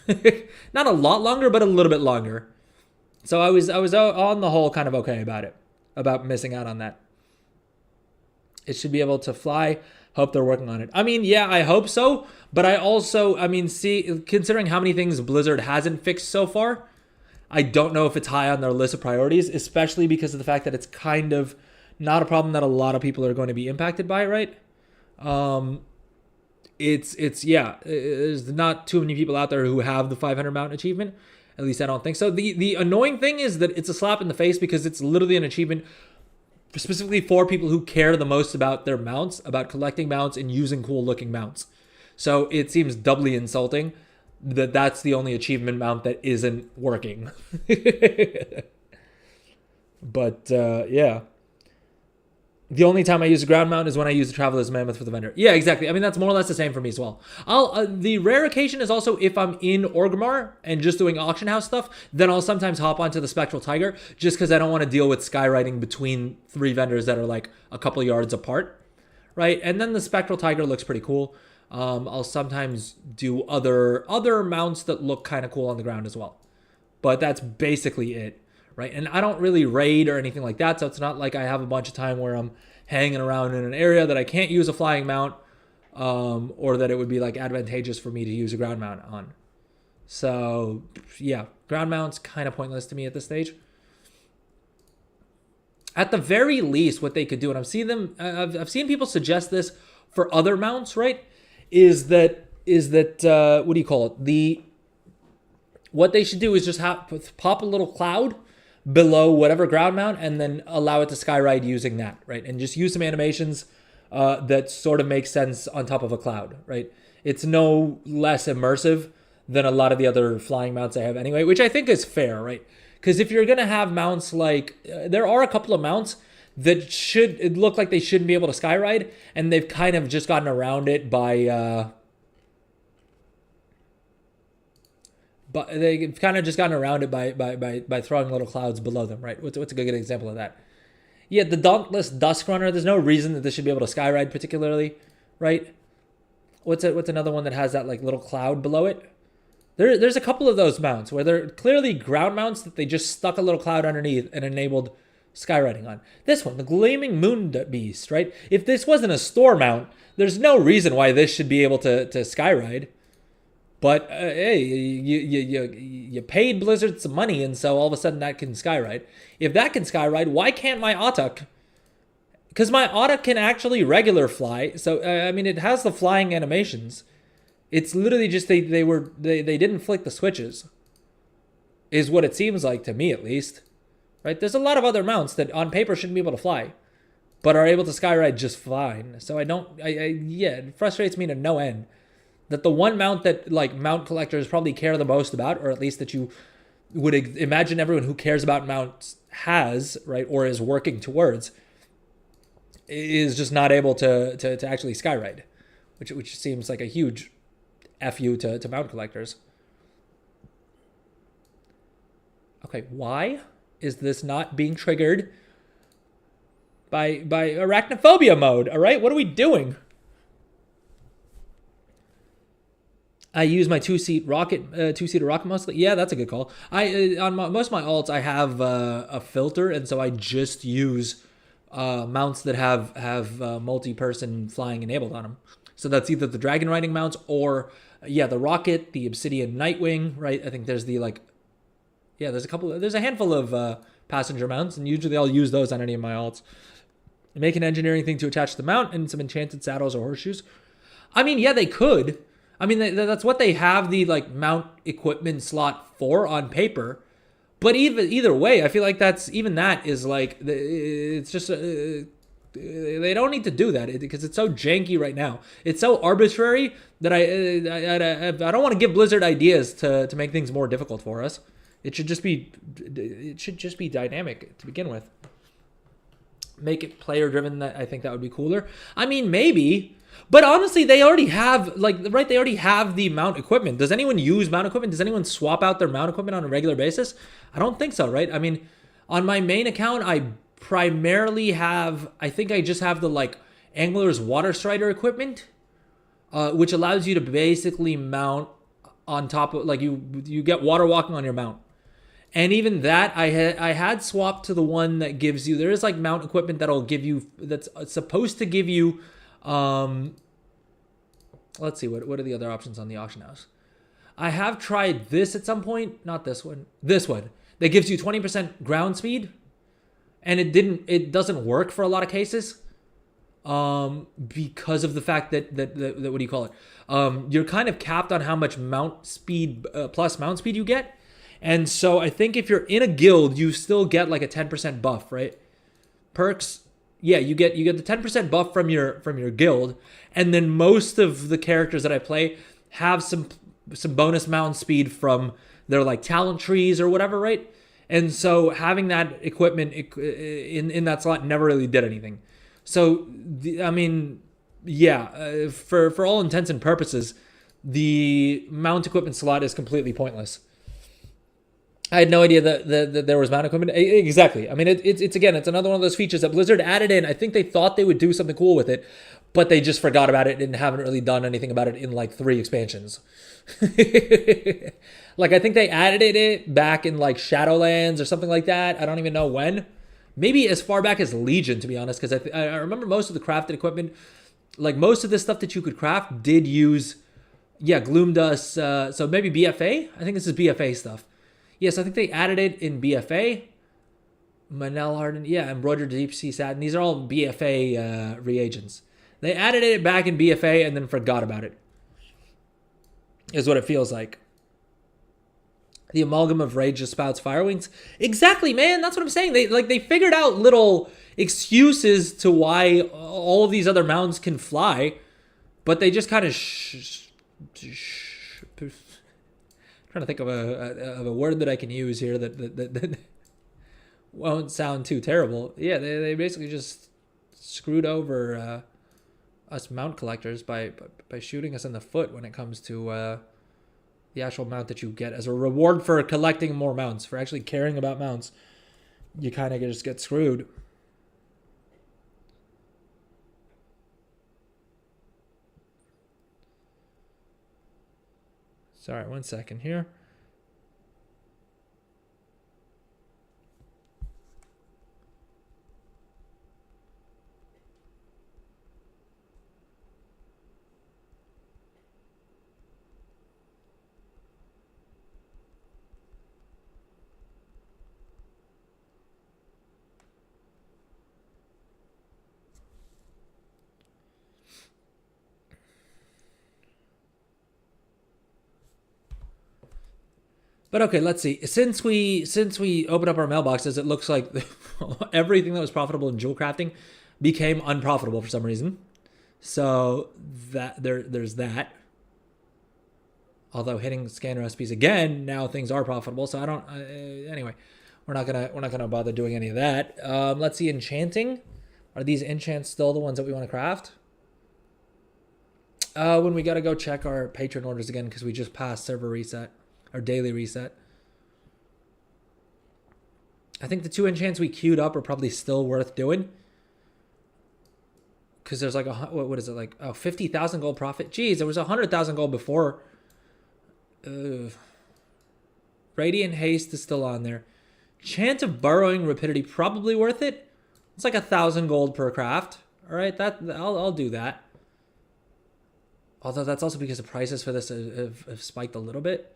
not a lot longer, but a little bit longer. So I was on the whole kind of okay about it, about missing out on that. It should be able to fly. Hope they're working on it. I mean, yeah, I hope so. But I also, I mean, see, considering how many things Blizzard hasn't fixed so far, I don't know if it's high on their list of priorities, especially because of the fact that it's kind of not a problem that a lot of people are going to be impacted by, right? There's not too many people out there who have the 500 mount achievement. At least I don't think so. The annoying thing is that it's a slap in the face because it's literally an achievement specifically for people who care the most about their mounts, about collecting mounts and using cool looking mounts. So it seems doubly insulting that that's the only achievement mount that isn't working. But yeah. The only time I use a ground mount is when I use the Traveler's Mammoth for the vendor. Yeah, exactly. I mean, that's more or less the same for me as well. The rare occasion is also if I'm in Orgrimmar and just doing auction house stuff, then I'll sometimes hop onto the Spectral Tiger just because I don't want to deal with skywriting between 3 vendors that are like a couple yards apart, right? And then the Spectral Tiger looks pretty cool. I'll sometimes do other mounts that look kind of cool on the ground as well. But that's basically it. Right, and I don't really raid or anything like that, so it's not like I have a bunch of time where I'm hanging around in an area that I can't use a flying mount, or that it would be like advantageous for me to use a ground mount on. So yeah, ground mounts kind of pointless to me at this stage. At the very least, what they could do, and I've seen people suggest this for other mounts, right? Is that what do you call it? What they should do is just pop a little cloud below whatever ground mount and then allow it to skyride using that, right? And just use some animations that sort of make sense on top of a cloud, right? It's no less immersive than a lot of the other flying mounts I have anyway, which I think is fair, right? Because if you're going to have mounts like, there are a couple of mounts that it look like they shouldn't be able to skyride, and they've kind of just gotten around it by... But they've kind of just gotten around it by throwing little clouds below them, right? What's a good example of that? Yeah, the Dauntless Dusk Runner, there's no reason that this should be able to skyride particularly, right? What's another one that has that like little cloud below it? There's a couple of those mounts where they're clearly ground mounts that they just stuck a little cloud underneath and enabled skywriting on. This one, the Gleaming Moon Beast, right? If this wasn't a store mount, there's no reason why this should be able to skyride. But hey, you paid Blizzard some money, and so all of a sudden that can skyride. If that can skyride, why can't my Autuk? Because my Autuk can actually regular fly. So I mean, it has the flying animations. It's literally just they didn't flick the switches, is what it seems like to me at least. Right? There's a lot of other mounts that on paper shouldn't be able to fly, but are able to skyride just fine. So it frustrates me to no end that the one mount that like mount collectors probably care the most about, or at least that you would imagine everyone who cares about mounts has, right, or is working towards, is just not able to actually skyride, which seems like a huge FU to mount collectors. Okay, why is this not being triggered by arachnophobia mode? All right, what are we doing? I use my two-seater rocket mostly. Yeah, that's a good call. On most of my alts, I have a filter, and so I just use mounts that have multi-person flying enabled on them. So that's either the dragon riding mounts or the rocket, the obsidian Nightwing, right? I think there's there's a handful of passenger mounts, and usually I'll use those on any of my alts. Make an engineering thing to attach the mount and some enchanted saddles or horseshoes. I mean, yeah, they could. I mean, that's what they have the like mount equipment slot for on paper. But either way, I feel like that is like, it's just, they don't need to do that because it's so janky right now. It's so arbitrary that I don't want to give Blizzard ideas to make things more difficult for us. It should just be dynamic to begin with. Make it player driven. I think that would be cooler. I mean, maybe. But honestly, they already have, they already have the mount equipment. Does anyone use mount equipment? Does anyone swap out their mount equipment on a regular basis? I don't think so, right? I mean, on my main account, I primarily have, I think I just have the, Angler's Water Strider equipment, which allows you to basically mount on top of, you get water walking on your mount. And even that, I had swapped to the one that gives you, there is like mount equipment that'll give you, that's supposed to give you, let's see, what are the other options on the auction house? I have tried this at some point, not this one, that gives you 20% ground speed, and it doesn't work for a lot of cases, because of the fact that what do you call it? You're kind of capped on how much mount speed, plus mount speed you get. And so I think if you're in a guild, you still get like a 10% buff, right? Perks, yeah, you get the 10% buff from your guild, and then most of the characters that I play have some bonus mount speed from their like talent trees or whatever, right? And so having that equipment in that slot never really did anything. So I mean, yeah, for all intents and purposes, the mount equipment slot is completely pointless. I had no idea that there was mount equipment. Exactly. I mean, it's again, it's another one of those features that Blizzard added in. I think they thought they would do something cool with it, but they just forgot about it and haven't really done anything about it in like 3 expansions. Like, I think they added it back in like Shadowlands or something like that. I don't even know when. Maybe as far back as Legion, to be honest, because I remember most of the crafted equipment, like most of the stuff that you could craft did use, yeah, Gloom Dust. So maybe BFA? I think this is BFA stuff. Yes, I think they added it in BFA. Manel Harden, yeah, Embroidered Deep Sea Satin. These are all BFA reagents. They added it back in BFA and then forgot about it, is what it feels like. The amalgam of rage just spouts fire wings. Exactly, man. That's what I'm saying. They figured out little excuses to why all of these other mounts can fly, but they just kind of trying to think of a word that I can use here that won't sound too terrible. Yeah, they basically just screwed over us mount collectors by shooting us in the foot when it comes to the actual mount that you get as a reward for collecting more mounts, for actually caring about mounts. You kind of just get screwed. Sorry, 1 second here. But okay, let's see. Since we opened up our mailboxes, it looks like everything that was profitable in jewel crafting became unprofitable for some reason. So that there's that. Although hitting scan recipes again, now things are profitable. So I don't. Anyway, we're not gonna bother doing any of that. Let's see, enchanting. Are these enchants still the ones that we want to craft? When we gotta go check our patron orders again because we just passed server reset. Our daily reset. I think the 2 enchants we queued up are probably still worth doing. Because there's like what is it, like 50,000 gold profit? Geez, there was 100,000 gold before. Radiant Haste is still on there. Chant of Burrowing Rapidity, probably worth it. It's like 1,000 gold per craft. All right, I'll do that. Although that's also because the prices for this have spiked a little bit.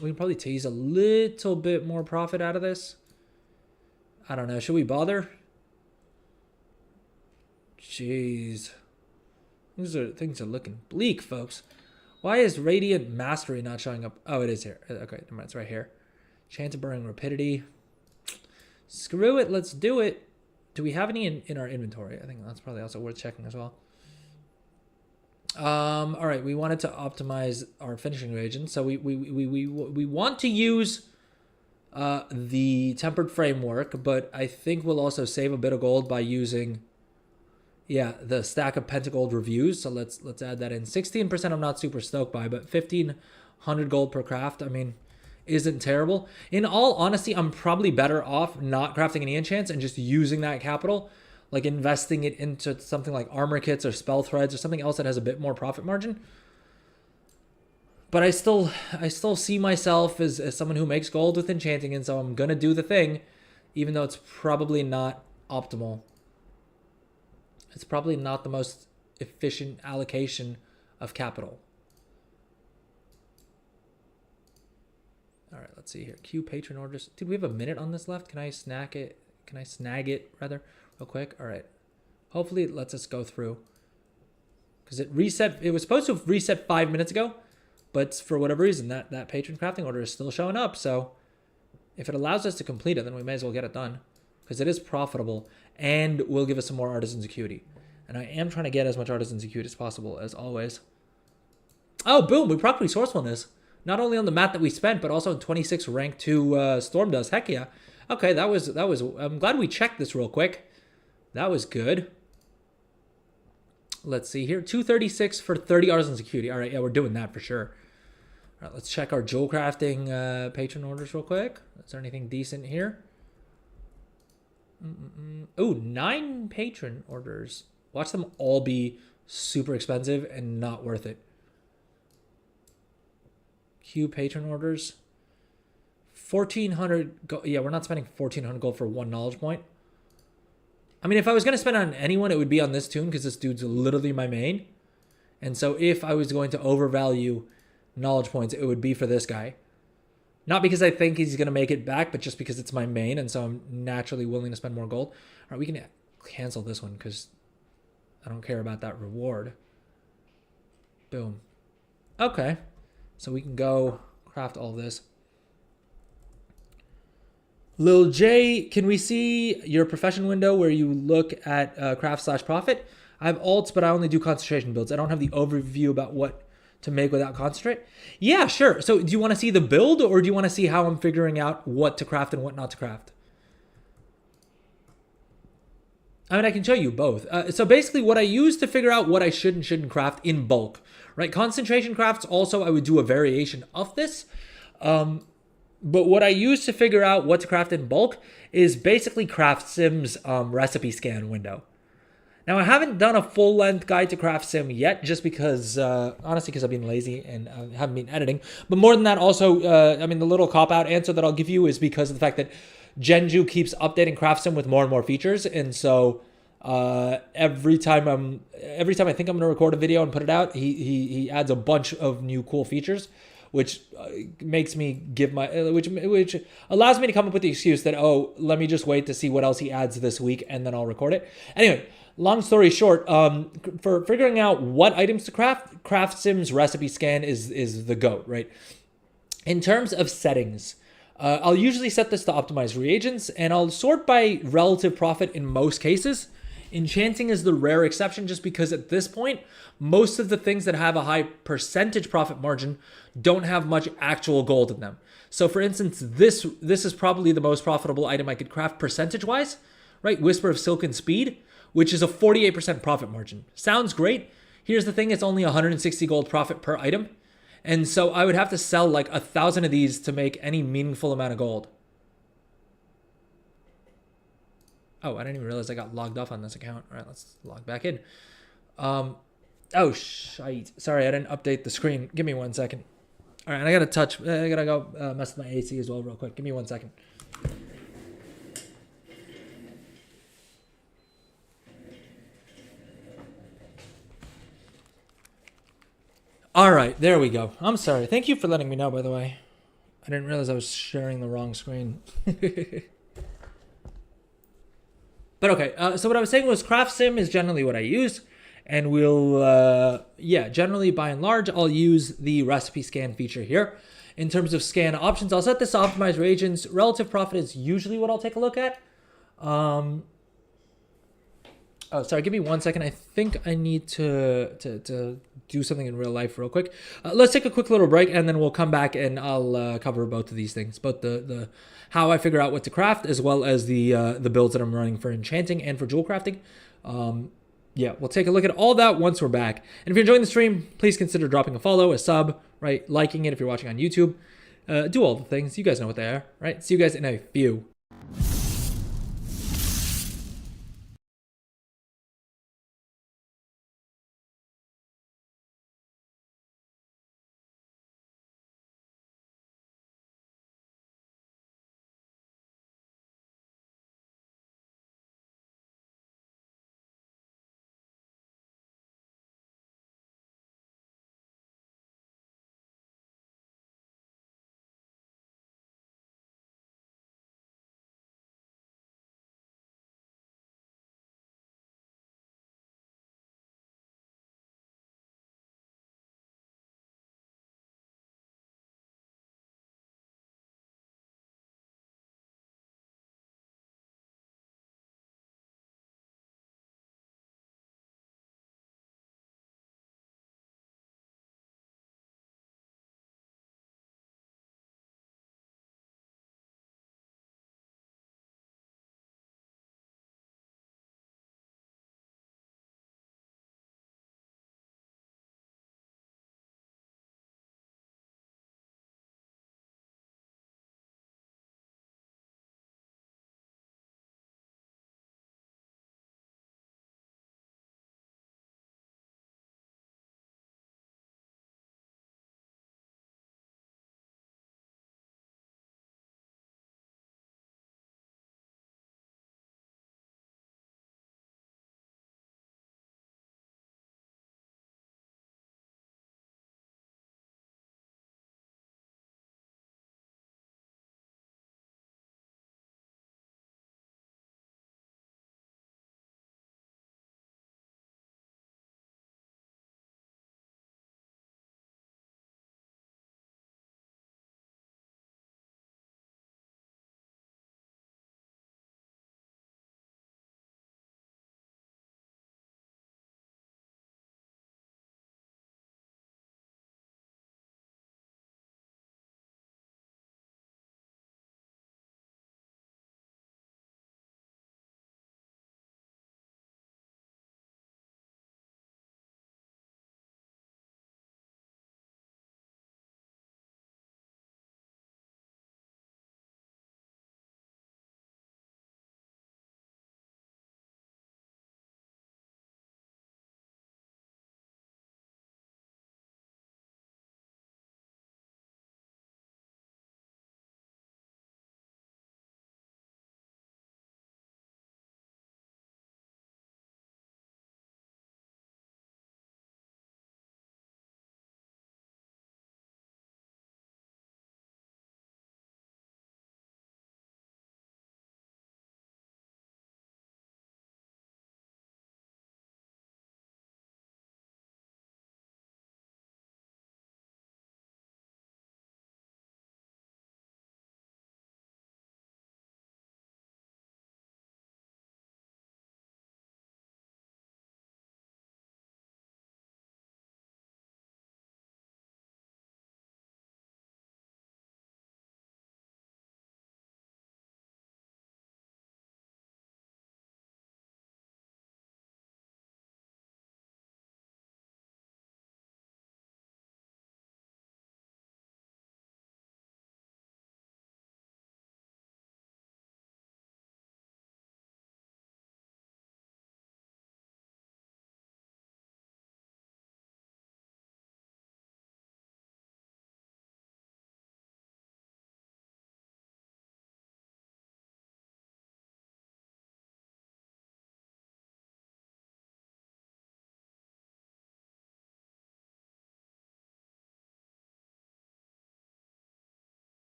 We can probably tease a little bit more profit out of this. I don't know. Should we bother? Jeez. Things are looking bleak, folks. Why is Radiant Mastery not showing up? Oh, it is here. Okay, it's right here. Chance of Burning Rapidity. Screw it. Let's do it. Do we have any in our inventory? I think that's probably also worth checking as well. All right, we wanted to optimize our finishing reagents, so we want to use the tempered framework, but I think we'll also save a bit of gold by using, yeah, the stack of pentagold reviews. So let's add that in. 16% I'm not super stoked by, but 1,500 gold per craft, I mean, isn't terrible. In all honesty, I'm probably better off not crafting any enchants and just using that capital, like investing it into something like armor kits or spell threads or something else that has a bit more profit margin. But I still see myself as someone who makes gold with enchanting, and so I'm gonna do the thing, even though it's probably not optimal. It's probably not the most efficient allocation of capital. All right, let's see here. Queue patron orders. Dude, we have a minute on this left. Can I snack it? Can I snag it rather real quick? All right. Hopefully it lets us go through. Because it reset. It was supposed to have reset 5 minutes ago, but for whatever reason, that patron crafting order is still showing up. So if it allows us to complete it, then we may as well get it done. Because it is profitable and will give us some more artisan's acuity. And I am trying to get as much artisan's acuity as possible, as always. Oh, boom. We proc resourcefulness. Not only on the mat that we spent, but also 26 rank 2 Storm does. Heck yeah. Okay, that was. I'm glad we checked this real quick. That was good. Let's see here. 236 for 30 artisan security. All right, yeah, we're doing that for sure. All right, let's check our jewel crafting patron orders real quick. Is there anything decent here? Oh, 9 patron orders. Watch them all be super expensive and not worth it. Queue patron orders. 1,400 gold. Yeah, we're not spending 1,400 gold for 1 knowledge point. I mean, if I was going to spend on anyone, it would be on this tune because this dude's literally my main. And so if I was going to overvalue knowledge points, it would be for this guy. Not because I think he's going to make it back, but just because it's my main. And so I'm naturally willing to spend more gold. All right, we can cancel this one because I don't care about that reward. Boom. Okay. So we can go craft all this. Lil J, can we see your profession window where you look at craft/profit? I have alts, but I only do concentration builds. I don't have the overview about what to make without concentrate. Yeah, sure. So do you want to see the build, or do you want to see how I'm figuring out what to craft and what not to craft? I mean, I can show you both. So basically what I use to figure out what I should and shouldn't craft in bulk, right? Concentration crafts, also, I would do a variation of this. But what I use to figure out what to craft in bulk is basically Craft Sim's recipe scan window. Now, I haven't done a full-length guide to Craft Sim yet, just because, honestly, because I've been lazy and I haven't been editing. But more than that, also, I mean, the little cop-out answer that I'll give you is because of the fact that Genju keeps updating Craft Sim with more and more features, and so every time I think I'm gonna record a video and put it out, he adds a bunch of new cool features, which makes me give my which allows me to come up with the excuse that, oh, let me just wait to see what else he adds this week and then I'll record it. Anyway, long story short, for figuring out what items to Craft Sim's recipe scan is the GOAT, right? In terms of settings, I'll usually set this to optimize reagents, and I'll sort by relative profit in most cases. Enchanting is the rare exception, just because at this point, most of the things that have a high percentage profit margin don't have much actual gold in them. So for instance, this is probably the most profitable item I could craft percentage-wise, right? Whisper of Silken Speed, which is a 48% profit margin. Sounds great. Here's the thing, it's only 160 gold profit per item. And so I would have to sell like 1,000 of these to make any meaningful amount of gold. Oh, I didn't even realize I got logged off on this account. All right, let's log back in. Oh, shite. Sorry, I didn't update the screen. Give me 1 second. All right, and I gotta go mess with my AC as well real quick. Give me 1 second. All right, there we go. I'm sorry. Thank you for letting me know, by the way. I didn't realize I was sharing the wrong screen. But okay, so what I was saying was Craft Sim is generally what I use. And we'll, generally by and large, I'll use the recipe scan feature here. In terms of scan options, I'll set this to optimize reagents. Relative profit is usually what I'll take a look at. Oh, sorry, give me 1 second. I think I need to do something in real life real quick. Let's take a quick little break, and then we'll come back and I'll cover both of these things, both the how I figure out what to craft, as well as the builds that I'm running for enchanting and for jewel crafting. Yeah, we'll take a look at all that once we're back. And if you're enjoying the stream, please consider dropping a follow, a sub, right? Liking it if you're watching on YouTube. Do all the things. You guys know what they are, right? See you guys in a few.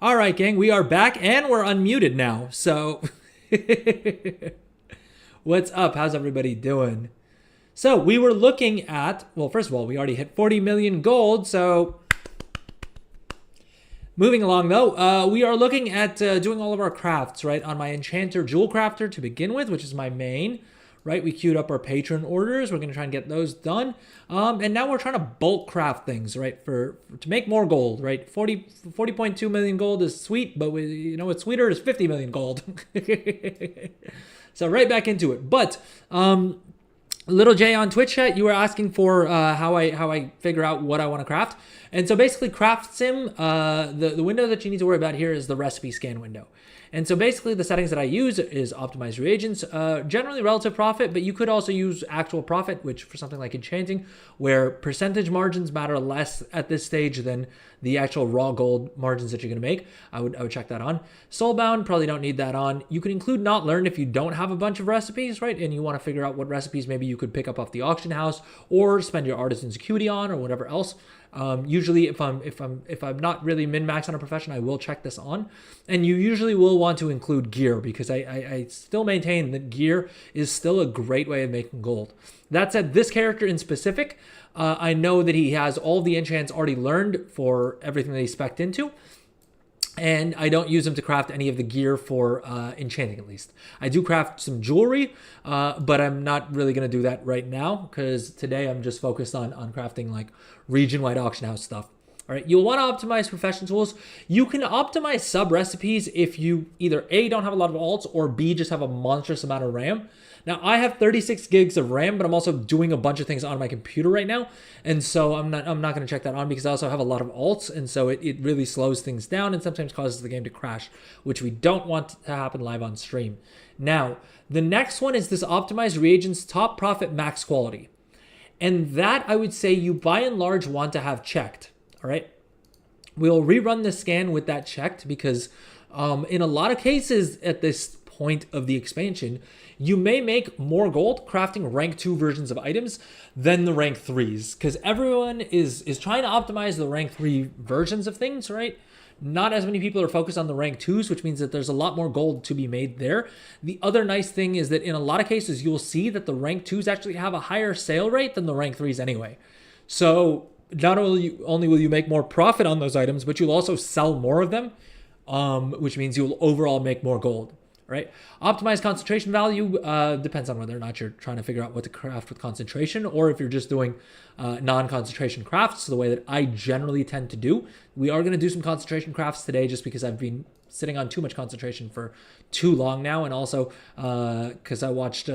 All right, gang, we are back and we're unmuted now. So, what's up? How's everybody doing? So, we were looking at, well, first of all, we already hit 40 million gold. So, moving along though, we are looking at doing all of our crafts, right, on my Enchanter Jewel Crafter to begin with, which is my main. Right, we queued up our patron orders. We're gonna try and get those done, and now we're trying to bulk craft things, right, to make more gold. Right, 40.2 million gold is sweet, but what's sweeter is 50 million gold. So right back into it. But Little J on Twitch chat, you were asking for how I figure out what I want to craft, and so basically, Craft Sim, the window that you need to worry about here is the recipe scan window. And so basically the settings that I use is optimized reagents, generally relative profit, but you could also use actual profit, which for something like enchanting, where percentage margins matter less at this stage than the actual raw gold margins that you're going to make. I would check that on. Soulbound, probably don't need that on. You can include not learned if you don't have a bunch of recipes, right? And you want to figure out what recipes maybe you could pick up off the auction house or spend your artisan's acuity on or whatever else. Usually if I'm not really min-max on a profession, I will check this on. And you usually will want to include gear because I still maintain that gear is still a great way of making gold. That said, this character in specific, I know that he has all the enchants already learned for everything that he's spec'd into. And I don't use them to craft any of the gear for enchanting, at least. I do craft some jewelry, but I'm not really going to do that right now because today I'm just focused on crafting like region-wide auction house stuff. All right, you'll want to optimize profession tools. You can optimize sub recipes if you either A, don't have a lot of alts, or B, just have a monstrous amount of RAM. Now, I have 36 gigs of RAM, but I'm also doing a bunch of things on my computer right now. And so I'm not going to check that on because I also have a lot of alts. And so it really slows things down and sometimes causes the game to crash, which we don't want to happen live on stream. Now, the next one is this optimized reagents, top profit, max quality. And that I would say you by and large want to have checked. All right. We'll rerun the scan with that checked because in a lot of cases at this point of the expansion, you may make more gold crafting rank 2 versions of items than the rank 3s because everyone is trying to optimize the rank 3 versions of things, right? Not as many people are focused on the rank 2s, which means that there's a lot more gold to be made there. The other nice thing is that in a lot of cases, you'll see that the rank 2s actually have a higher sale rate than the rank 3s anyway. So not only will you make more profit on those items, but you'll also sell more of them, which means you'll overall make more gold. Right? Optimized concentration value depends on whether or not you're trying to figure out what to craft with concentration or if you're just doing non-concentration crafts, the way that I generally tend to do. We are going to do some concentration crafts today just because I've been sitting on too much concentration for too long now, and also because I watched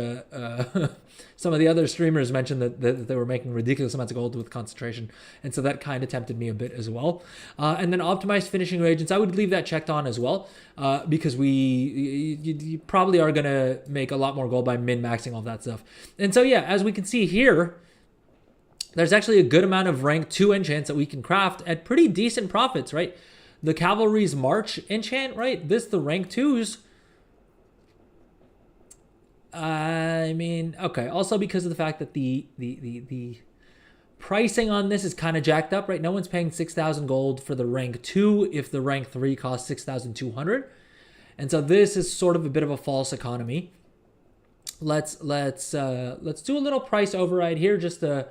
some of the other streamers mention that they were making ridiculous amounts of gold with concentration, and so that kind of tempted me a bit as well. And then optimized finishing reagents, I would leave that checked on as well because you probably are going to make a lot more gold by min-maxing all that stuff. And so yeah, as we can see here, there's actually a good amount of rank 2 enchants that we can craft at pretty decent profits, right? The Cavalry's March enchant, right? The rank 2s. I mean, okay. Also because of the fact that the pricing on this is kind of jacked up, right? No one's paying 6,000 gold for the rank 2 if the rank 3 costs 6,200. And so this is sort of a bit of a false economy. Let's do a little price override here just to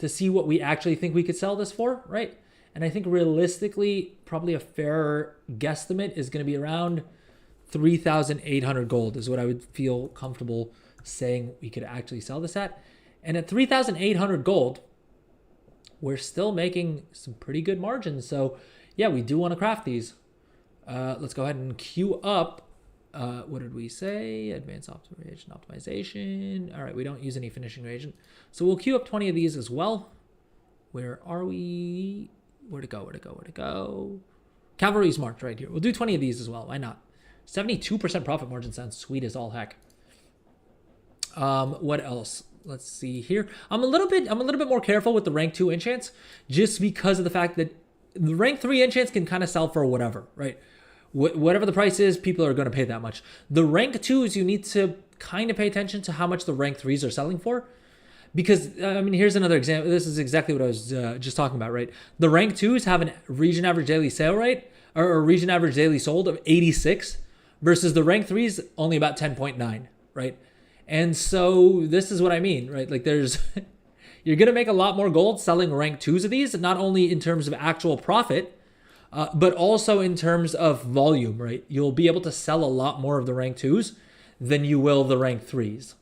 see what we actually think we could sell this for, right? And I think realistically, probably a fair guesstimate is going to be around 3,800 gold is what I would feel comfortable saying we could actually sell this at. And at 3,800 gold, we're still making some pretty good margins. So yeah, we do want to craft these. Let's go ahead and queue up. What did we say? Advanced optimization. All right, we don't use any finishing reagent. So we'll queue up 20 of these as well. Where are we? Where to go? Cavalry's March right here. We'll do 20 of these as well. Why not? 72% profit margin sounds sweet as all heck. What else? Let's see here. I'm a little bit more careful with the rank 2 enchants just because of the fact that the rank 3 enchants can kind of sell for whatever, right? Whatever the price is, people are going to pay that much. The rank 2s, you need to kind of pay attention to how much the rank 3s are selling for. Because, I mean, here's another example. This is exactly what I was just talking about, right? The rank 2s have a region average daily sale rate or region average daily sold of 86 versus the rank 3s only about 10.9, right? And so this is what I mean, right? Like there's you're going to make a lot more gold selling rank 2s of these, not only in terms of actual profit, but also in terms of volume, right? You'll be able to sell a lot more of the rank 2s than you will the rank 3s.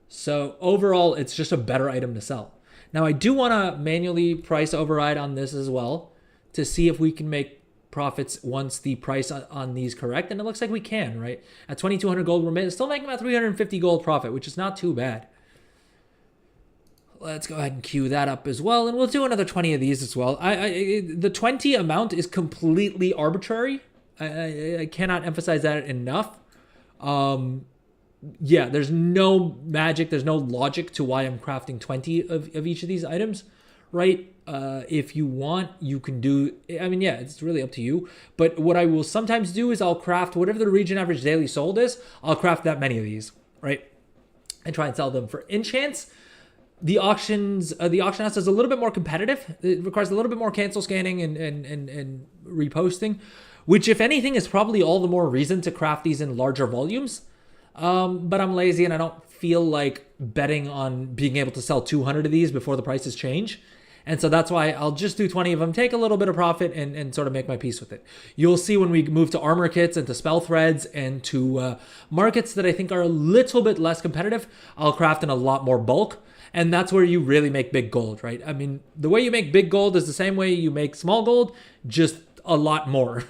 So overall, it's just a better item to sell. Now, I do want to manually price override on this as well to see if we can make profits once the price on these correct. And it looks like we can, right? At 2,200 gold, we're still making about 350 gold profit, which is not too bad. Let's go ahead and queue that up as well. And we'll do another 20 of these as well. The 20 amount is completely arbitrary. I cannot emphasize that enough. Yeah, there's no magic, there's no logic to why I'm crafting 20 of each of these items, right? If you want, you can do, I mean, yeah, it's really up to you. But what I will sometimes do is I'll craft whatever the region average daily sold is, I'll craft that many of these, right? And try and sell them for enchants. The auction house is a little bit more competitive. It requires a little bit more cancel scanning and reposting, which if anything is probably all the more reason to craft these in larger volumes. But I'm lazy and I don't feel like betting on being able to sell 200 of these before the prices change. And so that's why I'll just do 20 of them, take a little bit of profit and sort of make my peace with it. You'll see when we move to armor kits and to spell threads and to markets that I think are a little bit less competitive, I'll craft in a lot more bulk. And that's where you really make big gold, right? I mean, the way you make big gold is the same way you make small gold, just a lot more.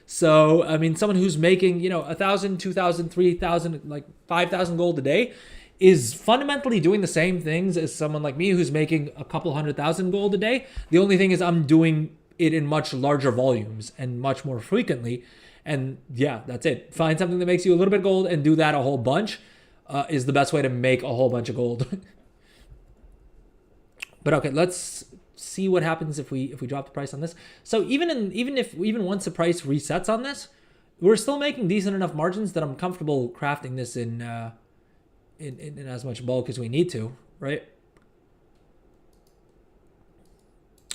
So, I mean, someone who's making, 1,000, 2,000, 3,000, like 5,000 gold a day is fundamentally doing the same things as someone like me who's making a couple 100,000 gold a day. The only thing is I'm doing it in much larger volumes and much more frequently. And yeah, that's it. Find something that makes you a little bit gold and do that a whole bunch is the best way to make a whole bunch of gold. But okay, let's see what happens if we drop the price on this. So even once the price resets on this, we're still making decent enough margins that I'm comfortable crafting this in as much bulk as we need to, right?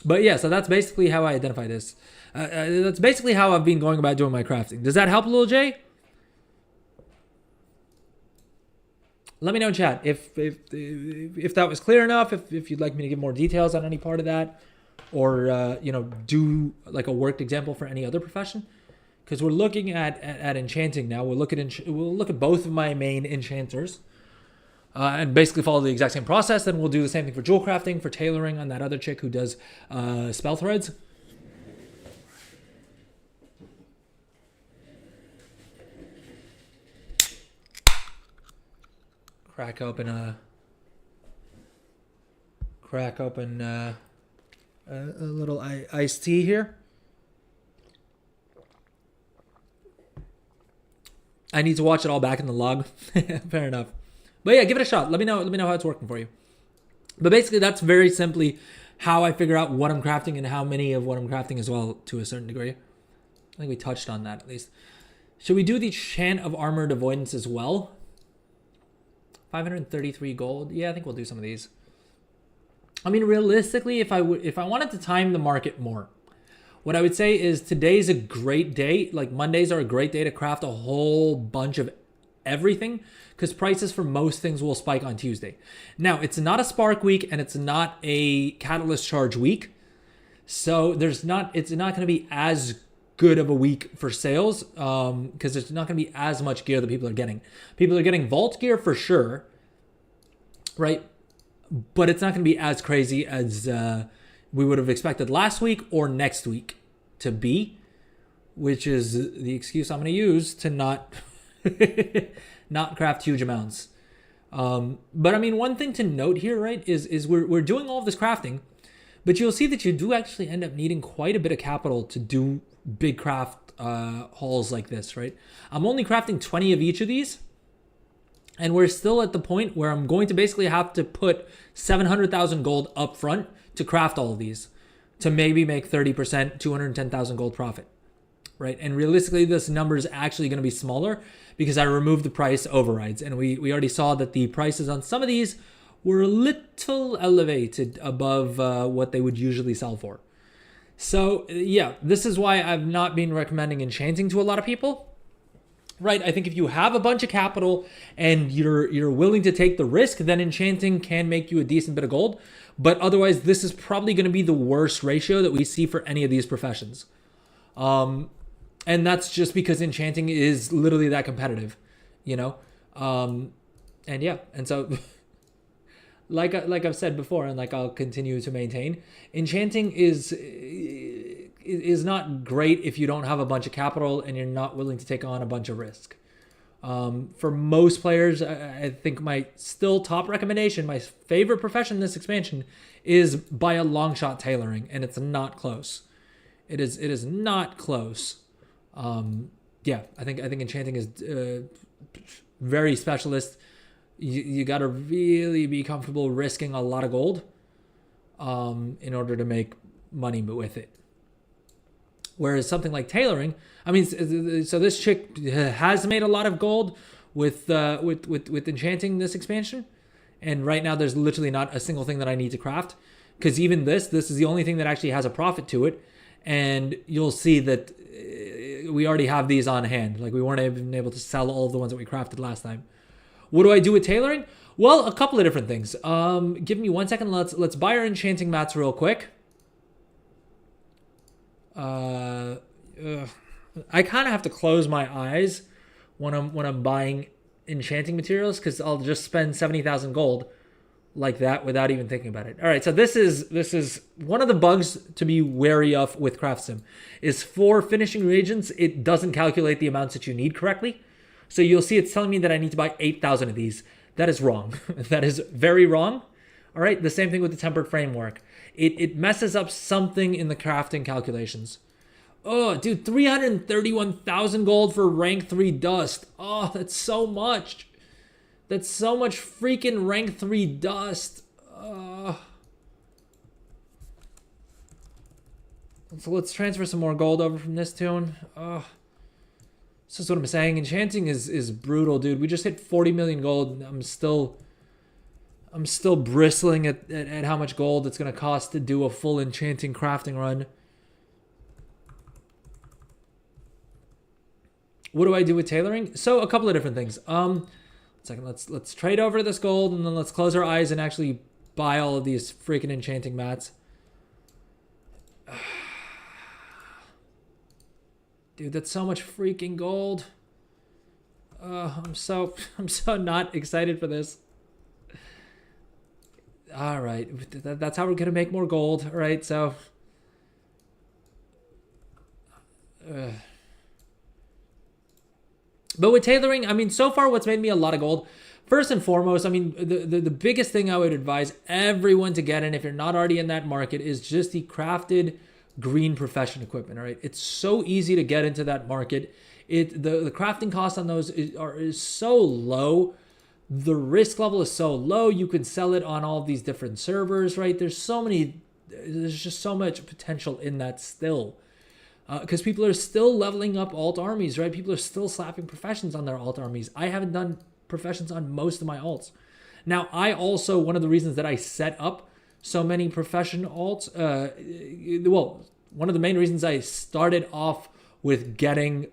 But yeah, so that's basically how I identify this. That's basically how I've been going about doing my crafting. Does that help, Lil J? Let me know in chat if that was clear enough, if you'd like me to give more details on any part of that, or do like a worked example for any other profession, because we're looking at enchanting now. We'll look at both of my main enchanters, and basically follow the exact same process. Then we'll do the same thing for jewel crafting, for tailoring on that other chick who does spell threads. Crack open a little iced tea here. I need to watch it all back in the log. Fair enough. But yeah, give it a shot. Let me know how it's working for you. But basically, that's very simply how I figure out what I'm crafting and how many of what I'm crafting as well, to a certain degree. I think we touched on that at least. Should we do the Chant of Armored Avoidance as well? 533 gold. Yeah, I think we'll do some of these. I mean, realistically, if I wanted to time the market more, what I would say is today's a great day. Like Mondays are a great day to craft a whole bunch of everything because prices for most things will spike on Tuesday. Now, it's not a spark week and it's not a catalyst charge week. So it's not going to be as good of a week for sales because there's not going to be as much gear that people are getting. People are getting vault gear for sure, right? But it's not going to be as crazy as we would have expected last week or next week to be, which is the excuse I'm going to use to not craft huge amounts. But I mean, one thing to note here, right, is we're doing all of this crafting, but you'll see that you do actually end up needing quite a bit of capital to do big craft hauls like this, right? I'm only crafting 20 of each of these, and we're still at the point where I'm going to basically have to put 700,000 gold up front to craft all of these to maybe make 30%, 210,000 gold profit, right? And realistically, this number is actually going to be smaller because I removed the price overrides, and we already saw that the prices on some of these were a little elevated above what they would usually sell for. So yeah, this is why I've not been recommending enchanting to a lot of people. Right, I think if you have a bunch of capital and you're willing to take the risk, then enchanting can make you a decent bit of gold. But otherwise, this is probably going to be the worst ratio that we see for any of these professions. And that's just because enchanting is literally that competitive, you know. And yeah, and so like I've said before, and like I'll continue to maintain, enchanting is not great if you don't have a bunch of capital and you're not willing to take on a bunch of risk. For most players, I think my still top recommendation, my favorite profession in this expansion, is by a long shot tailoring, and it's not close. It is not close. Yeah, I think enchanting is very specialist. You got to really be comfortable risking a lot of gold in order to make money with it. Whereas something like tailoring, I mean, so this chick has made a lot of gold with enchanting this expansion, and right now there's literally not a single thing that I need to craft, because even this is the only thing that actually has a profit to it, and you'll see that we already have these on hand. Like, we weren't even able to sell all of the ones that we crafted last time. What do I do with tailoring? Well, a couple of different things. Give me 1 second. Let's buy our enchanting mats real quick. I kind of have to close my eyes when I'm buying enchanting materials, because I'll just spend 70,000 gold like that without even thinking about it. All right, so this is one of the bugs to be wary of with CraftSim, is for finishing reagents, it doesn't calculate the amounts that you need correctly. So you'll see it's telling me that I need to buy 8,000 of these. That is wrong. That is very wrong. All right, the same thing with the tempered framework. It messes up something in the crafting calculations. Oh, dude, 331,000 gold for rank 3 dust. Oh, that's so much. That's so much freaking rank 3 dust. So let's transfer some more gold over from this tune. This is what I'm saying. Enchanting is brutal, dude. We just hit 40 million gold. I'm still bristling at how much gold it's gonna cost to do a full enchanting crafting run. What do I do with tailoring? So a couple of different things. Second, let's trade over this gold, and then let's close our eyes and actually buy all of these freaking enchanting mats. Dude, that's so much freaking gold. I'm so not excited for this. All right, that's how we're gonna make more gold. All right, so. But with tailoring, I mean, so far what's made me a lot of gold, first and foremost, I mean, the biggest thing I would advise everyone to get in, if you're not already in that market, is just the crafted green profession equipment. All right, it's so easy to get into that market. The crafting cost on those is so low. The risk level is so low. You can sell it on all of these different servers, right? There's just so much potential in that still. Because people are still leveling up alt armies, right? People are still slapping professions on their alt armies. I haven't done professions on most of my alts. Now, I also, one of the reasons that I set up so many profession alts, one of the main reasons I started off with getting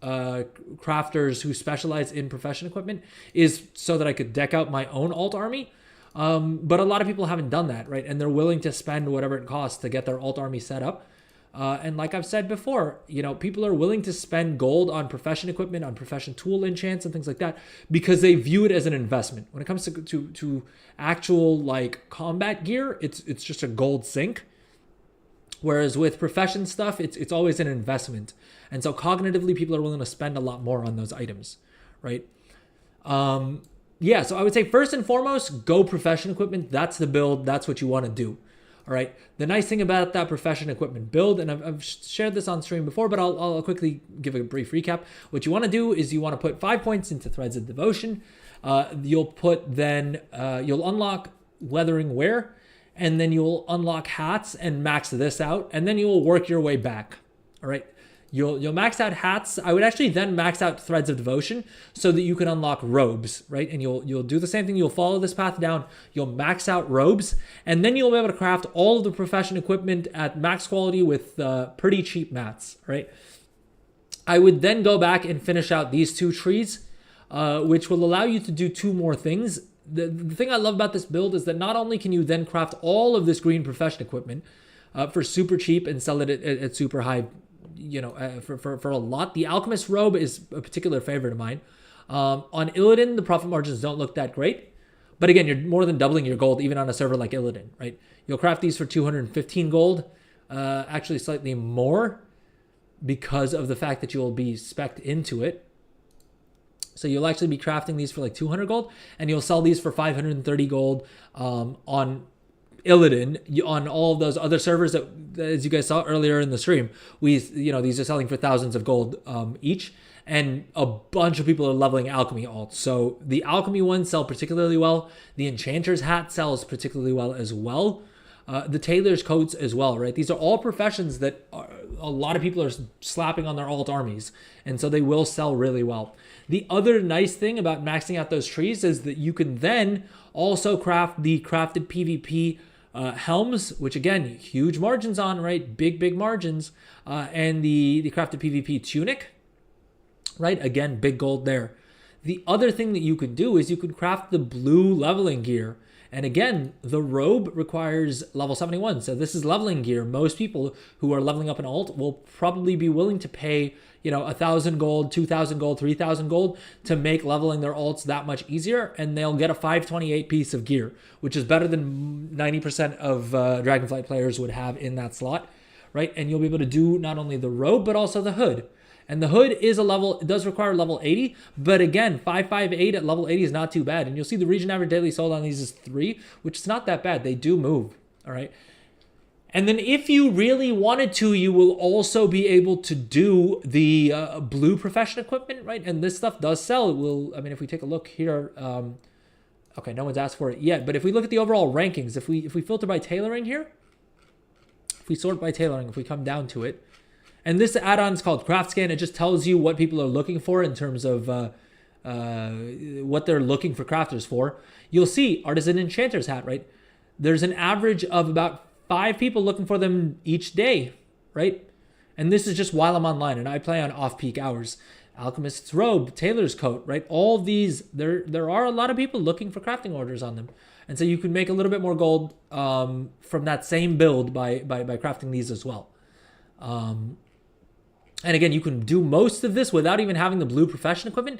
crafters who specialize in profession equipment is so that I could deck out my own alt army. But a lot of people haven't done that, right? And they're willing to spend whatever it costs to get their alt army set up. And like I've said before, you know, people are willing to spend gold on profession equipment, on profession tool enchants and things like that, because they view it as an investment. When it comes to actual like combat gear, it's just a gold sink. Whereas with profession stuff, it's always an investment. And so cognitively, people are willing to spend a lot more on those items, right? Yeah, so I would say first and foremost, go profession equipment. That's the build. That's what you want to do. All right. The nice thing about that profession equipment build, and I've shared this on stream before, but I'll quickly give a brief recap. What you want to do is you want to put 5 points into Threads of Devotion. You'll unlock Weathering Wear, and then you'll unlock hats and max this out, and then you will work your way back. All right. You'll max out hats. I would actually then max out threads of devotion so that you can unlock robes, right? And you'll do the same thing. You'll follow this path down. You'll max out robes, and then you'll be able to craft all of the profession equipment at max quality with pretty cheap mats, right? I would then go back and finish out these 2 trees, which will allow you to do 2 more things. The thing I love about this build is that not only can you then craft all of this green profession equipment for super cheap and sell it at super high, for a lot. The alchemist robe is a particular favorite of mine. On Illidan, the profit margins don't look that great, but again, you're more than doubling your gold even on a server like Illidan, right? You'll craft these for 215 gold, actually slightly more because of the fact that you'll be spec'd into it. So you'll actually be crafting these for like 200 gold, and you'll sell these for 530 gold on Illidan. On all of those other servers that, as you guys saw earlier in the stream, these are selling for thousands of gold each, and a bunch of people are leveling alchemy alts. So the alchemy ones sell particularly well. The enchanter's hat sells particularly well as well. The tailor's coats as well, right? These are all professions that a lot of people are slapping on their alt armies, and so they will sell really well. The other nice thing about maxing out those trees is that you can then also craft the crafted PvP helms, which again, huge margins on, right? Big margins. And the crafted PvP tunic, right? Again, big gold there. The other thing that you could do is you could craft the blue leveling gear. And again, the robe requires level 71. So this is leveling gear. Most people who are leveling up an alt will probably be willing to pay, 1,000 gold, 2,000 gold, 3,000 gold to make leveling their alts that much easier. And they'll get a 528 piece of gear, which is better than 90% of Dragonflight players would have in that slot, right? And you'll be able to do not only the robe, but also the hood. And the hood is it does require level 80, but again, 558 at level 80 is not too bad. And you'll see the region average daily sold on these is 3, which is not that bad. They do move, all right? And then if you really wanted to, you will also be able to do the blue profession equipment, right? And this stuff does sell. If we take a look here, okay, no one's asked for it yet, but if we look at the overall rankings, if we filter by tailoring here, if we sort by tailoring, if we come down to it, and this add-on is called Craft Scan. It just tells you what people are looking for in terms of what they're looking for crafters for. You'll see Artisan Enchanter's hat, right? There's an average of about 5 people looking for them each day, right? And this is just while I'm online, and I play on off-peak hours. Alchemist's robe, tailor's coat, right? All these, there are a lot of people looking for crafting orders on them. And so you can make a little bit more gold from that same build by crafting these as well. And again, you can do most of this without even having the blue profession equipment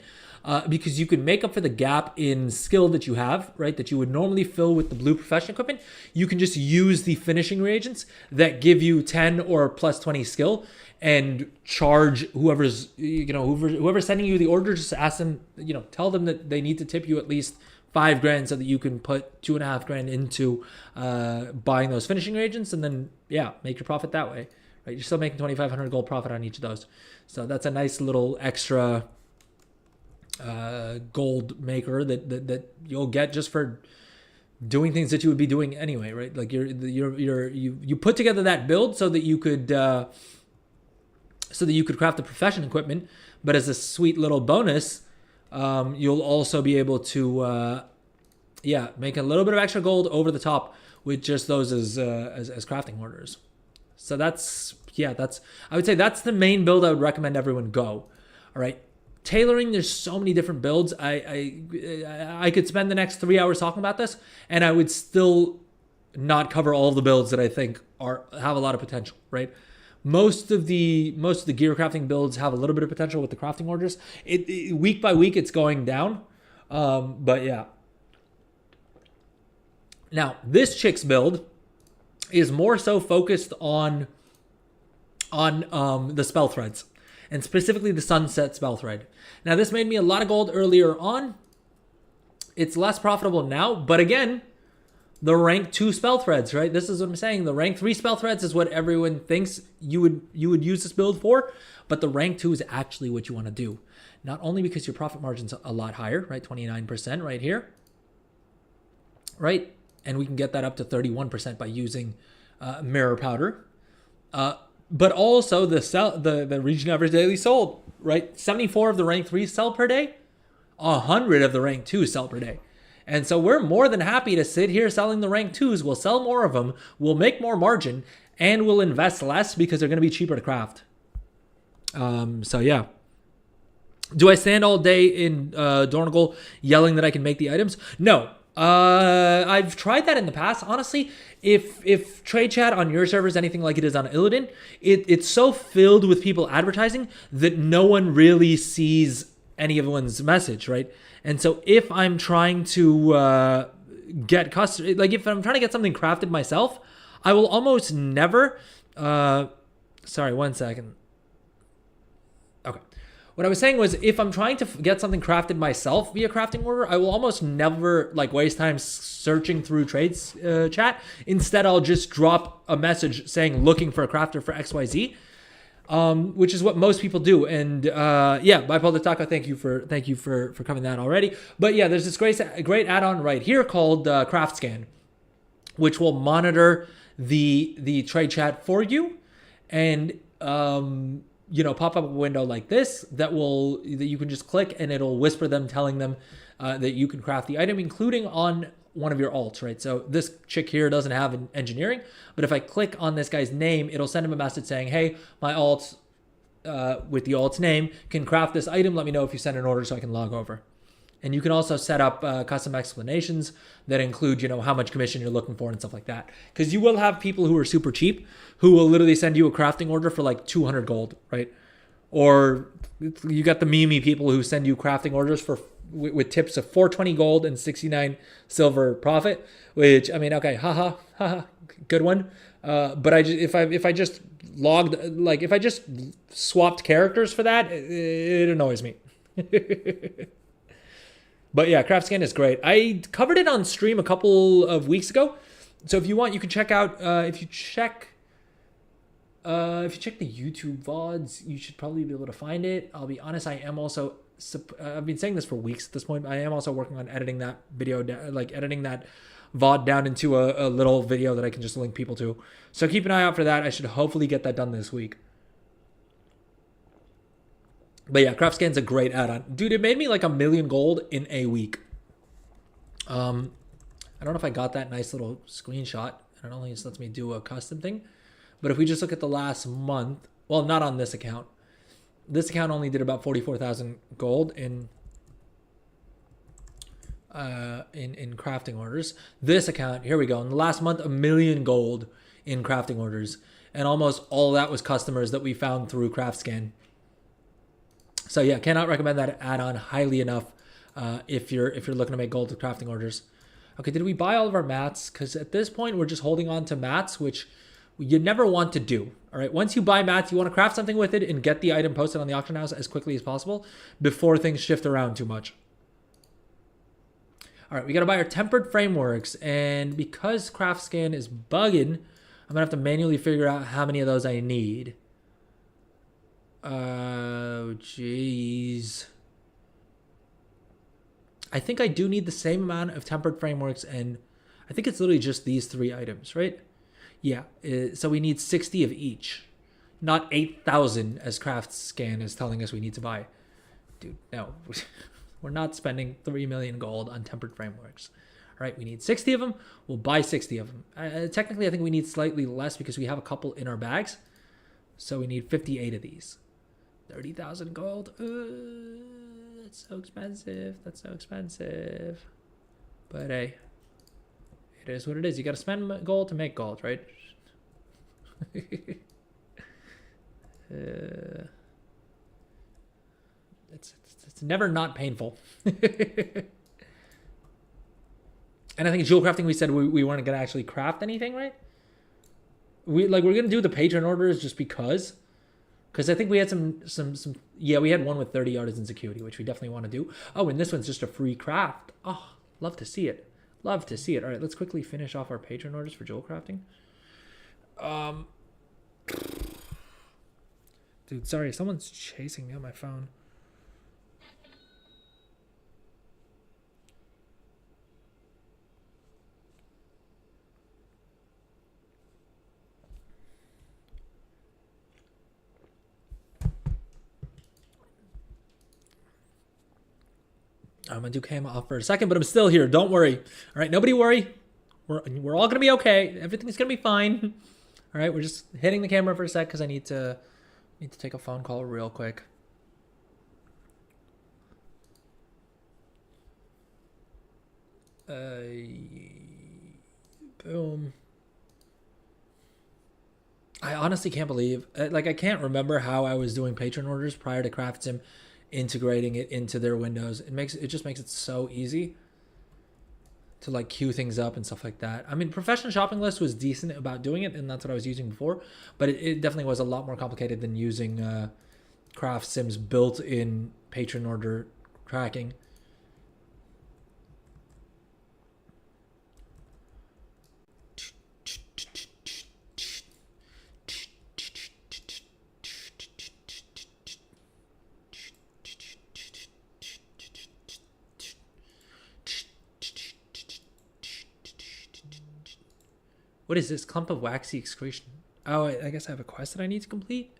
because you can make up for the gap in skill that you have, right? That you would normally fill with the blue profession equipment. You can just use the finishing reagents that give you 10 or plus 20 skill and charge whoever's sending you the order. Just ask them, tell them that they need to tip you at least $5,000 so that you can put $2,500 into buying those finishing reagents, and then make your profit that way. Right, you're still making 2,500 gold profit on each of those. So that's a nice little extra gold maker that you'll get just for doing things that you would be doing anyway, right? Like you put together that build so that you could craft the profession equipment, but as a sweet little bonus, you'll also be able to make a little bit of extra gold over the top with just those as crafting orders. So I would say that's the main build I would recommend everyone go. All right. Tailoring, there's so many different builds. I could spend the next 3 hours talking about this, and I would still not cover all of the builds that I think have a lot of potential, right? Most of the gear crafting builds have a little bit of potential with the crafting orders. Week by week, it's going down. But yeah. Now, this chick's build is more so focused on the spell threads, and specifically the sunset spell thread. Now, this made me a lot of gold earlier on. It's less profitable now, but again, the rank 2 spell threads, right? This is what I'm saying. The rank 3 spell threads is what everyone thinks you would use this build for, but the rank 2 is actually what you want to do. Not only because your profit margin's a lot higher, right? 29% right here, right? And we can get that up to 31% by using mirror powder. but also the region average daily sold, right? 74 of the rank 3 sell per day, 100 of the rank 2 sell per day. And so we're more than happy to sit here selling the rank 2s. We'll sell more of them, we'll make more margin, and we'll invest less because they're going to be cheaper to craft. So yeah. Do I stand all day in Dornagle yelling that I can make the items? No. I've tried that in the past. Honestly, if trade chat on your server is anything like it is on Illidan, it's so filled with people advertising that no one really sees anyone's message, right? And so if I'm trying to get custom, like if I'm trying to get something crafted myself, I will almost never. Sorry, 1 second. Okay. What I was saying was, if I'm trying to get something crafted myself via crafting order, I will almost never like waste time searching through trades chat. Instead, I'll just drop a message saying looking for a crafter for XYZ, which is what most people do. And yeah, Bipolar Taco, thank you for covering that already. But yeah, there's this great add-on right here called Craft Scan, which will monitor the trade chat for you, and pop up a window like this that you can just click and it'll whisper them, telling them that you can craft the item, including on one of your alts, right? So this chick here doesn't have an engineering, but if I click on this guy's name, it'll send him a message saying, hey, my alt with the alt's name can craft this item. Let me know if you send an order so I can log over. And you can also set up custom explanations that include, how much commission you're looking for and stuff like that. Because you will have people who are super cheap who will literally send you a crafting order for like 200 gold, right? Or you got the meme people who send you crafting orders with tips of 420 gold and 69 silver profit. Which, I mean, okay, haha, good one. But if I just swapped characters for that, it annoys me. But yeah, Craft Scan is great. I covered it on stream a couple of weeks ago. So if you want, you can check out, if you check the YouTube VODs, you should probably be able to find it. I'll be honest, I am also, I've been saying this for weeks at this point. I am also working on editing that video, editing that VOD down into a little video that I can just link people to. So keep an eye out for that. I should hopefully get that done this week. But yeah, Craft Scan's a great add-on. Dude, it made me like 1 million gold in a week. I don't know if I got that nice little screenshot. I don't think it lets me do a custom thing. But if we just look at the last month, well, not on this account. This account only did about 44,000 gold in crafting orders. This account, here we go. In the last month, 1 million gold in crafting orders. And almost all of that was customers that we found through Craft Scan. So yeah, cannot recommend that add-on highly enough if you're looking to make gold with crafting orders. Okay, did we buy all of our mats? Because at this point, we're just holding on to mats, which you never want to do. All right, once you buy mats, you want to craft something with it and get the item posted on the auction house as quickly as possible before things shift around too much. All right, we got to buy our tempered frameworks, and because Craft Scan is bugging, I'm gonna have to manually figure out how many of those I need. Oh, jeez. I think I do need the same amount of tempered frameworks, and I think it's literally just these 3 items, right? Yeah, so we need 60 of each, not 8,000 as Craft Scan is telling us we need to buy. Dude, no. We're not spending 3 million gold on tempered frameworks. All right, we need 60 of them. We'll buy 60 of them. Technically, I think we need slightly less because we have a couple in our bags. So we need 58 of these. 30,000 gold. That's so expensive. That's so expensive. But hey, it is what it is. You got to spend gold to make gold, right? It's never not painful. And I think jewel crafting, we said we weren't gonna actually craft anything, right? We're gonna do the patron orders just because I think we had some yeah, we had one with 30 artisan security, which we definitely want to do. Oh, and this one's just a free craft. Oh, love to see it. Love to see it. All right, let's quickly finish off our patron orders for jewel crafting. Dude, sorry, someone's chasing me on my phone. I'm gonna do cam off for a second, but I'm still here. Don't worry. All right, nobody worry. We're all gonna be okay. Everything's gonna be fine. All right, we're just hitting the camera for a sec because I need to take a phone call real quick. Boom. I honestly can't believe, like, I can't remember how I was doing patron orders prior to CraftSim integrating it into their windows. It just makes it so easy to like queue things up and stuff like that. I mean, professional shopping list was decent about doing it, and that's what I was using before, but it definitely was a lot more complicated than using CraftSim's built-in patron order tracking. What is this? Clump of waxy excretion. Oh, I guess I have a quest that I need to complete.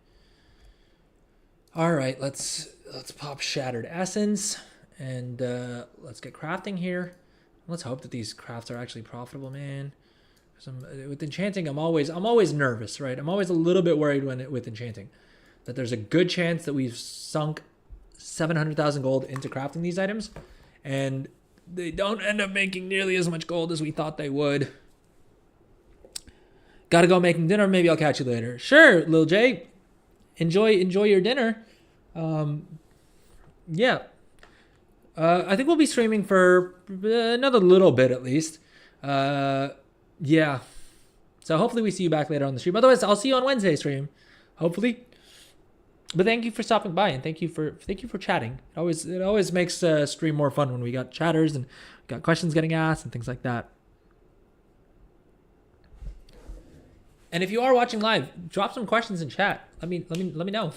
All right, let's pop Shattered Essence and let's get crafting here. Let's hope that these crafts are actually profitable, man. With enchanting, I'm always nervous, right? I'm always a little bit worried with enchanting that there's a good chance that we've sunk 700,000 gold into crafting these items, and they don't end up making nearly as much gold as we thought they would. Gotta go making dinner. Maybe I'll catch you later. Sure, Lil J. Enjoy your dinner. Yeah. I think we'll be streaming for another little bit at least. Yeah. So hopefully we see you back later on the stream. Otherwise, I'll see you on Wednesday stream. Hopefully. But thank you for stopping by, and thank you for chatting. It always makes stream more fun when we got chatters and got questions getting asked and things like that. And if you are watching live, drop some questions in chat. Let me know.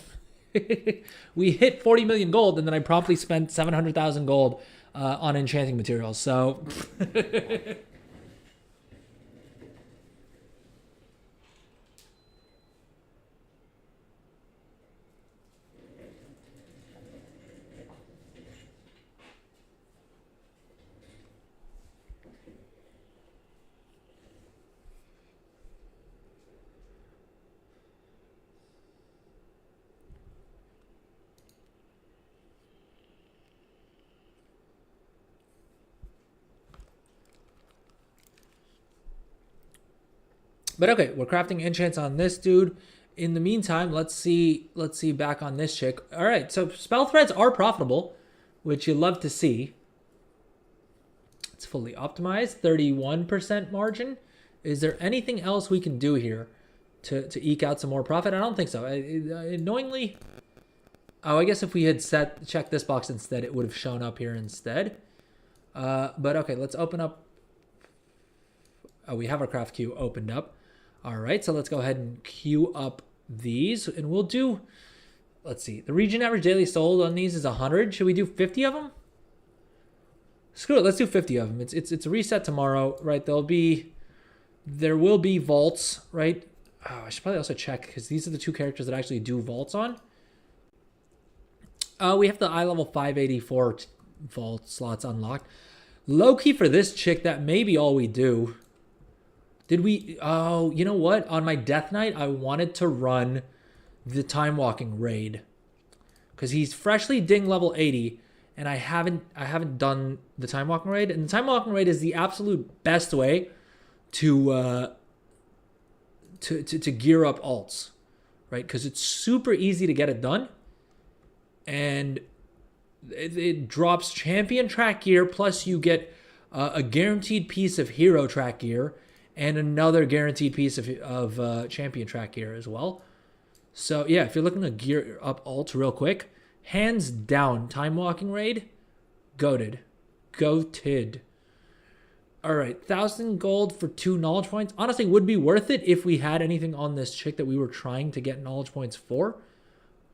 We hit 40 million gold, and then I promptly spent 700,000 gold on enchanting materials. So but okay, we're crafting enchants on this dude. In the meantime, let's see back on this chick. All right, so spell threads are profitable, which you love to see. It's fully optimized, 31% margin. Is there anything else we can do here to eke out some more profit? I don't think so. Annoyingly, oh, I guess if we had checked this box instead, it would have shown up here instead. But okay, let's open up. Oh, we have our craft queue opened up. All right, so let's go ahead and queue up these, and we'll do, let's see, the region average daily sold on these is 100. Should we do 50 of them? Screw it, let's do 50 of them. It's a reset tomorrow, right? There will be vaults, right? Oh, I should probably also check, because these are the two characters that actually do vaults on. We have the eye level 584 vault slots unlocked. Low key for this chick, that may be all we do. Did we? Oh, you know what? On my death knight, I wanted to run the time walking raid because he's freshly ding level 80, and I haven't done the time walking raid. And the time walking raid is the absolute best way to gear up alts, right? Because it's super easy to get it done, and it drops champion track gear, plus you get a guaranteed piece of hero track gear and another guaranteed piece of champion track gear as well. So yeah, if you're looking to gear up alts real quick, hands down, time walking raid, goated. All right, 1,000 gold for 2 knowledge points. Honestly, would be worth it if we had anything on this chick that we were trying to get knowledge points for,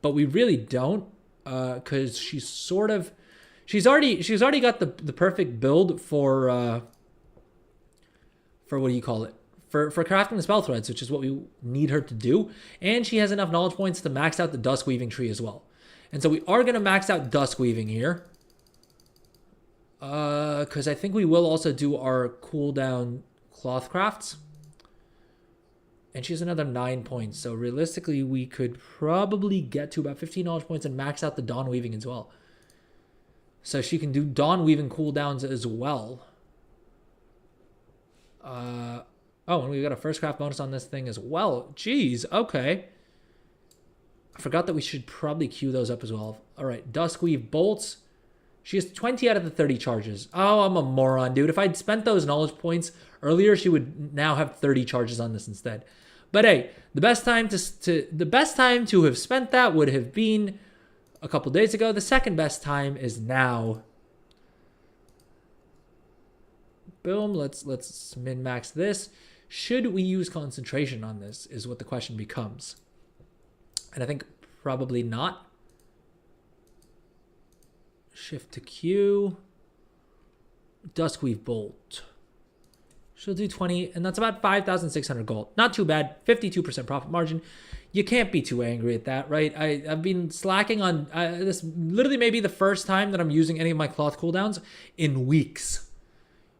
but we really don't, because she's already got the perfect build for what do you call it? For crafting the spell threads, which is what we need her to do. And she has enough knowledge points to max out the dusk weaving tree as well. And so we are going to max out dusk weaving here. Because I think we will also do our cooldown cloth crafts. And she has another 9 points. So realistically, we could probably get to about 15 knowledge points and max out the dawn weaving as well. So she can do dawn weaving cooldowns as well. Oh, and we got a first craft bonus on this thing as well. Jeez, okay. I forgot that we should probably queue those up as well. All right, Duskweave bolts. She has 20 out of the 30 charges. Oh, I'm a moron, dude. If I'd spent those knowledge points earlier, she would now have 30 charges on this instead. But hey, the best time to have spent that would have been a couple days ago. The second best time is now. Boom. Let's min max this. Should we use concentration on this is what the question becomes. And I think probably not. Shift to Q. Duskweave bolt. She'll do 20, and that's about 5,600 gold. Not too bad. 52% profit margin. You can't be too angry at that, right? I've been slacking on this. Literally, maybe the first time that I'm using any of my cloth cooldowns in weeks.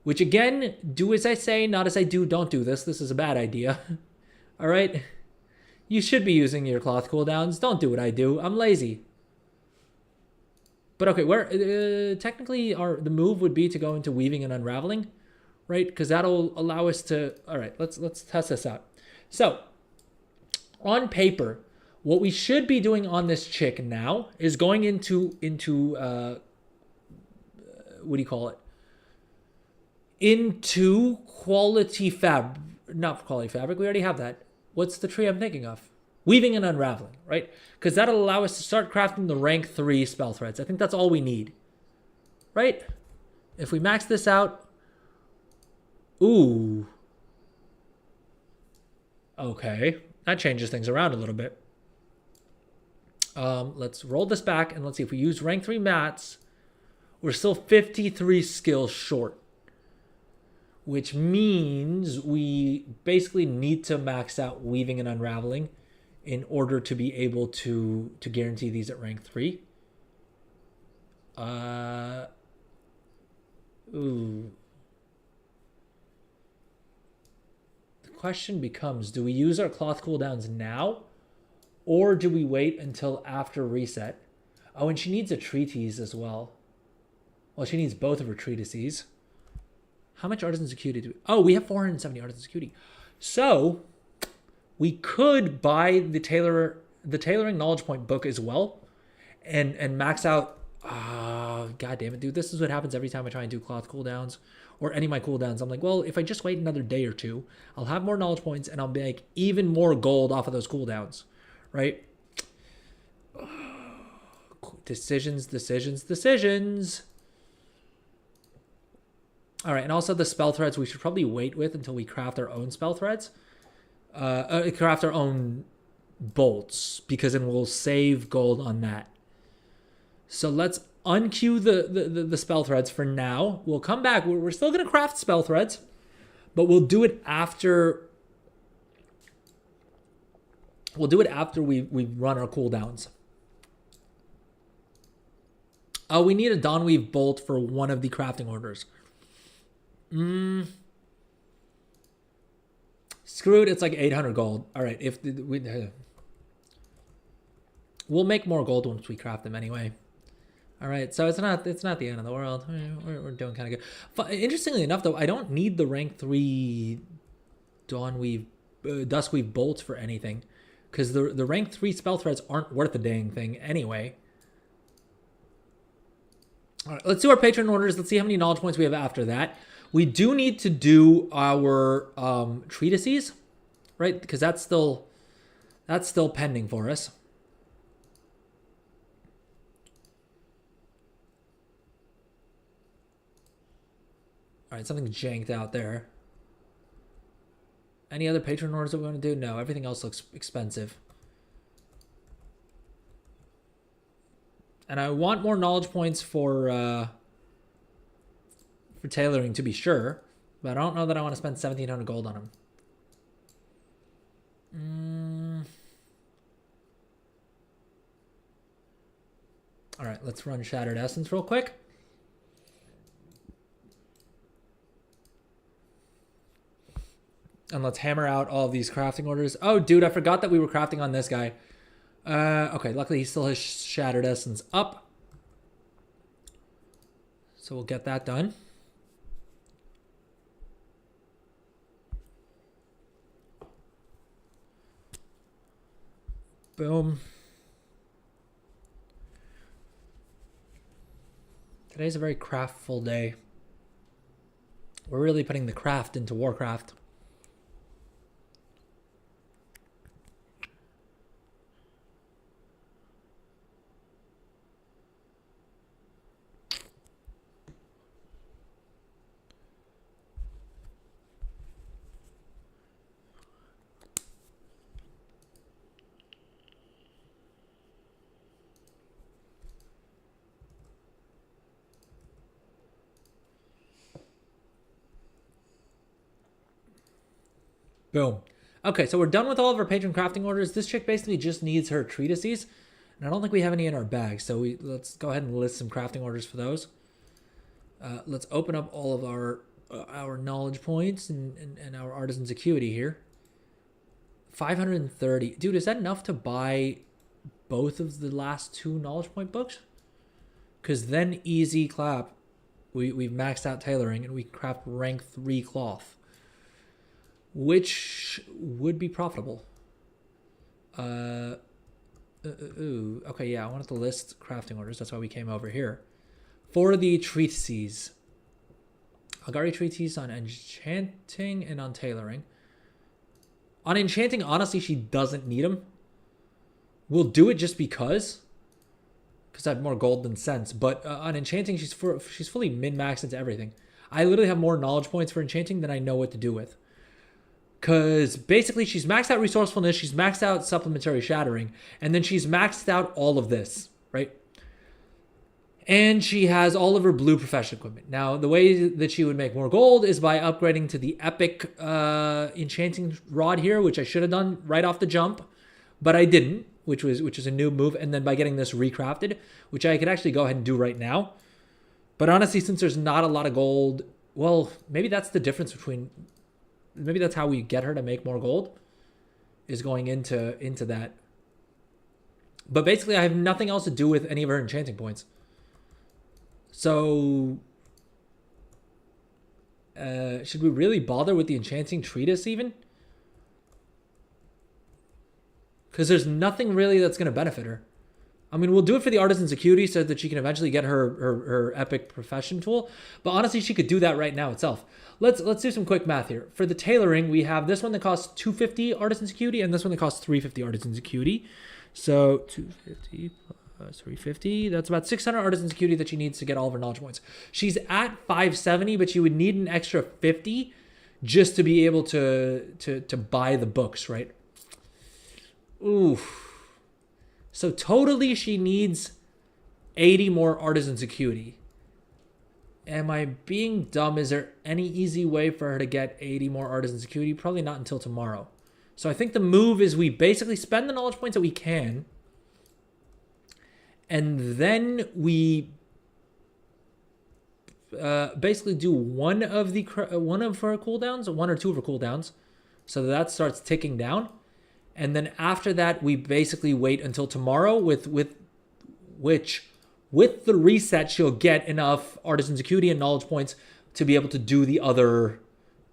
Which again, do as I say, not as I do. Don't do this. This is a bad idea. All right. You should be using your cloth cooldowns. Don't do what I do. I'm lazy. But okay, where technically the move would be to go into weaving and unraveling. Right, because that'll allow us to. All right, let's test this out. So, on paper, what we should be doing on this chick now is going into what do you call it? Into quality fabric, not quality fabric. We already have that. What's the tree I'm thinking of? Weaving and unraveling, right? Because that'll allow us to start crafting the rank 3 spell threads. I think that's all we need, right? If we max this out. Ooh. Okay. That changes things around a little bit. Let's roll this back and let's see if we use rank 3 mats. We're still 53 skills short. Which means we basically need to max out weaving and unraveling in order to be able to guarantee these at rank 3. Ooh. Question becomes, do we use our cloth cooldowns now or do we wait until after reset? Oh, and she needs a treatise as well. Well, she needs both of her treatises. How much artisan's acuity do we? Oh, we have 470 artisan's acuity. So we could buy the tailoring knowledge point book as well and max out. God damn it, dude. This is what happens every time I try and do cloth cooldowns or any of my cooldowns. I'm like, well, if I just wait another day or two, I'll have more knowledge points and I'll make even more gold off of those cooldowns, right? Decisions. All right, and also the spell threads we should probably wait with until we craft our own spell threads. Craft our own bolts, because then we'll save gold on that. So let's unqueue the spell threads for now. We'll come back. We're still going to craft spell threads, but we'll do it after. We'll do it after we run our cooldowns. We need a Dawnweave bolt for one of the crafting orders. Screw it. It's like 800 gold. All right. We'll make more gold once we craft them anyway. All right, so it's not the end of the world. We're doing kind of good. Interestingly enough, though, I don't need the rank 3 Duskweave bolts for anything, because the rank 3 spell threads aren't worth a dang thing anyway. All right, let's do our patron orders. Let's see how many knowledge points we have after that. We do need to do our treatises, right? Because that's still pending for us. All right, something janked out there. Any other patron orders that we want to do? No, everything else looks expensive. And I want more knowledge points for tailoring to be sure, but I don't know that I want to spend 1,700 gold on them. All right, let's run Shattered Essence real quick. And let's hammer out all of these crafting orders. Oh, dude, I forgot that we were crafting on this guy. Okay, luckily he still has Shattered Essence up. So we'll get that done. Boom. Today's a very craftful day. We're really putting the craft into Warcraft. Boom. Okay, so we're done with all of our patron crafting orders. This chick basically just needs her treatises. And I don't think we have any in our bag. So let's go ahead and list some crafting orders for those. Let's open up all of our knowledge points and our artisan's acuity here. 530. Dude, is that enough to buy both of the last 2 knowledge point books? Because then easy clap. We've maxed out tailoring and we craft rank 3 cloth, which would be profitable. Okay, yeah, I wanted to list crafting orders. That's why we came over here. For the treatises. Algari treatise on enchanting and on tailoring. On enchanting, honestly, she doesn't need them. We'll do it just because I have more gold than sense. But on enchanting, she's fully min-maxed into everything. I literally have more knowledge points for enchanting than I know what to do with. Because basically she's maxed out resourcefulness, she's maxed out supplementary shattering, and then she's maxed out all of this, right? And she has all of her blue profession equipment. Now, the way that she would make more gold is by upgrading to the epic enchanting rod here, which I should have done right off the jump, but I didn't, which is a new move. And then by getting this recrafted, which I could actually go ahead and do right now. But honestly, since there's not a lot of gold, well, maybe that's the difference between... Maybe that's how we get her to make more gold, is going into that. But basically, I have nothing else to do with any of her enchanting points. So, should we really bother with the enchanting treatise even? Because there's nothing really that's going to benefit her. I mean, we'll do it for the artisan's acuity so that she can eventually get her epic profession tool. But honestly, she could do that right now itself. Let's do some quick math here. For the tailoring, we have this one that costs 250 artisan's acuity and this one that costs 350 artisan's acuity. So 250 plus 350, that's about 600 artisan's acuity that she needs to get all of her knowledge points. She's at 570, but she would need an extra 50 just to be able to buy the books, right? Ooh. So totally she needs 80 more artisan's acuity. Am I being dumb? Is there any easy way for her to get 80 more artisan's acuity? Probably not until tomorrow. So I think the move is we basically spend the knowledge points that we can. And then we basically do one of her cooldowns, 1 or 2 of her cooldowns. So that starts ticking down. And then after that, we basically wait until tomorrow with the reset, she'll get enough artisan's acuity and knowledge points to be able to do the other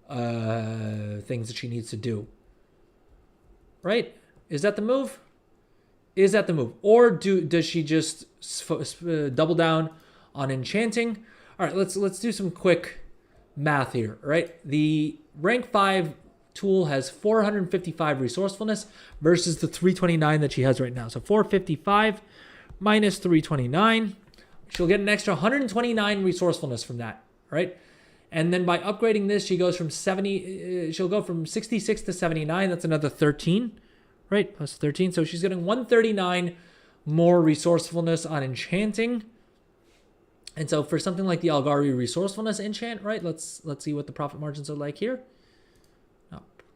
things that she needs to do. Right? Is that the move? Is that the move? Or does she just double down on enchanting? All right, let's do some quick math here, right? The rank 5 tool has 455 resourcefulness versus the 329 that she has right now. So 455 minus 329, she'll get an extra 129 resourcefulness from that, right? And then by upgrading this, she goes from 70, she'll go from 66 to 79. That's another 13, right? Plus 13. So she's getting 139 more resourcefulness on enchanting. And so for something like the Algari resourcefulness enchant, right? Let's see what the profit margins are like here.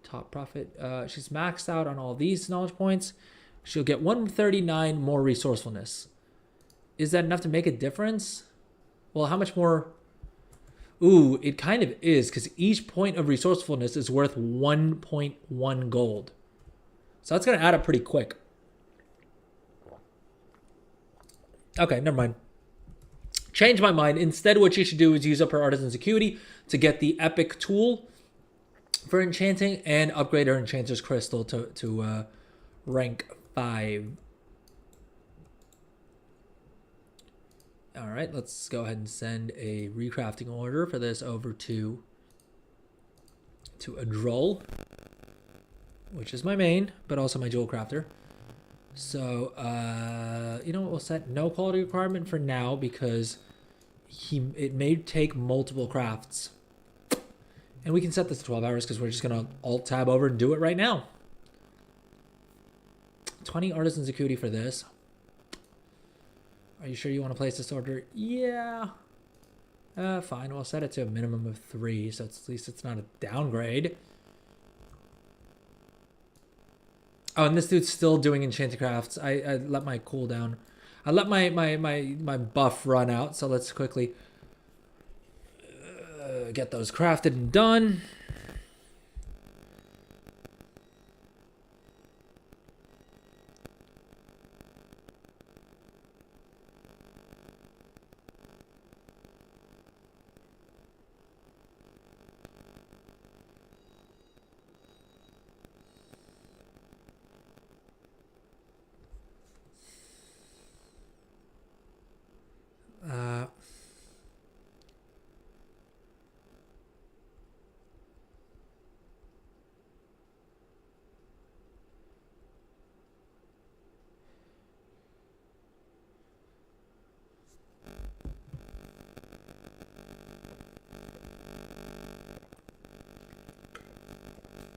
Top profit. She's maxed out on all these knowledge points. She'll get 139 more resourcefulness. Is that enough to make a difference? Well, how much more? Ooh, it kind of is, because each point of resourcefulness is worth 1.1 gold. So that's going to add up pretty quick. Okay, never mind. Change my mind. Instead, what you should do is use up her Artisan's Acuity to get the Epic Tool for enchanting and upgrade her Enchanter's Crystal to rank 5. All right, let's go ahead and send a recrafting order for this over to Adrol, which is my main, but also my jewel crafter. So, you know what? We'll set no quality requirement for now because it may take multiple crafts. And we can set this to 12 hours because we're just going to Alt-Tab over and do it right now. 20 Artisan's Acuity for this. Are you sure you want to place this order? Yeah. Fine. We'll set it to a minimum of 3, so at least it's not a downgrade. Oh, and this dude's still doing enchanted crafts. I let my cooldown. I let my buff run out, so let's quickly get those crafted and done.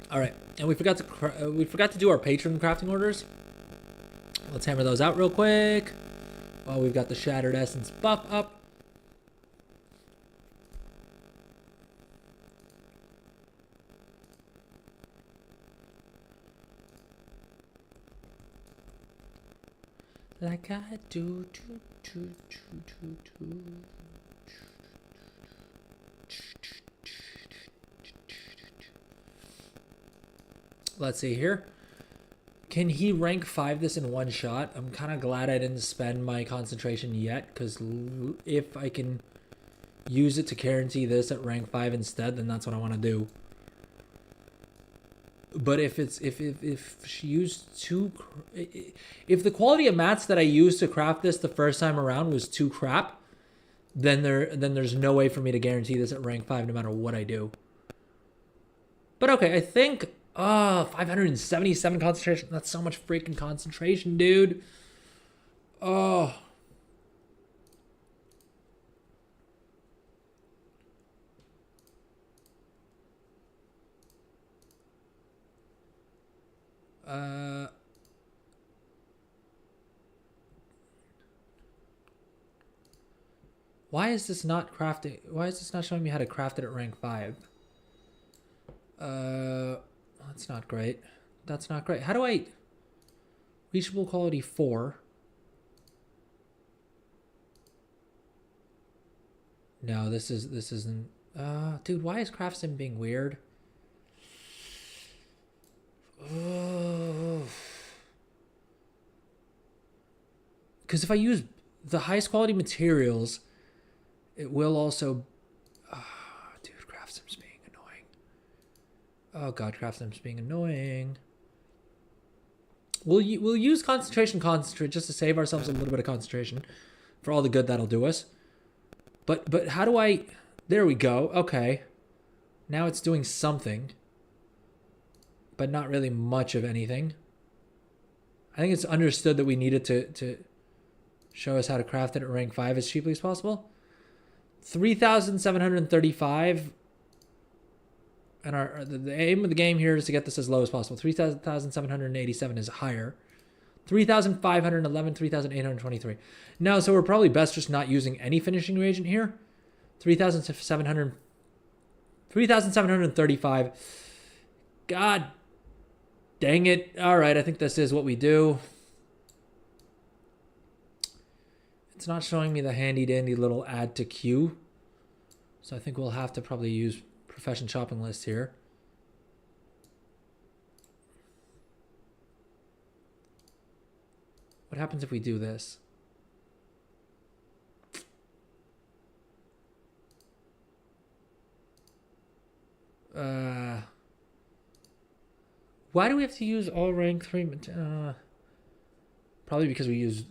All right, and we forgot to do our patron crafting orders. Let's hammer those out real quick while we've got the Shattered Essence buff up. Like I do. Let's see here. Can he rank 5 this in one shot? I'm kind of glad I didn't spend my concentration yet, because if I can use it to guarantee this at rank 5 instead, then that's what I want to do. But if she used if the quality of mats that I used to craft this the first time around was too crap, then there's no way for me to guarantee this at rank 5 no matter what I do. But okay, I think 577 concentration. That's so much freaking concentration, dude. Oh. Why is this not crafting? Why is this not showing me how to craft it at rank 5? That's not great. That's not great. How do I... Reachable quality 4. No, this isn't... dude, why is craft sim being weird? Because if I use the highest quality materials, it will also... dude, craft sim's being annoying. Oh god, craft sim's being annoying. We'll use concentration concentrate just to save ourselves a little bit of concentration for all the good that'll do us. But how do I... There we go. Okay. Now it's doing something. But not really much of anything. I think it's understood that we needed to show us how to craft it at rank 5 as cheaply as possible. 3,735. And the aim of the game here is to get this as low as possible. 3,787 is higher. 3,511, 3,823. No, so we're probably best just not using any finishing reagent here. 3,735. God dang it. All right, I think this is what we do. It's not showing me the handy dandy little add to queue. So I think we'll have to probably use profession shopping list here. What happens if we do this? Why do we have to use all rank 3? Probably because we used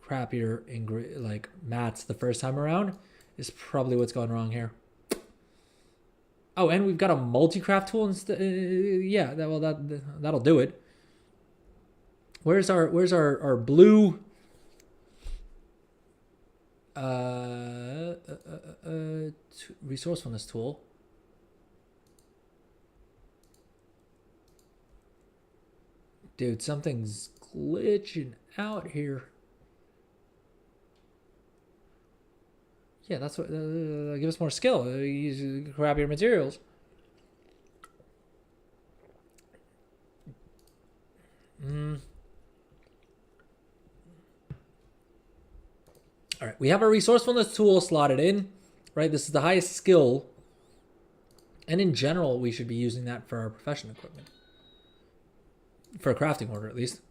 crappier like mats the first time around is probably what's going wrong here. Oh, and we've got a multi-craft tool instead. Yeah, that'll do it. Where's our blue resourcefulness tool? Dude, something's glitching out here. Yeah, that's what give us more skill. Use crappier materials. All right, we have our resourcefulness tool slotted in, right? This is the highest skill. And in general, we should be using that for our profession equipment. For a crafting order, at least.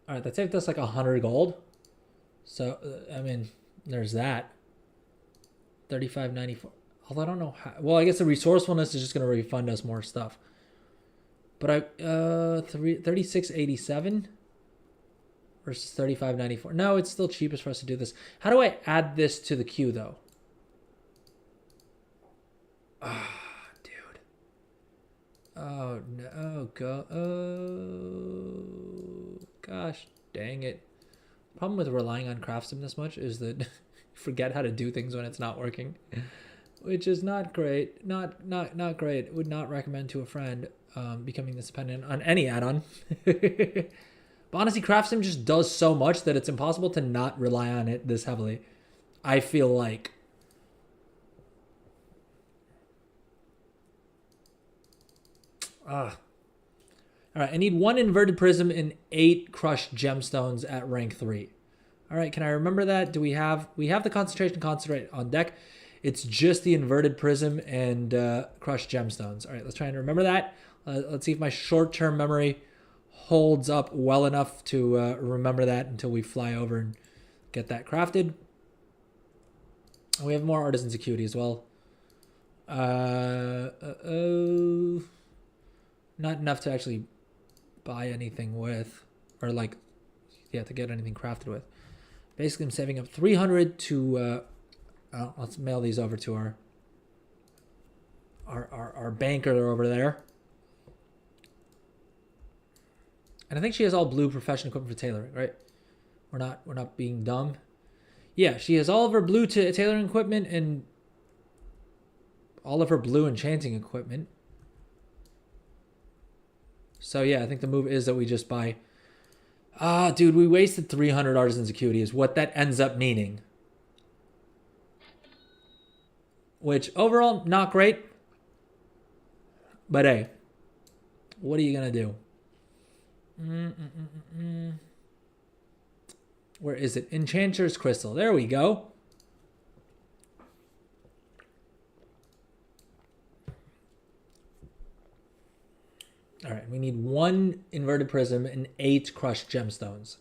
All right, that saved us like 100 gold. So, I mean, there's that. 35.94. Although I don't know how. Well, I guess the resourcefulness is just going to refund us more stuff. But 36.87 versus 35.94. No, it's still cheapest for us to do this. How do I add this to the queue, though? Oh no! Oh gosh, dang it! Problem with relying on CraftSim this much is that you forget how to do things when it's not working, which is not great. Not great. Would not recommend to a friend becoming this dependent on any add-on. But honestly, CraftSim just does so much that it's impossible to not rely on it this heavily. I feel like. All right, I need 1 inverted prism and 8 crushed gemstones at rank 3. All right, can I remember that? Do we have the concentration concentrate on deck? It's just the inverted prism and crushed gemstones. All right, let's try and remember that. Let's see if my short-term memory holds up well enough to remember that until we fly over and get that crafted. And we have more artisan's acuity as well. Not enough to actually buy anything with, or like, yeah, to get anything crafted with. Basically, I'm saving up 300 to, let's mail these over to our banker over there. And I think she has all blue profession equipment for tailoring, right? We're not being dumb. Yeah, she has all of her blue tailoring equipment and all of her blue enchanting equipment. So yeah, I think the move is that we just buy. Dude, we wasted 300 artisan's acuity is what that ends up meaning. Which overall, not great. But hey, what are you gonna do? Where is it? Enchanter's Crystal. There we go. All right, we need 1 inverted prism and 8 crushed gemstones.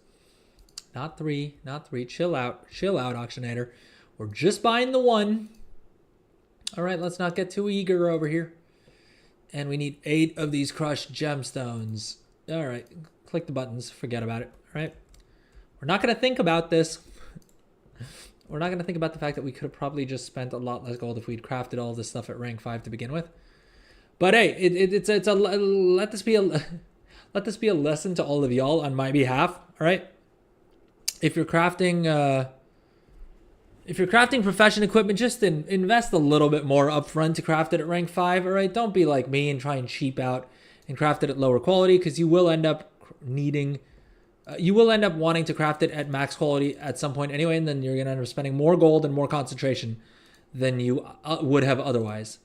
Not 3, not 3. Chill out, auctionator. We're just buying the 1. All right, let's not get too eager over here. And we need 8 of these crushed gemstones. All right, click the buttons. Forget about it. All right, we're not going to think about this. We're not going to think about the fact that we could have probably just spent a lot less gold if we'd crafted all this stuff at rank 5 to begin with. But hey, it's a let this be a lesson to all of y'all on my behalf. All right, if you're crafting profession equipment, just invest a little bit more upfront to craft it at rank 5. All right, don't be like me and try and cheap out and craft it at lower quality, because you will end up needing, you will end up wanting to craft it at max quality at some point anyway, and then you're gonna end up spending more gold and more concentration than you would have otherwise.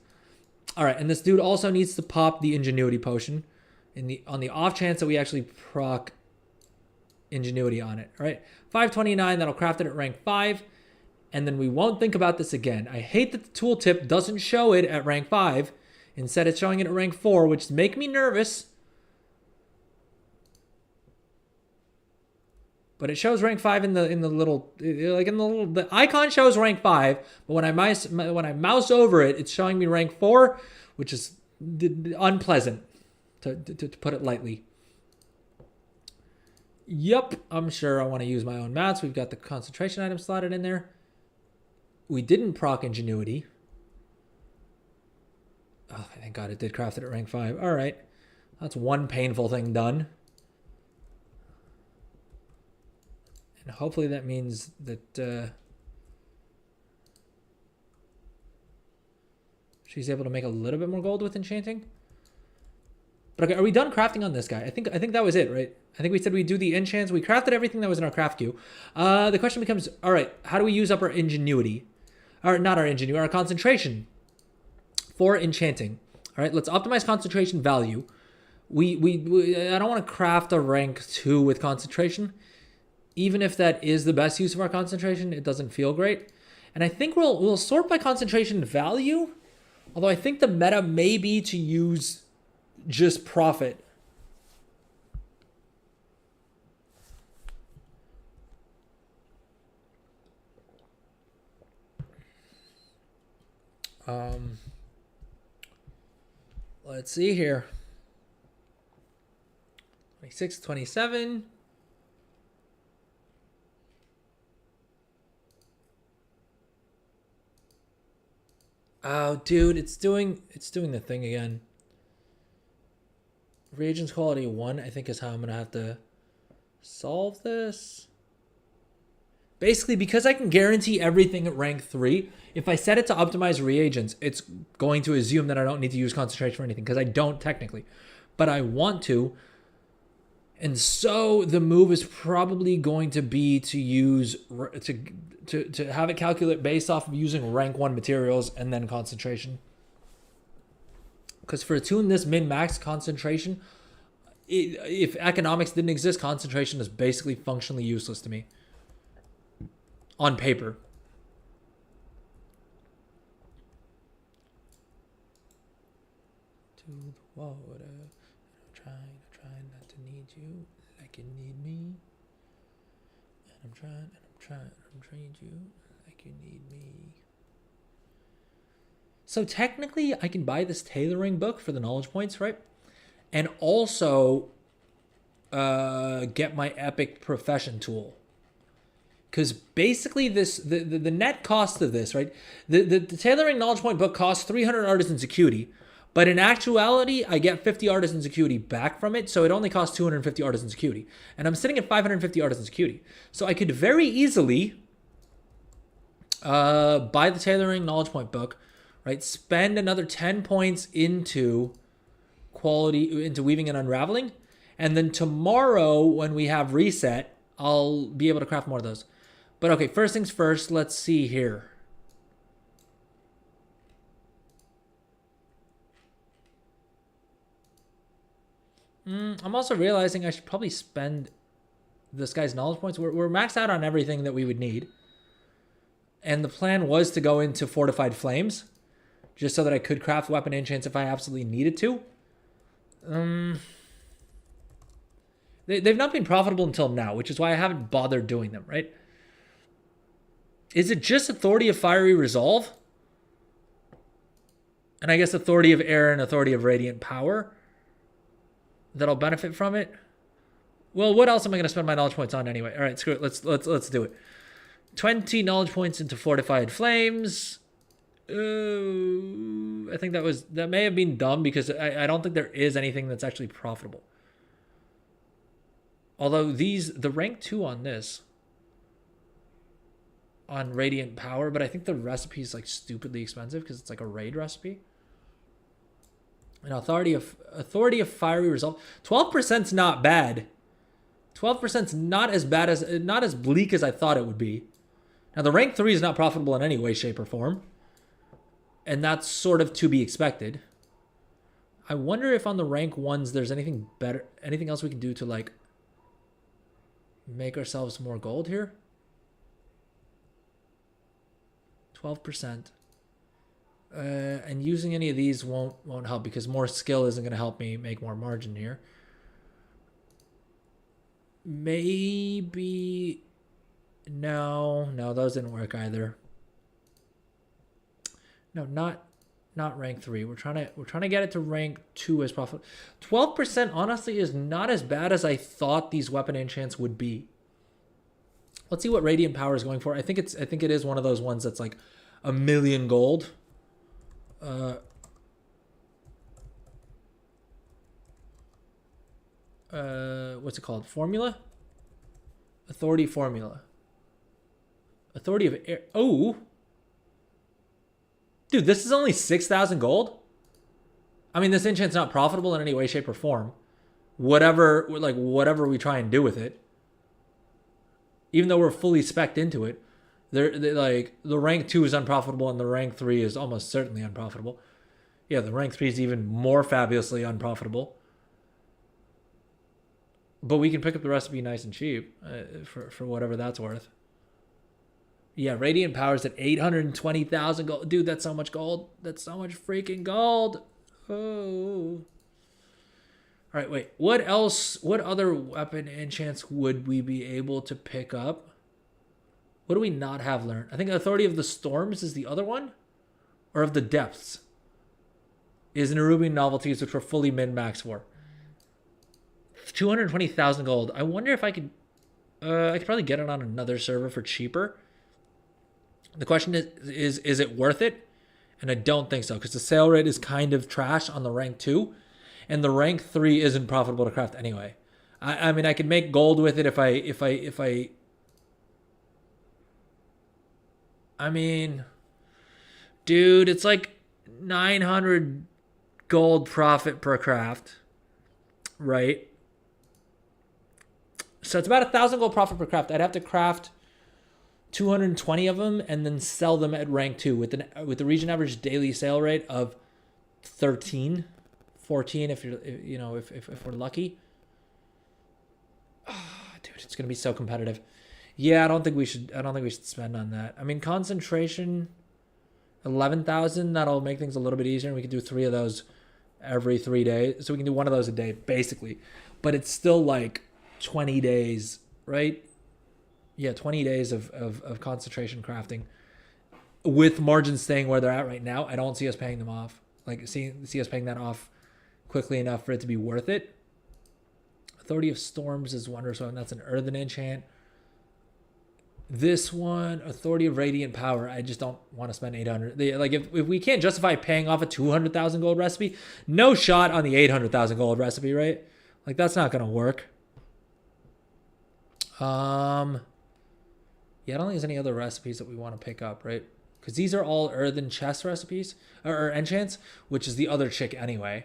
All right, and this dude also needs to pop the ingenuity potion on the off chance that we actually proc ingenuity on it. All right, 529, that'll craft it at rank 5. And then we won't think about this again. I hate that the tooltip doesn't show it at rank 5. Instead, it's showing it at rank 4, which makes me nervous. But it shows rank 5 in the little, like in the little, the icon shows rank 5, but when I mouse over it, it's showing me rank 4, which is unpleasant, to put it lightly. Yep, I'm sure I want to use my own mats. We've got the concentration item slotted in there. We didn't proc ingenuity. Oh, thank God it did craft it at rank 5. All right. That's one painful thing done. And hopefully that means that she's able to make a little bit more gold with enchanting. But okay, are we done crafting on this guy? I think that was it, right? I think we said we'd do the enchants. We crafted everything that was in our craft queue. The question becomes, all right, how do we use up our ingenuity? Or not our ingenuity, our concentration for enchanting. All right, let's optimize concentration value. I don't want to craft a rank 2 with concentration. Even if that is the best use of our concentration, it doesn't feel great. And I think we'll sort by concentration value. Although I think the meta may be to use just profit. Let's see here. 26, 27. Oh, dude, it's doing the thing again. Reagents quality 1, I think, is how I'm going to have to solve this. Basically, because I can guarantee everything at rank 3, if I set it to optimize reagents, it's going to assume that I don't need to use concentration for anything, because I don't technically. But I want to. And so the move is probably going to be to use to have it calculate based off of using rank 1 materials and then concentration. Because for attune this min-max concentration, if economics didn't exist, concentration is basically functionally useless to me. On paper. To the water. I'm trying not to need you like you need me. And I'm trying you like you need me. So technically, I can buy this tailoring book for the knowledge points, right? And also get my epic profession tool. Because basically the net cost of this, right? The tailoring knowledge point book costs 300 artisans acuity. But in actuality, I get 50 artisans acuity back from it. So it only costs 250 artisans acuity. And I'm sitting at 550 artisans acuity. So I could very easily buy the tailoring knowledge point book, right? Spend another 10 points into weaving and unraveling. And then tomorrow, when we have reset, I'll be able to craft more of those. But okay, first things first, let's see here. I'm also realizing I should probably spend this guy's knowledge points. We're maxed out on everything that we would need. And the plan was to go into fortified flames, just so that I could craft weapon enchants if I absolutely needed to. They've not been profitable until now, which is why I haven't bothered doing them, right? Is it just Authority of Fiery Resolve? And I guess Authority of Air and Authority of Radiant Power that'll benefit from it? Well, what else am I going to spend my knowledge points on anyway? All right, screw it. Let's do it. 20 knowledge points into Fortified Flames. I think that may have been dumb because I don't think there is anything that's actually profitable. Although the rank 2 on this, on Radiant Power, but I think the recipe is like stupidly expensive because it's like a raid recipe. And Authority of Fiery Resolve. 12%'s not bad. 12%'s not as bleak as I thought it would be. Now the rank 3 is not profitable in any way, shape, or form. And that's sort of to be expected. I wonder if on the rank 1s there's anything better, anything else we can do to like make ourselves more gold here. 12%. And using any of these won't help because more skill isn't going to help me make more margin here. Maybe... No, those didn't work either. No, not rank 3. We're trying to get it to rank 2 as profitable. 12% honestly is not as bad as I thought these weapon enchants would be. Let's see what Radiant Power is going for. I think it is one of those ones that's like 1,000,000 gold. What's it called? Formula? Authority formula. Authority of air. Oh. Dude, this is only 6,000 gold? I mean, this enchant's not profitable in any way, shape, or form. Whatever we try and do with it. Even though we're fully spec'd into it. The rank 2 is unprofitable and the rank 3 is almost certainly unprofitable. Yeah, the rank 3 is even more fabulously unprofitable. But we can pick up the recipe nice and cheap for whatever that's worth. Yeah, Radiant Power's at 820,000 gold. Dude, that's so much gold. That's so much freaking gold. Oh. All right, wait. What else? What other weapon enchants would we be able to pick up? What do we not have learned? I think Authority of the Storms is the other one. Or of the Depths. Is Nerubian Novelties, which we're fully min-max for. 220,000 gold. I wonder if I could probably get it on another server for cheaper. The question is it worth it? And I don't think so, because the sale rate is kind of trash on the rank 2, and the rank 3 isn't profitable to craft anyway. I mean, I could make gold with it if I mean, dude, it's like 900 gold profit per craft, right? So it's about 1,000 gold profit per craft. I'd have to craft 220 of them and then sell them at rank 2 with the region average daily sale rate of 13, 14 if we're lucky. Oh, dude, it's gonna be so competitive. Yeah, I don't think we should spend on that. I mean, concentration, 11,000. That'll make things a little bit easier, and we can do 3 of those every 3 days. So we can do 1 of those a day, basically. But it's still like 20 days, right? Yeah, 20 days of concentration crafting with margins staying where they're at right now. I don't see us paying them off. Like, see us paying that off quickly enough for it to be worth it. Authority of Storms is Wonderstone. That's an Earthen enchant. This one, Authority of Radiant Power, I just don't want to spend 800. If we can't justify paying off a 200,000 gold recipe, no shot on the 800,000 gold recipe, right? Like, that's not going to work. Yeah, I don't think there's any other recipes that we want to pick up, right? Because these are all Earthen chest recipes, or enchants, which is the other chick anyway.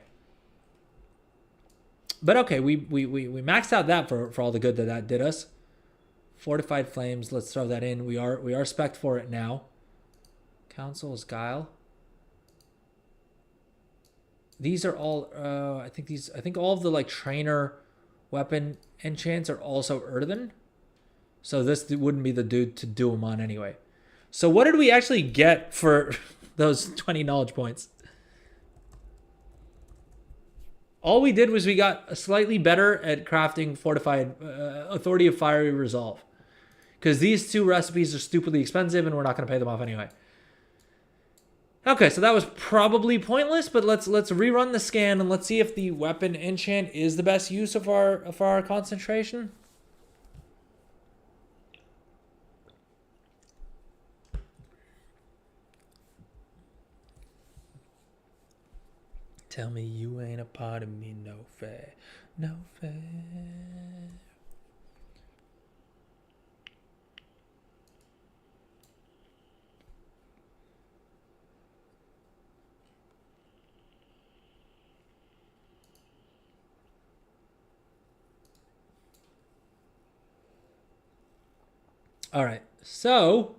But okay, we maxed out that for all the good that did us. Fortified Flames, let's throw that in. We are spec'd for it now. Council's Guile. These are all I think all of the like trainer weapon enchants are also Earthen. So this wouldn't be the dude to do them on anyway. So what did we actually get for those 20 knowledge points? All we did was we got slightly better at crafting fortified Authority of Fiery Resolve. Because these 2 recipes are stupidly expensive and we're not going to pay them off anyway. Okay, so that was probably pointless, but let's rerun the scan and let's see if the weapon enchant is the best use of our concentration. Tell me you ain't a part of me, no fair, no fair. All right, so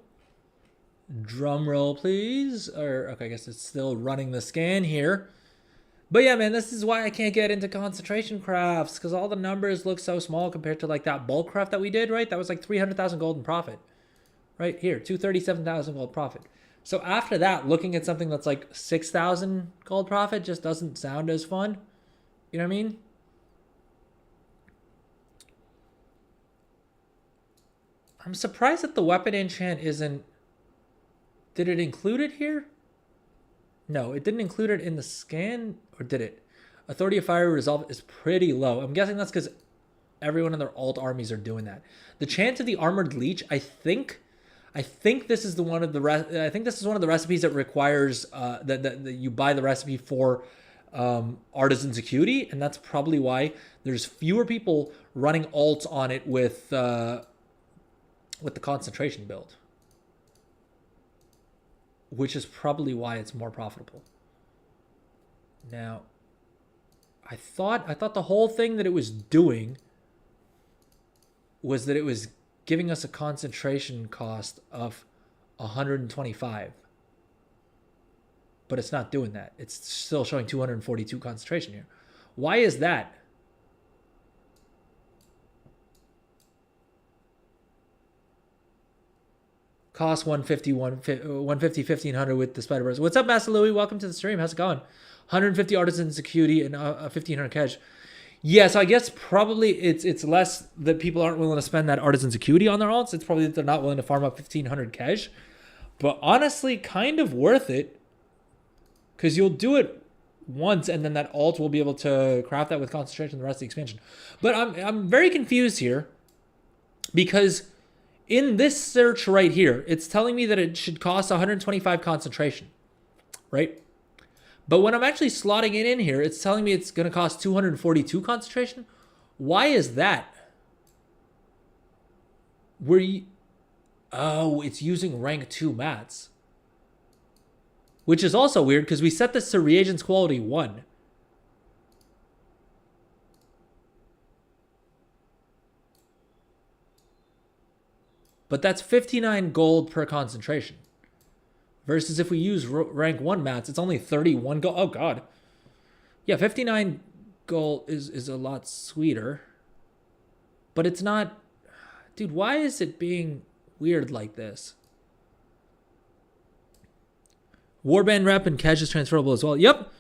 drum roll, please. Okay, I guess it's still running the scan here. But yeah, man, this is why I can't get into concentration crafts, because all the numbers look so small compared to like that bulk craft that we did, right? That was like 300,000 gold in profit. Right here, 237,000 gold profit. So after that, looking at something that's like 6,000 gold profit just doesn't sound as fun. You know what I mean? I'm surprised that the weapon enchant isn't... Did it include it here? No, it didn't include it in the scan, or did it? Authority of Fire Resolve is pretty low. I'm guessing that's because everyone in their alt armies are doing that. The chant of the Armored Leech, I think this is one of the recipes that requires that you buy the recipe for Artisan's Acuity, and that's probably why there's fewer people running alts on it with the concentration build, which is probably why it's more profitable. Now, I thought the whole thing that it was doing was that it was giving us a concentration cost of 125. But it's not doing that. It's still showing 242 concentration here. Why is that? Cost 150, 1500 with the Spider Burst. What's up, Master Louie? Welcome to the stream. How's it going? 150 Artisan's Acuity and 1500 Kedge. Yeah, so I guess probably it's less that people aren't willing to spend that Artisan's Acuity on their alts. It's probably that they're not willing to farm up 1500 Kedge. But honestly, kind of worth it. Because you'll do it once, and then that alt will be able to craft that with concentration the rest of the expansion. But I'm very confused here. Because in this search right here, it's telling me that it should cost 125 concentration. Right? But when I'm actually slotting it in here, it's telling me it's going to cost 242 concentration. Why is that? Oh, it's using rank 2 mats. Which is also weird because we set this to reagents quality 1. But that's 59 gold per concentration. Versus if we use rank 1 mats, it's only 31 gold. Oh, God. Yeah, 59 gold is a lot sweeter. But it's not... Dude, why is it being weird like this? Warband rep and cash is transferable as well. Yep,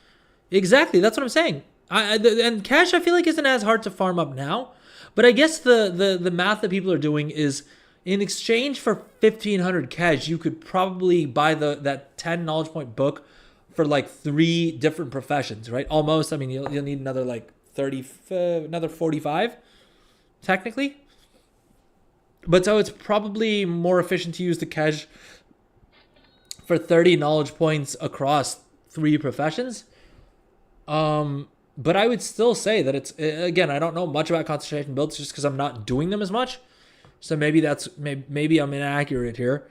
exactly. That's what I'm saying. And cash, I feel like, isn't as hard to farm up now. But I guess the math that people are doing is... In exchange for 1,500 cash, you could probably buy that 10 knowledge point book for like 3 different professions, right? Almost. I mean, you'll need another like 30, another 45, technically. But so it's probably more efficient to use the cash for 30 knowledge points across 3 professions. But I would still say that it's, again, I don't know much about concentration builds just because I'm not doing them as much. So maybe I'm inaccurate here.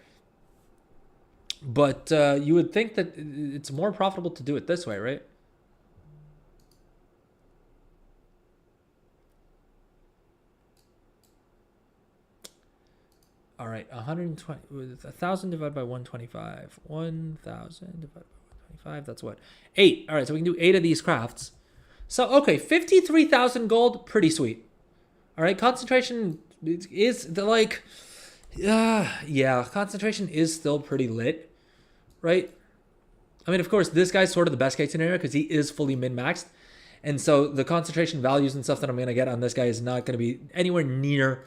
But you would think that it's more profitable to do it this way, right? All right, 120 with 1,000 divided by 125. 1,000 divided by 125. That's what? 8. All right, so we can do 8 of these crafts. So okay, 53,000 gold, pretty sweet. All right, concentration is like, yeah, concentration is still pretty lit, right? I mean, of course, this guy's sort of the best case scenario because he is fully min-maxed. And so the concentration values and stuff that I'm going to get on this guy is not going to be anywhere near,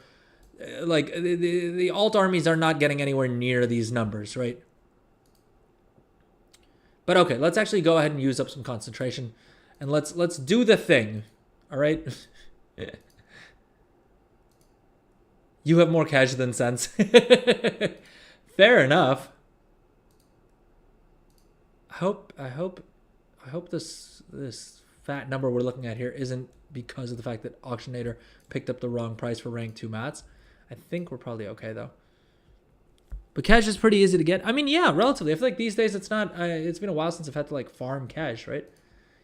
like, the alt armies are not getting anywhere near these numbers, right? But okay, let's actually go ahead and use up some concentration. And let's do the thing, all right? You have more cash than sense. Fair enough. I hope this fat number we're looking at here isn't because of the fact that Auctionator picked up the wrong price for rank 2 mats. I think we're probably okay though. But cash is pretty easy to get. I mean, yeah, relatively. I feel like these days it's not. It's been a while since I've had to like farm cash, right?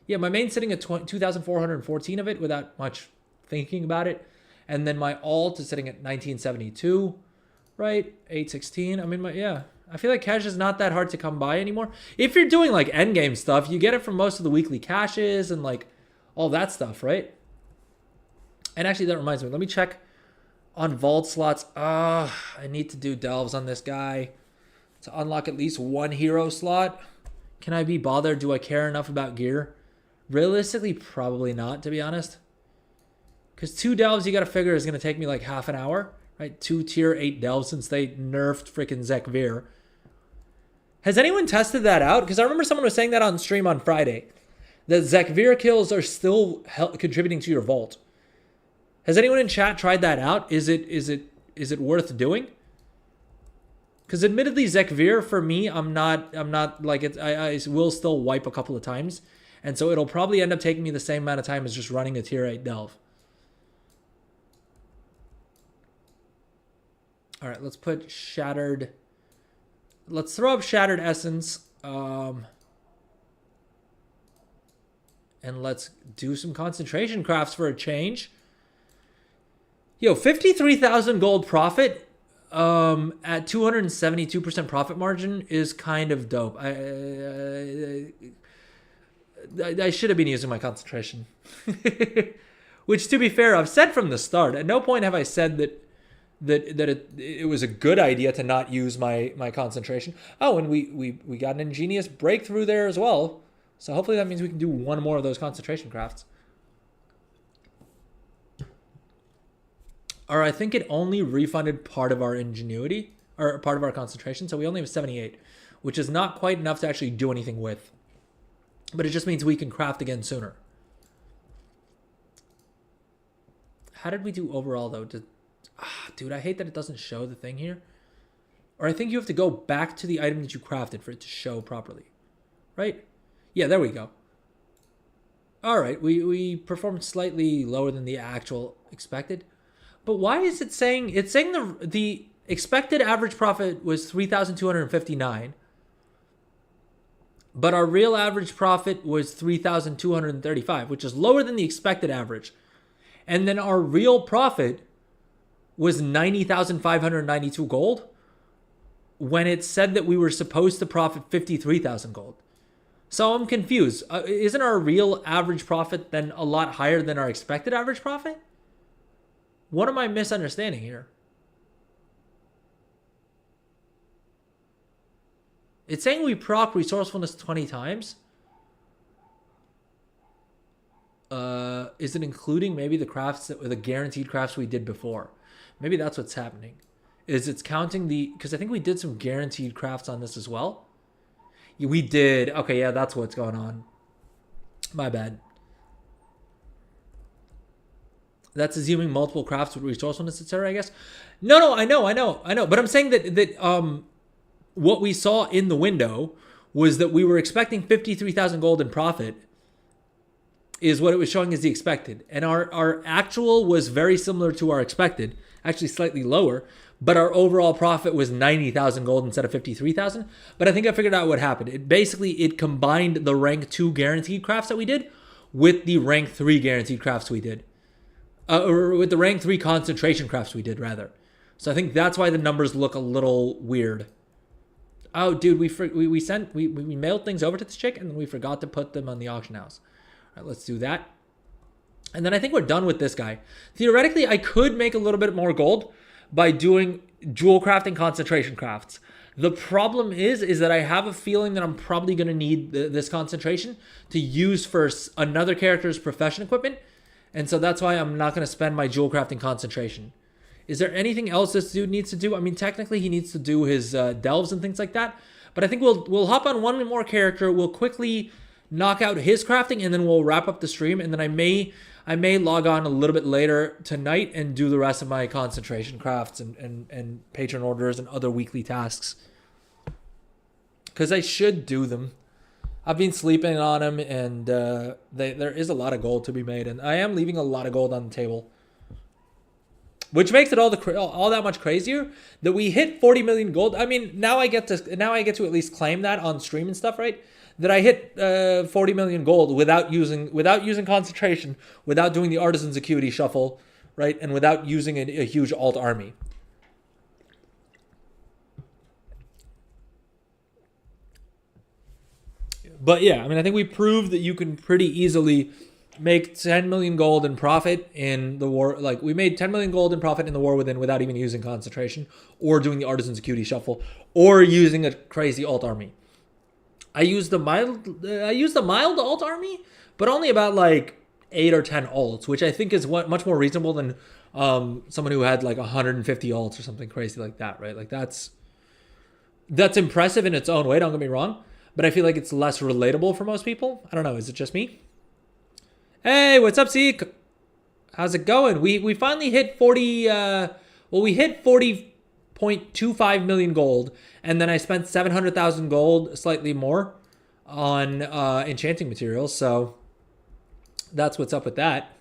Yeah, my main's sitting at 2,414 of it without much thinking about it. And then my alt is sitting at 1972, right? 816. I mean, yeah. I feel like cash is not that hard to come by anymore. If you're doing like endgame stuff, you get it from most of the weekly caches and like all that stuff, right? And actually, that reminds me. Let me check on vault slots. I need to do delves on this guy to unlock at least one hero slot. Can I be bothered? Do I care enough about gear? Realistically, probably not, to be honest. Because 2 delves, you got to figure, is going to take me like half an hour, right? 2 tier 8 delves since they nerfed freaking Zekvir. Has anyone tested that out? Because I remember someone was saying that on stream on Friday. That Zekvir kills are still contributing to your vault. Has anyone in chat tried that out? Is it worth doing? Because admittedly, Zekvir for me, I'm not like it. I will still wipe a couple of times, and so it'll probably end up taking me the same amount of time as just running a tier 8 delve. All right, let's put Shattered. Let's throw up Shattered Essence. And let's do some concentration crafts for a change. Yo, 53,000 gold profit at 272% profit margin is kind of dope. I should have been using my concentration. Which, to be fair, I've said from the start. At no point have I said that it was a good idea to not use my concentration. Oh, and we got an ingenious breakthrough there as well. So hopefully that means we can do one more of those concentration crafts. Or I think it only refunded part of our ingenuity, or part of our concentration, so we only have 78, which is not quite enough to actually do anything with. But it just means we can craft again sooner. How did we do overall, though? Dude, I hate that it doesn't show the thing here. Or I think you have to go back to the item that you crafted for it to show properly. Right? Yeah, there we go. All right, we performed slightly lower than the actual expected. But why is it saying... It's saying the expected average profit was 3,259. But our real average profit was 3,235, which is lower than the expected average. And then our real profit was 90,592 gold when it said that we were supposed to profit 53,000 gold. So I'm confused. Isn't our real average profit then a lot higher than our expected average profit? What am I misunderstanding here? It's saying we proc resourcefulness 20 times. Is it including maybe the crafts the guaranteed crafts we did before? Maybe that's what's happening. Is it's counting because I think we did some guaranteed crafts on this as well. Yeah, we did. Okay, yeah, that's what's going on. My bad. That's assuming multiple crafts with resourcefulness, etc., I guess. No, I know. But I'm saying that what we saw in the window was that we were expecting 53,000 gold in profit is what it was showing as the expected. And our actual was very similar to our expected, actually slightly lower, but our overall profit was 90,000 gold instead of 53,000. But I think I figured out what happened. It combined the rank 2 guaranteed crafts that we did with the rank 3 guaranteed crafts we did. Or with the rank 3 concentration crafts we did, rather. So I think that's why the numbers look a little weird. Oh, dude, we mailed things over to this chick, and then we forgot to put them on the auction house. All right, let's do that. And then I think we're done with this guy. Theoretically, I could make a little bit more gold by doing jewel crafting concentration crafts. The problem is that I have a feeling that I'm probably going to need this concentration to use for another character's profession equipment. And so that's why I'm not going to spend my jewel crafting concentration. Is there anything else this dude needs to do? I mean, technically he needs to do his delves and things like that. But I think we'll hop on one more character. We'll quickly knock out his crafting, and then we'll wrap up the stream. And then I may log on a little bit later tonight and do the rest of my concentration crafts and patron orders and other weekly tasks. Because I should do them. I've been sleeping on them, and there is a lot of gold to be made, and I am leaving a lot of gold on the table, which makes it all that much crazier that we hit 40 million gold. I mean, now I get to at least claim that on stream and stuff, right? That I hit 40 million gold without using concentration, without doing the Artisan's Acuity shuffle, right, and without using a huge alt army. But yeah, I mean, I think we proved that you can pretty easily make 10 million gold in profit in the war. Like, we made 10 million gold in profit in the war within without even using concentration or doing the Artisan's Acuity shuffle or using a crazy alt army. I used the mild alt army, but only about like 8 or 10 alts, which I think is much more reasonable than someone who had like 150 alts or something crazy like that, right? Like that's impressive in its own way, don't get me wrong, but I feel like it's less relatable for most people. I don't know, is it just me? Hey, what's up, Zeke? How's it going? We finally hit 40 we hit 40.25 million gold, and then I spent 700,000 gold, slightly more, on enchanting materials, so that's what's up with that.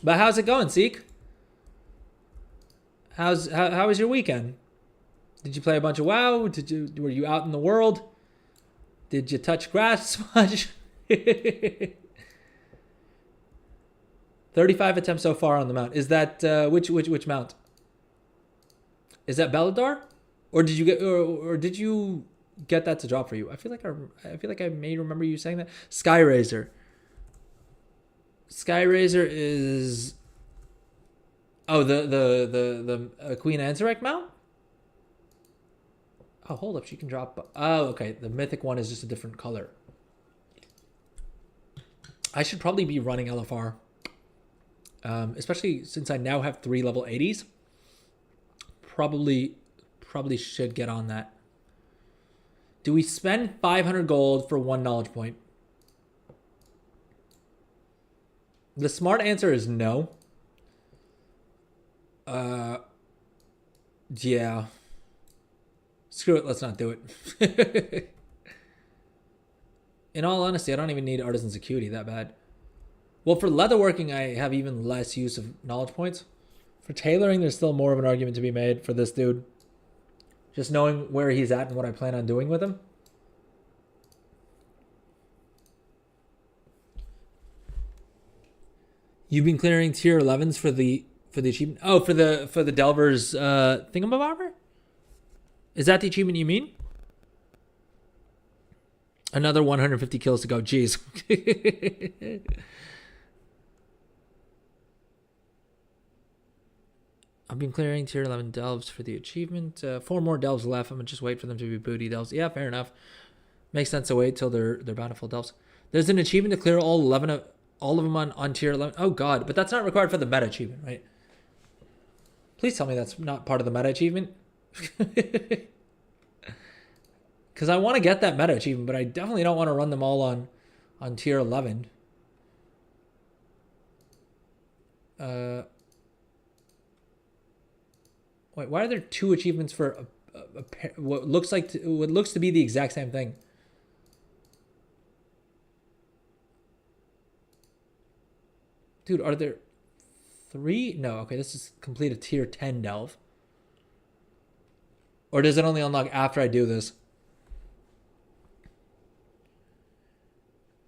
But how's it going, Zeke? How was your weekend? Did you play a bunch of WoW? Were you out in the world? Did you touch grass much? 35 attempts so far on the mount. Is that which mount? Is that Belladar, or did you get that to drop for you? I feel like I may remember you saying that. Skyrazor. Skyrazor is the Queen Anzarek mount. Oh, hold up, she can drop. Oh, okay. The mythic one is just a different color. I should probably be running LFR, especially since I now have 3 level 80s. Probably should get on that. Do we spend 500 gold for 1 knowledge point? The smart answer is no. Yeah. Screw it, let's not do it. In all honesty, I don't even need Artisan's Acuity that bad. Well, for leatherworking, I have even less use of knowledge points. For tailoring, there's still more of an argument to be made for this dude. Just knowing where he's at and what I plan on doing with him. You've been clearing tier 11s for the achievement. Oh, for the Delver's thingamabobber? Is that the achievement you mean? Another 150 kills to go. Jeez. I've been clearing tier 11 delves for the achievement. 4 more delves left. I'm going to just wait for them to be booty delves. Yeah, fair enough. Makes sense to wait till they're bountiful delves. There's an achievement to clear all of them on tier 11. Oh, God. But that's not required for the meta achievement, right? Please tell me that's not part of the meta achievement. Because I want to get that meta achievement, but I definitely don't want to run them all on tier 11. Wait, why are there 2 achievements for what looks to be the exact same thing? Dude, are there 3? No, okay, this is complete a tier 10 delve. Or does it only unlock after I do this?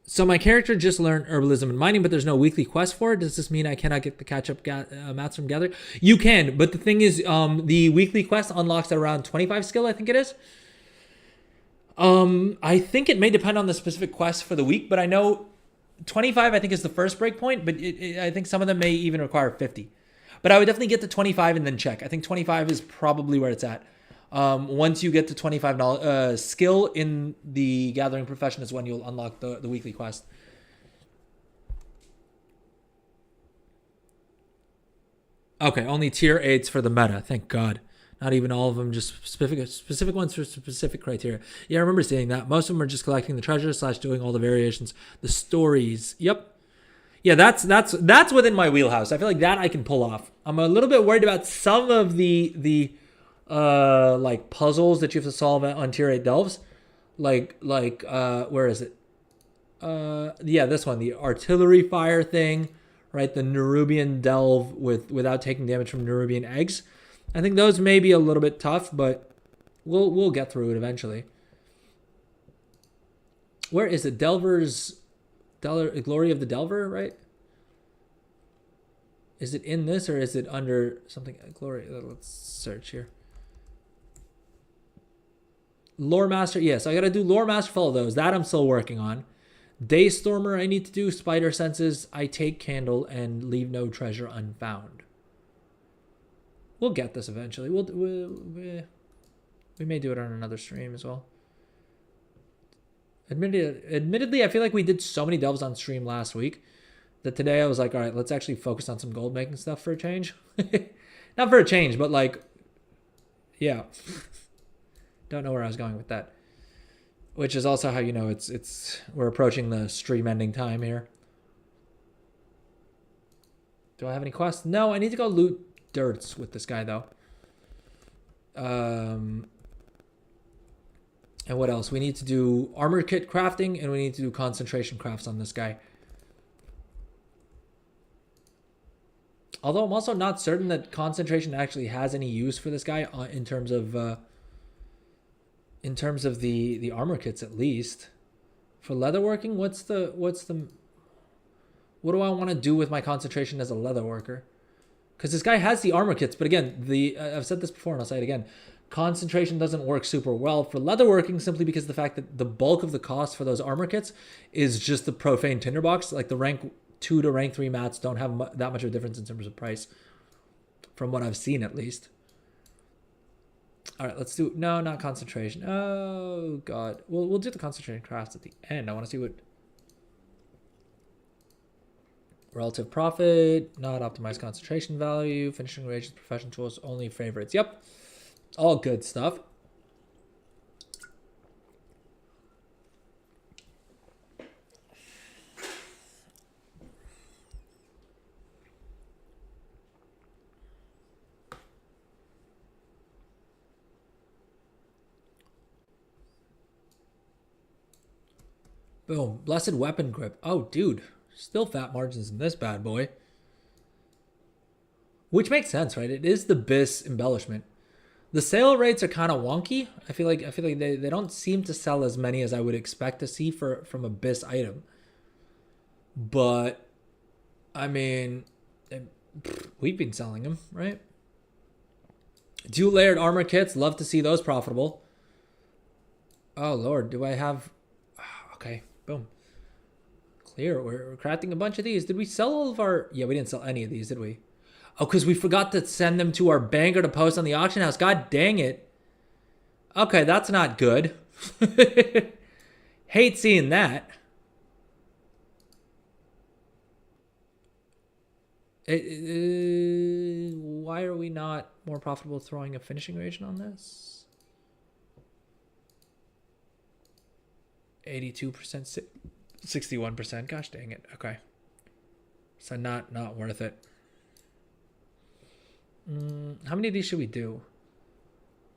So my character just learned herbalism and mining, but there's no weekly quest for it. Does this mean I cannot get the catch-up mats from gathering? You can, but the thing is, the weekly quest unlocks at around 25 skill, I think it is. I think it may depend on the specific quest for the week, but I know 25, I think, is the first breakpoint, but I think some of them may even require 50. But I would definitely get to 25 and then check. I think 25 is probably where it's at. Once you get to 25 skill in the gathering profession is when you'll unlock the weekly quest. Okay, only tier 8s for the meta. Thank God. Not even all of them, just specific ones for specific criteria. Yeah, I remember seeing that. Most of them are just collecting the treasure / doing all the variations, the stories. Yep. Yeah, that's within my wheelhouse. I feel like that I can pull off. I'm a little bit worried about some of the like puzzles that you have to solve on tier 8 delves. Like where is it? Yeah, this one, the artillery fire thing, right? The Nerubian delve without taking damage from Nerubian eggs. I think those may be a little bit tough, but we'll get through it eventually. Where is it? Glory of the Delver, right? Is it in this or is it under something? Glory. Let's search here. Lore Master, yes, I gotta do Lore Master for all of those. That I'm still working on. Daystormer, I need to do Spider Senses. I take Candle and leave no treasure unfound. We'll get this eventually. We may do it on another stream as well. Admittedly, I feel like we did so many delves on stream last week that today I was like, all right, let's actually focus on some gold making stuff for a change. Not for a change, but like, yeah. Don't know where I was going with that. Which is also how you know we're approaching the stream ending time here. Do I have any quests? No, I need to go loot dirts with this guy though. And what else? We need to do armor kit crafting and we need to do concentration crafts on this guy. Although I'm also not certain that concentration actually has any use for this guy in terms of the armor kits, at least. For leatherworking, what do I want to do with my concentration as a leather worker? Because this guy has the armor kits, but again, I've said this before and I'll say it again. Concentration doesn't work super well for leatherworking simply because of the fact that the bulk of the cost for those armor kits is just the profane tinderbox. Like the rank 2 to rank 3 mats don't have that much of a difference in terms of price, from what I've seen at least. All right, let's do no, not concentration. Oh god, we'll do the concentration crafts at the end. I want to see what relative profit, not optimized concentration value, finishing reagents, profession tools, only favorites. Yep, all good stuff. Boom. Blessed weapon grip. Oh, dude. Still fat margins in this bad boy. Which makes sense, right? It is the BIS embellishment. The sale rates are kind of wonky. I feel like they don't seem to sell as many as I would expect to see from a BIS item. But, I mean, we've been selling them, right? Dual layered armor kits. Love to see those profitable. Oh, Lord. Do I have... Okay. Boom. Clear. We're crafting a bunch of these. Did we sell all of our... Yeah, we didn't sell any of these, did we? Oh, because we forgot to send them to our banker to post on the auction house. God dang it. Okay, that's not good. Hate seeing that. Why are we not more profitable throwing a finishing reagent on this? 82%, 61%. Gosh dang it. Okay. So not worth it. How many of these should we do?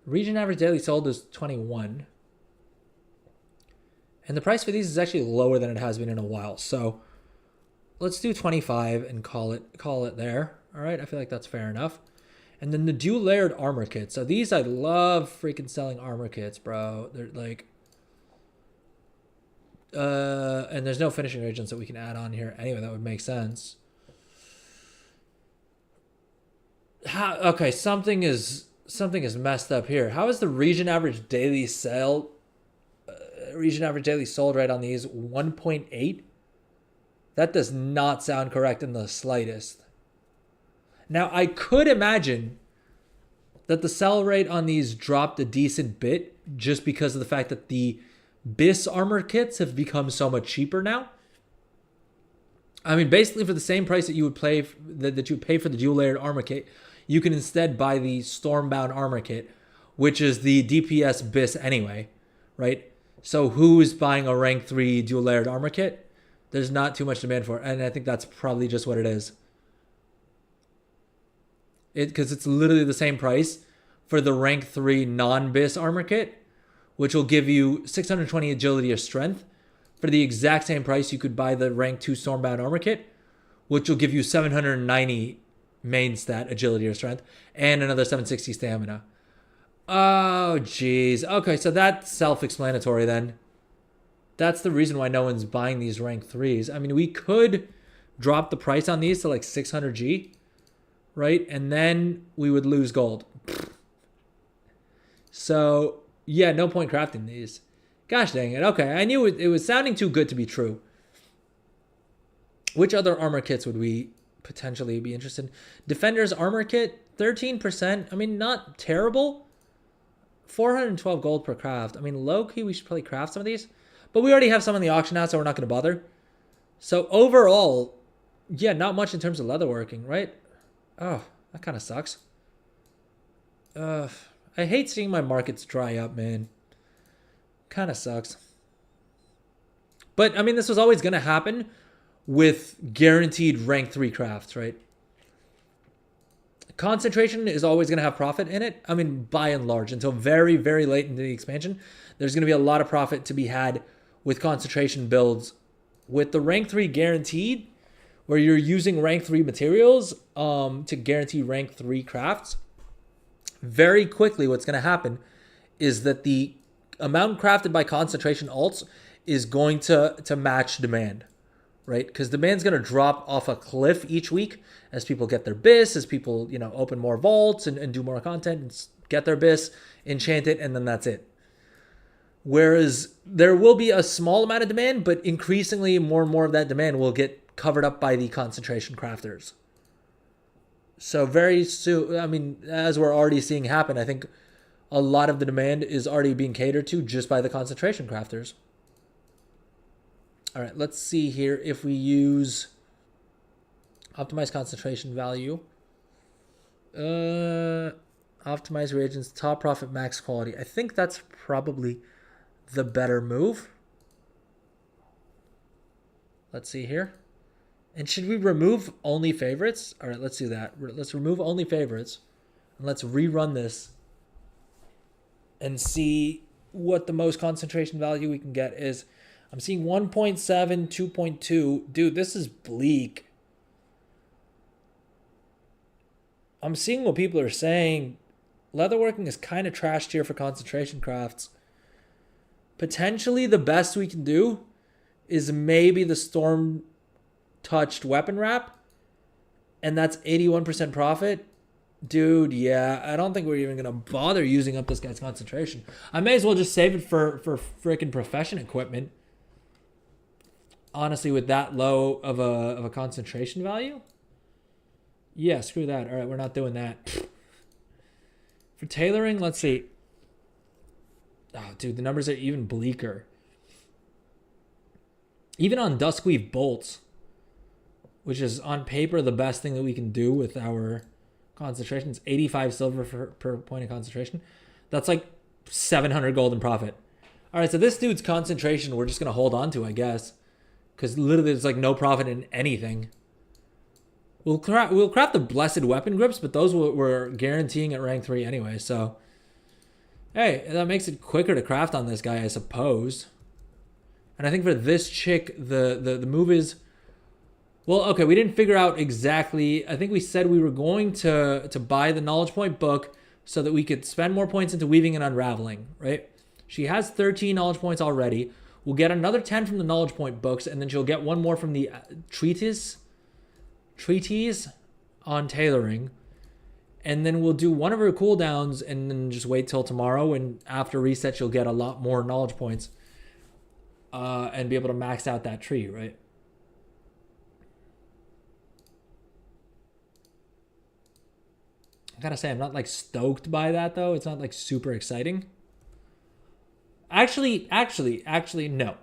Region average daily sold is 21. And the price for these is actually lower than it has been in a while. So let's do 25 and call it there. All right. I feel like that's fair enough. And then the dual layered armor kits. So these, I love freaking selling armor kits, bro. They're like, and there's no finishing reagents that we can add on here. Anyway, that would make sense. Okay, something is messed up here. How is the region average daily sale? Region average daily sold rate on these 1.8? That does not sound correct in the slightest. Now, I could imagine that the sell rate on these dropped a decent bit just because of the fact that the BIS armor kits have become so much cheaper now. I mean, basically for the same price that you would pay that you pay for the dual layered armor kit, you can instead buy the Stormbound armor kit, which is the DPS BIS anyway, right? So who's buying a rank 3 dual layered armor kit? There's not too much demand for it, and I think that's probably just what it is. Because it's literally the same price for the rank 3 non-BIS armor kit, which will give you 620 agility or strength. For the exact same price, you could buy the rank 2 Stormbound armor kit, which will give you 790 main stat agility or strength and another 760 stamina. Oh, jeez. Okay, so that's self-explanatory then. That's the reason why no one's buying these rank 3s. I mean, we could drop the price on these to like 600G, right? And then we would lose gold. So Yeah, no point crafting these. Gosh dang it. Okay, I knew it was sounding too good to be true. Which other armor kits would we potentially be interested in? Defender's armor kit, 13%. I mean, not terrible. 412 gold per craft. I mean, low-key, we should probably craft some of these. But we already have some on the auction now, so we're not going to bother. So overall, yeah, not much in terms of leatherworking, right? Oh, that kind of sucks. I hate seeing my markets dry up, man. Kind of sucks. But, I mean, this was always going to happen with guaranteed rank 3 crafts, right? Concentration is always going to have profit in it. I mean, by and large, until very, very late into the expansion, there's going to be a lot of profit to be had with concentration builds. With the rank 3 guaranteed, where you're using rank 3 materials to guarantee rank 3 crafts, very quickly what's going to happen is that the amount crafted by concentration alts is going to match demand, right? Because demand's going to drop off a cliff each week as people get their bis, as people, open more vaults and do more content and get their bis, enchant it, and then that's it. Whereas there will be a small amount of demand, but increasingly more and more of that demand will get covered up by the concentration crafters. So very soon, I mean, as we're already seeing happen, I think a lot of the demand is already being catered to just by the concentration crafters. All right, let's see here if we use optimize concentration value. Optimize reagents, top profit, max quality. I think that's probably the better move. Let's see here. And should we remove only favorites? All right, let's do that. Let's remove only favorites. And let's rerun this and see what the most concentration value we can get is. I'm seeing 1.7, 2.2. Dude, this is bleak. I'm seeing what people are saying. Leatherworking is kind of trashed here for concentration crafts. Potentially the best we can do is maybe the storm touched weapon wrap, and that's 81% profit. Dude, yeah, I don't think we're even gonna bother using up this guy's concentration. I may as well just save it for freaking profession equipment. Honestly, with that low of a concentration value, yeah, screw that. All right, we're not doing that. For tailoring, let's see. Oh, dude, the numbers are even bleaker. Even on Duskweave bolts, which is on paper the best thing that we can do with our concentration. It's 85 silver per point of concentration. That's like 700 gold in profit. All right, so this dude's concentration we're just going to hold on to, I guess. Because literally there's like no profit in anything. We'll craft the blessed weapon grips, but those we're guaranteeing at rank 3 anyway. So, hey, that makes it quicker to craft on this guy, I suppose. And I think for this chick, the move is... Well, okay, we didn't figure out exactly. I think we said we were going to buy the knowledge point book so that we could spend more points into weaving and unraveling, right? She has 13 knowledge points already. We'll get another 10 from the knowledge point books, and then she'll get one more from the treatise on tailoring. And then we'll do one of her cooldowns and then just wait till tomorrow. And after reset, she'll get a lot more knowledge points and be able to max out that tree, right? I gotta say, I'm not like stoked by that though. It's not like super exciting. Actually, no.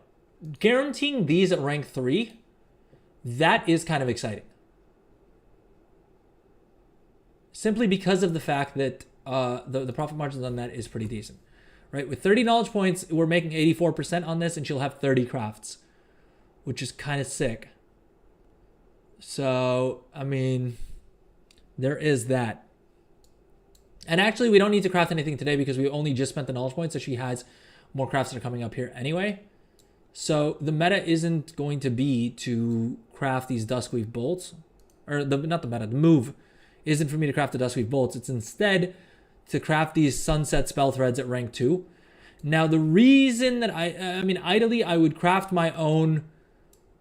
Guaranteeing these at rank 3, that is kind of exciting. Simply because of the fact that the profit margins on that is pretty decent. Right? With 30 knowledge points, we're making 84% on this, and she'll have 30 crafts, which is kind of sick. So, I mean, there is that. And actually, we don't need to craft anything today because we only just spent the knowledge points, so she has more crafts that are coming up here anyway. So the meta isn't going to be to craft these Duskweave bolts. Or, not the meta, the move isn't for me to craft the Duskweave bolts. It's instead to craft these Sunset Spell Threads at rank 2. Now, the reason that I mean, ideally, I would craft my own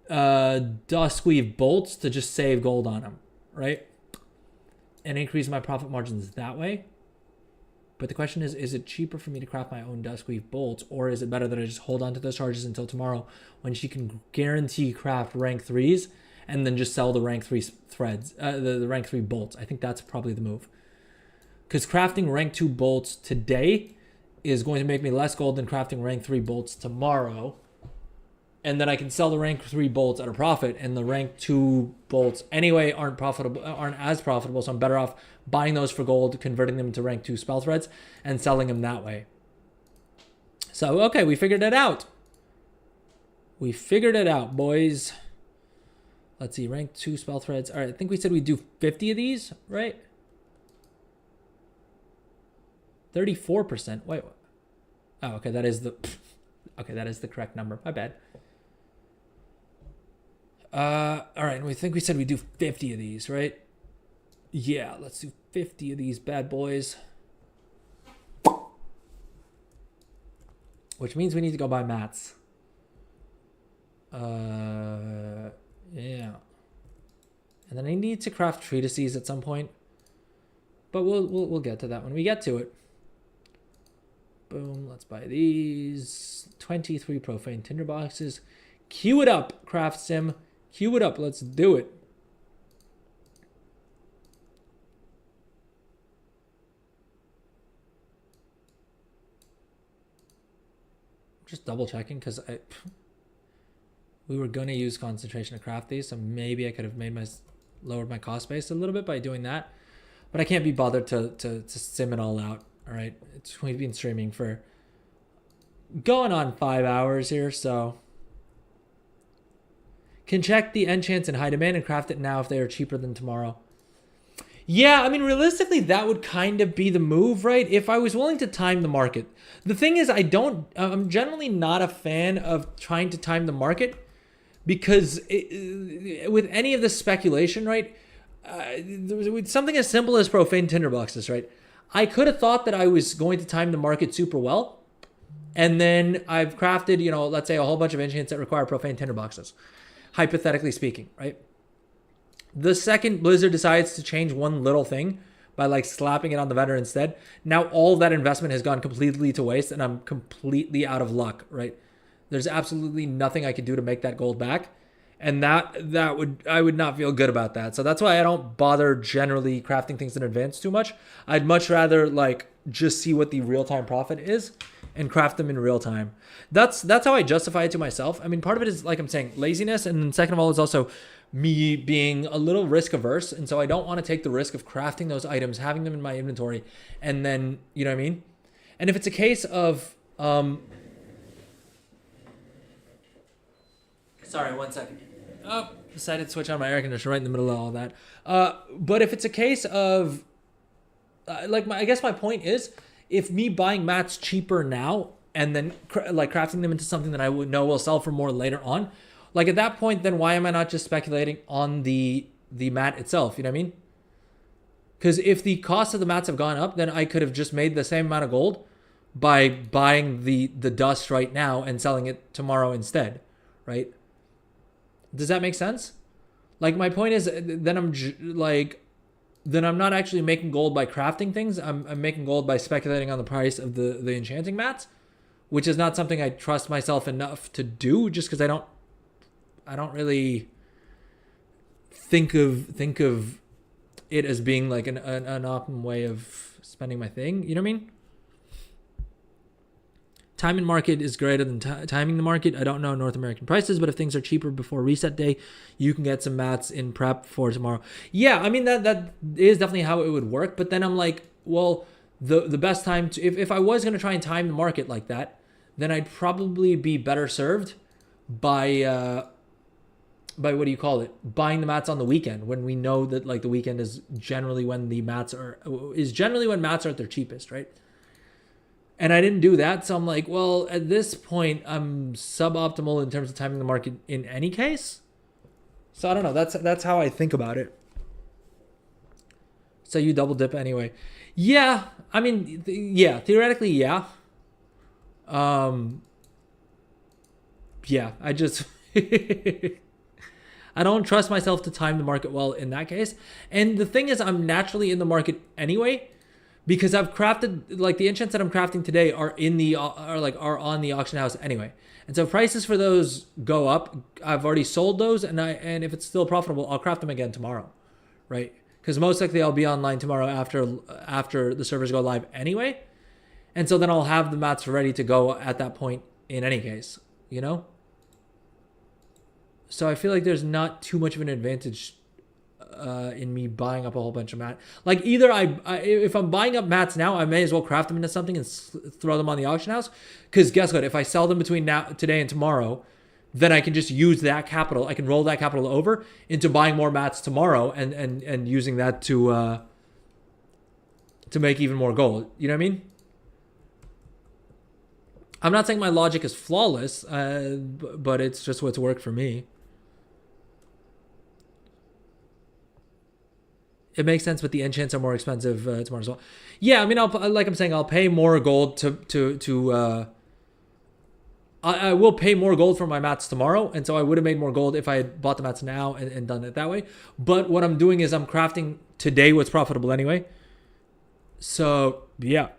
Duskweave bolts to just save gold on them, right? And increase my profit margins that way. But the question is it cheaper for me to craft my own Duskweave bolts, or is it better that I just hold on to those charges until tomorrow when she can guarantee craft rank 3s and then just sell the rank 3 threads, the rank 3 bolts? I think that's probably the move. Because crafting rank 2 bolts today is going to make me less gold than crafting rank 3 bolts tomorrow. And then I can sell the rank 3 bolts at a profit, and the rank 2 bolts anyway aren't as profitable, so I'm better off buying those for gold, converting them to rank 2 spell threads, and selling them that way. So, okay, we figured it out. We figured it out, boys. Let's see, rank 2 spell threads. All right, I think we said we'd do 50 of these, right? 34%. Wait, what? Oh, okay, that is the... Okay, that is the correct number. My bad. All right, we think we said we'd do 50 of these, right? Yeah, let's do 50 of these bad boys. Which means we need to go buy mats. Yeah. And then I need to craft treatises at some point. But we'll get to that when we get to it. Boom, let's buy these. 23 profane tinderboxes. Queue it up, Craft Sim. Queue it up. Let's do it. Just double checking because we were going to use concentration to craft these, so maybe I could have lowered my cost base a little bit by doing that. But I can't be bothered to sim it all out. All right, we've been streaming for going on 5 hours here, so can check the enchants in high demand and craft it now if they are cheaper than tomorrow. Yeah, I mean, realistically, that would kind of be the move, right? If I was willing to time the market. The thing is, I'm generally not a fan of trying to time the market because with any of the speculation, right? With something as simple as profane tinderboxes, right? I could have thought that I was going to time the market super well. And then I've crafted, let's say a whole bunch of enchants that require profane tinderboxes. Hypothetically speaking, right? The second Blizzard decides to change one little thing by slapping it on the vendor instead, now all that investment has gone completely to waste and I'm completely out of luck, right? There's absolutely nothing I could do to make that gold back. And I would not feel good about that. So that's why I don't bother generally crafting things in advance too much. I'd much rather just see what the real-time profit is and craft them in real time. That's how I justify it to myself. I mean, part of it is, like I'm saying, laziness. And then second of all is also me being a little risk averse. And so I don't want to take the risk of crafting those items, having them in my inventory. And then, you know what I mean? And if it's a case of, sorry, 1 second. Oh, decided to switch on my air conditioner right in the middle of all that. But if it's a case of, I guess my point is, if me buying mats cheaper now and then crafting them into something that I would know will sell for more later on, at that point, then why am I not just speculating on the mat itself? You know what I mean? Because if the cost of the mats have gone up, then I could have just made the same amount of gold by buying the dust right now and selling it tomorrow instead, right? Does that make sense? My point is, then I'm not actually making gold by crafting things. I'm making gold by speculating on the price of the enchanting mats, which is not something I trust myself enough to do, just because I don't really think of it as being an optimum way of spending my thing. You know what I mean? Time and market is greater than timing the market. I don't know North American prices, but if things are cheaper before reset day, you can get some mats in prep for tomorrow. Yeah, I mean, that is definitely how it would work. But then I'm like, well, the best time to, if I was going to try and time the market like that, then I'd probably be better served by what do you call it? Buying the mats on the weekend, when we know that the weekend is generally when mats are at their cheapest, right? And I didn't do that. So I'm like, well, at this point, I'm suboptimal in terms of timing the market in any case. So I don't know. That's how I think about it. So you double dip anyway. Yeah. I mean, yeah, theoretically, yeah. Yeah, I just, I don't trust myself to time the market well in that case. And the thing is, I'm naturally in the market anyway, because I've crafted like the enchants that I'm crafting today are are on the auction house anyway. And so if prices for those go up, I've already sold those, and if it's still profitable, I'll craft them again tomorrow, right? Because most likely I'll be online tomorrow after the servers go live anyway, and so then I'll have the mats ready to go at that point in any case, you know. So I feel like there's not too much of an advantage in me buying up a whole bunch of mats. Like either if I'm buying up mats now, I may as well craft them into something and throw them on the auction house. Because guess what? If I sell them between today and tomorrow, then I can just use that capital. I can roll that capital over into buying more mats tomorrow and using that to make even more gold. You know what I mean? I'm not saying my logic is flawless, but it's just what's worked for me. It makes sense, but the enchants are more expensive tomorrow as well. Yeah, I mean, I'll pay more gold I will pay more gold for my mats tomorrow, and so I would have made more gold if I had bought the mats now and done it that way. But what I'm doing is I'm crafting today what's profitable anyway. So, yeah.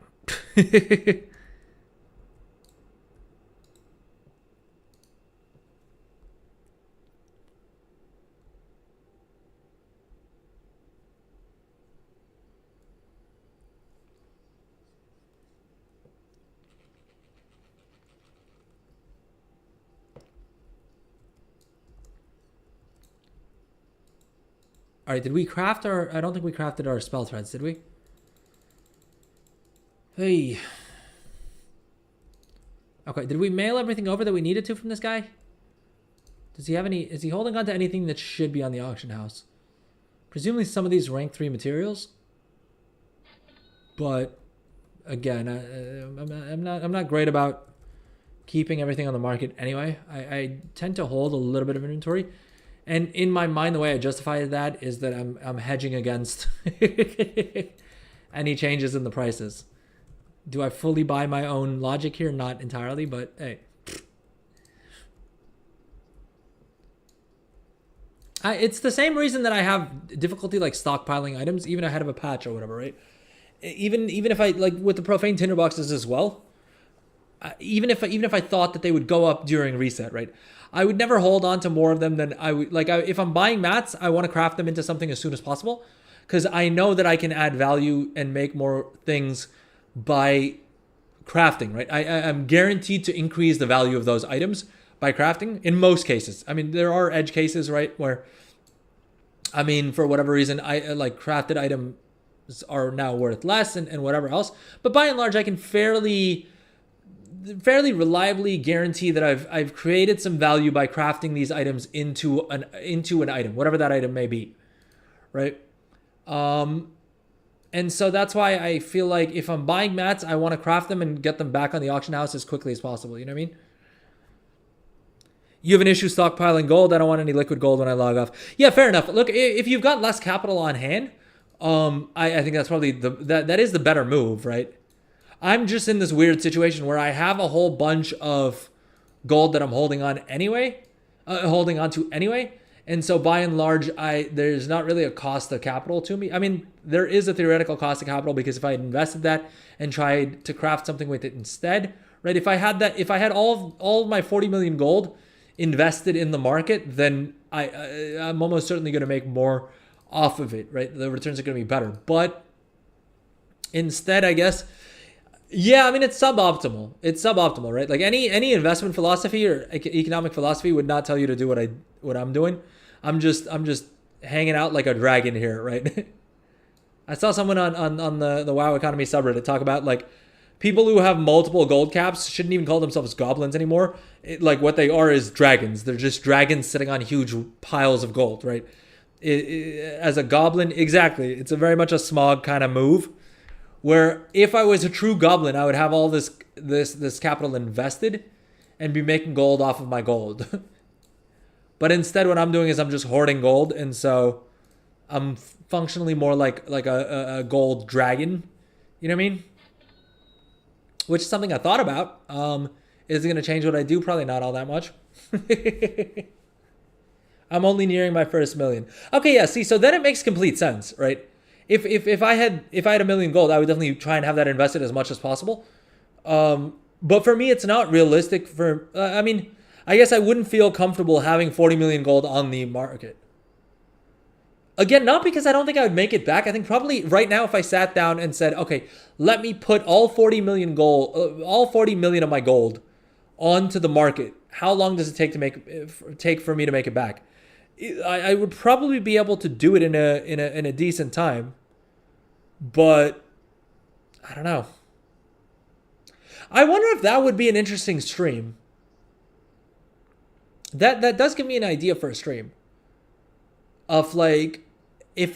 All right, did we craft our... I don't think we crafted our spell threads, did we? Hey. Okay, did we mail everything over that we needed to from this guy? Does he have any... Is he holding on to anything that should be on the auction house? Presumably some of these rank 3 materials. But, again, I'm not great about keeping everything on the market anyway. I tend to hold a little bit of inventory. And in my mind, the way I justify that is that I'm hedging against any changes in the prices. Do I fully buy my own logic here? Not entirely, but hey. It's the same reason that I have difficulty like stockpiling items, even ahead of a patch or whatever, right? Even if I like with the profane tinderboxes as well. Even if I thought that they would go up during reset, right? I would never hold on to more of them than I would. Like, if I'm buying mats, I want to craft them into something as soon as possible, because I know that I can add value and make more things by crafting, right? I'm guaranteed to increase the value of those items by crafting in most cases. I mean, there are edge cases, right, where, I mean, for whatever reason, I like crafted items are now worth less and whatever else. But by and large, I can fairly reliably guarantee that I've created some value by crafting these items into an item, whatever that item may be, right? And so that's why I feel like if I'm buying mats, I want to craft them and get them back on the auction house as quickly as possible. You know what I mean? You have an issue stockpiling gold. I don't want any liquid gold when I log off. Yeah, fair enough. Look, if you've got less capital on hand, I think that's probably that is the better move, right? I'm just in this weird situation where I have a whole bunch of gold that I'm holding on to anyway. And so by and large, there's not really a cost of capital to me. I mean, there is a theoretical cost of capital because if I had invested that and tried to craft something with it instead, right? If I had all of my 40 million gold invested in the market, then I'm almost certainly going to make more off of it, right? The returns are going to be better. But instead, I guess... Yeah, I mean, it's suboptimal. It's suboptimal, right? Like any investment philosophy or economic philosophy would not tell you to do what I'm doing. I'm just hanging out like a dragon here, right? I saw someone on the WoW economy subreddit talk about like people who have multiple gold caps shouldn't even call themselves goblins anymore. Like what they are is dragons. They're just dragons sitting on huge piles of gold, right? As a goblin, exactly. It's very much a smog kind of move. Where if I was a true goblin, I would have all this capital invested and be making gold off of my gold. But instead, what I'm doing is I'm just hoarding gold, and so I'm functionally more like a gold dragon. You know what I mean? Which is something I thought about. Is it going to change what I do? Probably not all that much. I'm only nearing my first million. Okay, yeah, see, so then it makes complete sense, right? if I had a million gold, I would definitely try and have that invested as much as possible. But for me, it's not realistic. I mean, I guess I wouldn't feel comfortable having 40 million gold on the market. Again, not because I don't think I would make it back. I think probably right now, if I sat down and said, okay, let me put all 40 million of my gold onto the market, how long does it take for me to make it back? I would probably be able to do it in a decent time, but I don't know. I wonder if that would be an interesting stream. That does give me an idea for a stream of like, if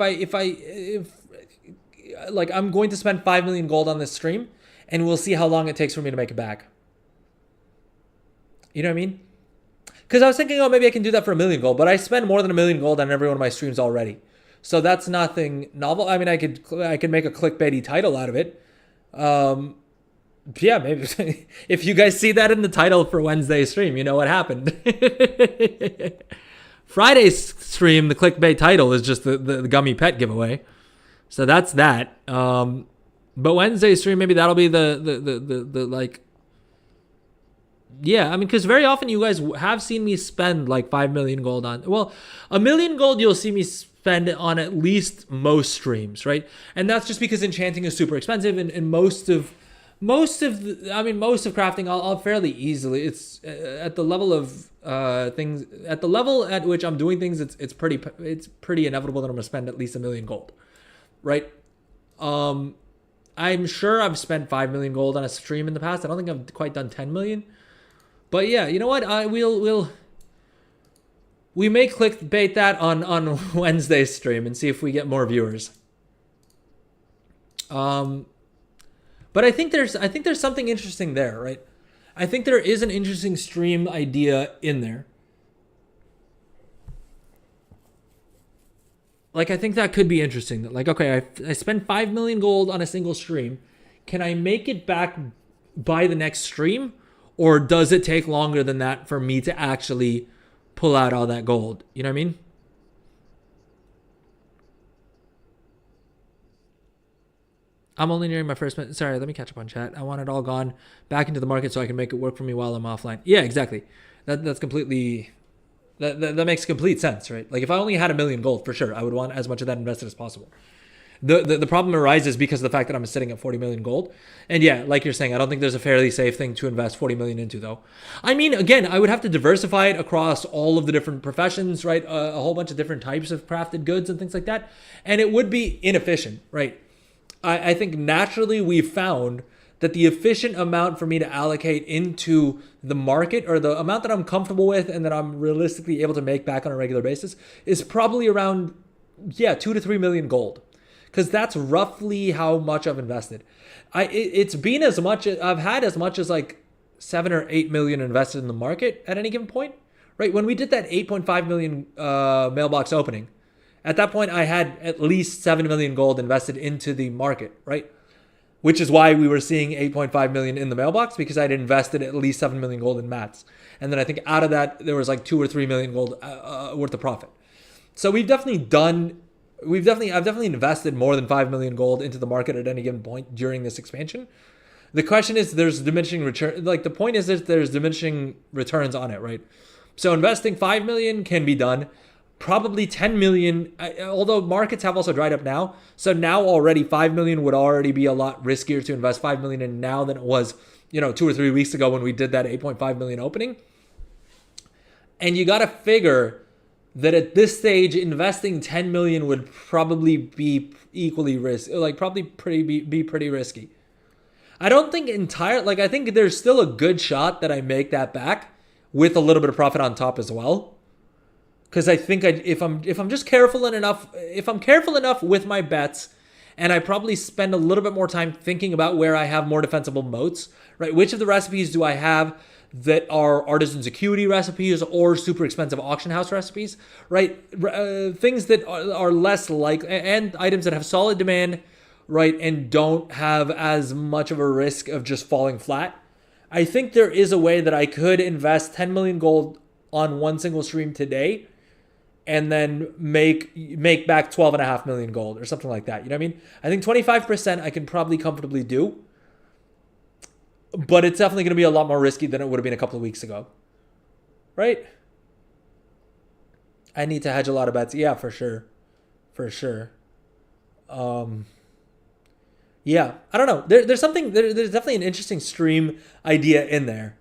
like I'm going to spend 5 million gold on this stream, and we'll see how long it takes for me to make it back. You know what I mean? Because I was thinking, oh, maybe I can do that for 1 million gold, but I spend more than 1 million gold on every one of my streams already, so that's nothing novel. I mean, I could make a clickbaity title out of it. Yeah, maybe if you guys see that in the title for Wednesday's stream, you know what happened. Friday's stream, the clickbait title is just the gummy pet giveaway. So that's that. But Wednesday's stream, maybe that'll be the like, yeah, I mean, because very often you guys have seen me spend like 5 million gold on, well, 1 million gold you'll see me spend on at least most streams, right? And that's just because enchanting is super expensive, and most of crafting I'll fairly easily. It's at the level of things, at the level at which I'm doing things, it's pretty inevitable that I'm gonna spend at least 1 million gold, right? I'm sure I've spent 5 million gold on a stream in the past. I don't think I've quite done 10 million, but yeah, you know what? We may clickbait that on Wednesday's stream and see if we get more viewers. But I think there's something interesting there, right? I think there is an interesting stream idea in there. Like, I think that could be interesting. Like, okay, I spend 5 million gold on a single stream. Can I make it back by the next stream? Or does it take longer than that for me to actually pull out all that gold? You know what I mean? I'm only nearing my first minute. Sorry, let me catch up on chat. I want it all gone back into the market so I can make it work for me while I'm offline. Yeah, exactly. That's completely... That makes complete sense, right? Like, if I only had 1 million gold, for sure, I would want as much of that invested as possible. The problem arises because of the fact that I'm sitting at 40 million gold. And yeah, like you're saying, I don't think there's a fairly safe thing to invest 40 million into, though. I mean, again, I would have to diversify it across all of the different professions, right? A whole bunch of different types of crafted goods and things like that. And it would be inefficient, right? I think naturally we've found that the efficient amount for me to allocate into the market, or the amount that I'm comfortable with and that I'm realistically able to make back on a regular basis, is probably around, 2 to 3 million gold. Because that's roughly how much I've invested. It's been as much, I've had as much as like 7 or 8 million invested in the market at any given point, right? When we did that 8.5 million mailbox opening, at that point I had at least 7 million gold invested into the market, right? Which is why we were seeing 8.5 million in the mailbox, because I'd invested at least 7 million gold in mats. And then I think out of that, there was like 2 or 3 million gold worth of profit. So I've definitely invested more than 5 million gold into the market at any given point during this expansion. The question is, there's diminishing return. Like, the point is that there's diminishing returns on it, right? So investing 5 million can be done. Probably 10 million, although markets have also dried up now. So now already 5 million would already be a lot riskier to invest 5 million in now than it was, 2 or 3 weeks ago when we did that 8.5 million opening. And you got to figure that at this stage, investing 10 million would probably be equally risky, like probably be pretty risky. I don't think I think there's still a good shot that I make that back with a little bit of profit on top as well. Because I think if I'm just careful enough with my bets, and I probably spend a little bit more time thinking about where I have more defensible moats, right? Which of the recipes do I have that are artisan acuity recipes or super expensive auction house recipes, right? Things that are less likely, and items that have solid demand, right? And don't have as much of a risk of just falling flat. I think there is a way that I could invest 10 million gold on one single stream today and then make back 12.5 million gold or something like that. You know what I mean? I think 25% I can probably comfortably do, but it's definitely going to be a lot more risky than it would have been a couple of weeks ago, right? I need to hedge a lot of bets. Yeah, for sure. For sure. Yeah, I don't know. There's something. There's definitely an interesting stream idea in there,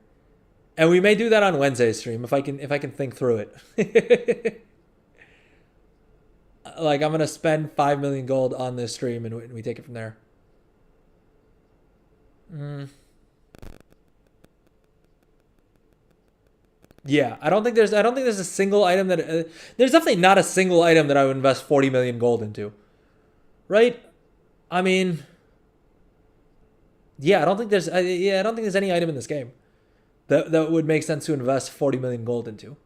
and we may do that on Wednesday's stream if I can think through it. Like I'm gonna spend 5 million gold on this stream, and we take it from there. Mm. Yeah, I don't think there's a single item that there's definitely not a single item that I would invest 40 million gold into, right? I mean, yeah, I don't think there's I don't think there's any item in this game that would make sense to invest 40 million gold into.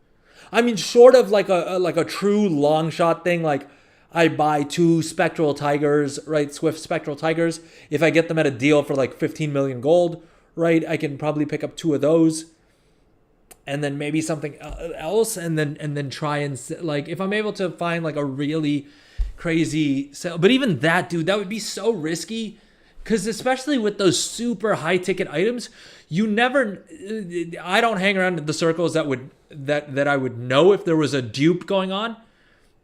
I mean, short of like a true long shot thing, like I buy two spectral tigers, right? Swift spectral tigers. If I get them at a deal for like 15 million gold, right? I can probably pick up two of those, and then maybe something else, and then try and like if I'm able to find like a really crazy sale. But even that, dude, that would be so risky, because especially with those super high ticket items, you never. I don't hang around in the circles that I would know if there was a dupe going on.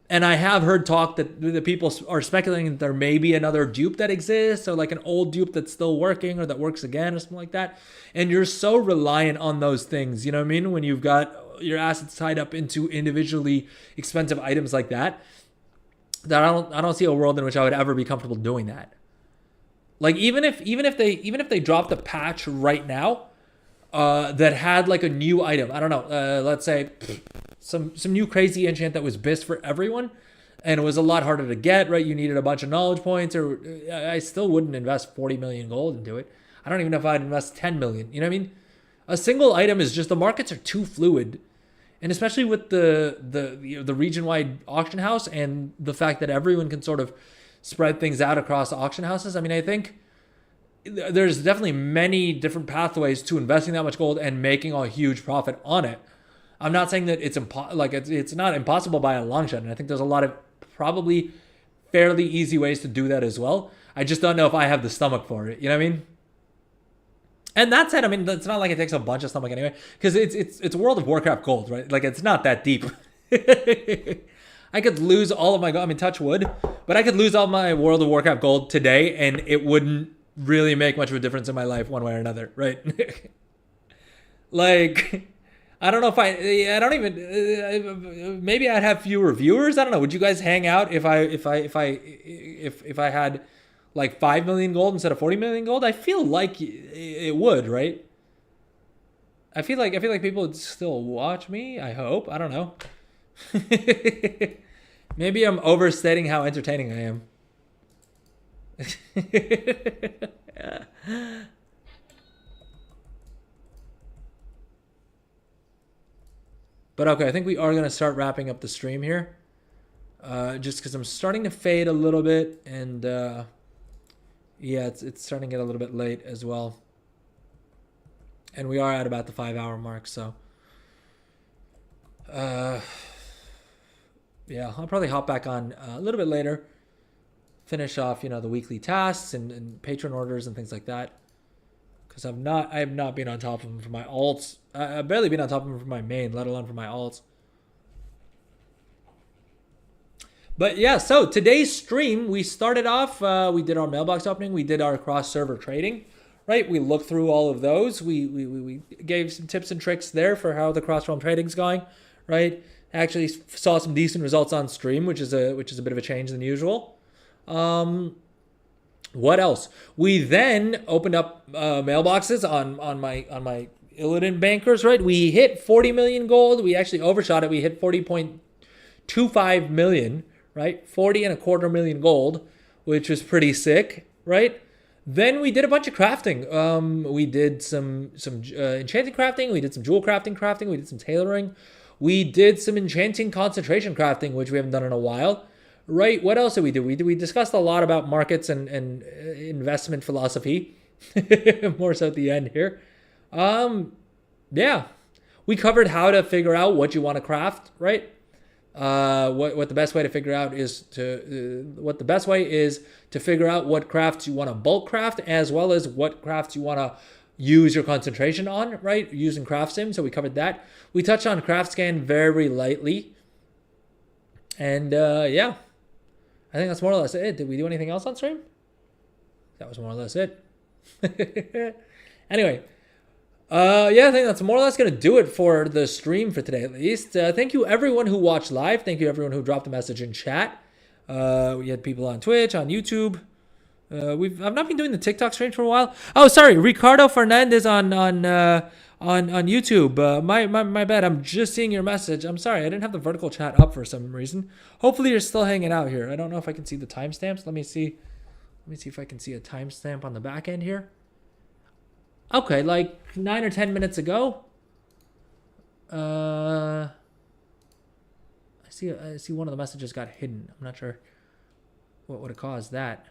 And I have heard talk that the people are speculating that there may be another dupe that exists, or like an old dupe that's still working or that works again or something like that. And you're so reliant on those things, you know what I mean? When you've got your assets tied up into individually expensive items like that, that I don't see a world in which I would ever be comfortable doing that. Like even if they dropped a patch right now that had like a new item, I don't know, let's say some new crazy enchant that was BIS for everyone, and it was a lot harder to get, right? You needed a bunch of knowledge points, or I still wouldn't invest 40 million gold into it. I don't even know if I'd invest 10 million. You know what I mean? A single item is just, the markets are too fluid, and especially with the region-wide auction house and the fact that everyone can sort of spread things out across auction houses. I mean, I think there's definitely many different pathways to investing that much gold and making a huge profit on it. I'm not saying that it's not impossible by a long shot, and I think there's a lot of probably fairly easy ways to do that as well. I just don't know if I have the stomach for it. You know what I mean? And that said, I mean, it's not like it takes a bunch of stomach anyway, because it's World of Warcraft gold, right? Like, it's not that deep. I could lose all of my gold. I mean, touch wood, but I could lose all my World of Warcraft gold today, and it wouldn't really make much of a difference in my life one way or another, right? Like, I don't know if I don't even, maybe I'd have fewer viewers. I don't know. Would you guys hang out if I had like 5 million gold instead of 40 million gold? I feel like it would, right? I feel like people would still watch me. I hope. I don't know. Maybe I'm overstating how entertaining I am. But okay, I think we are going to start wrapping up the stream here. Just because I'm starting to fade a little bit, and yeah, it's starting to get a little bit late as well. And we are at about the 5-hour mark, so yeah, I'll probably hop back on a little bit later, finish off, the weekly tasks and patron orders and things like that. Because I have not been on top of them for my alts. I've barely been on top of them for my main, let alone for my alts. But yeah, so today's stream, we started off, we did our mailbox opening, we did our cross-server trading, right? We looked through all of those. We gave some tips and tricks there for how the cross-realm trading's going, right? Actually saw some decent results on stream, which is a bit of a change than usual. What else? We then opened up mailboxes on my Illidan bankers, right? We hit 40 million gold. We actually overshot it. We hit 40.25 million, right? 40.25 million gold, which was pretty sick, right? Then we did a bunch of crafting. We did some enchanting crafting. We did some jewel crafting. We did some tailoring. We did some enchanting concentration crafting, which we haven't done in a while. Right. What else did we do? We discussed a lot about markets and investment philosophy, more so at the end here. Yeah, we covered how to figure out what you want to craft, right? what the best way to figure out is what the best way is to figure out what crafts you want to bulk craft, as well as what crafts you want to use your concentration on, right? Using craft sim. So we covered that. We touched on craft scan very lightly. And yeah, I think that's more or less it. Did we do anything else on stream? That was more or less it. Anyway, yeah, I think that's more or less going to do it for the stream for today, at least. Thank you, everyone who watched live. Thank you, everyone who dropped a message in chat. We had people on Twitch, on YouTube. I've not been doing the TikTok streams for a while. Oh, sorry, Ricardo Fernandez on YouTube. My bad. I'm just seeing your message. I'm sorry, I didn't have the vertical chat up for some reason. Hopefully, you're still hanging out here. I don't know if I can see the timestamps. Let me see. Let me see if I can see a timestamp on the back end here. Okay, like 9 or 10 minutes ago. I see one of the messages got hidden. I'm not sure what would have caused that.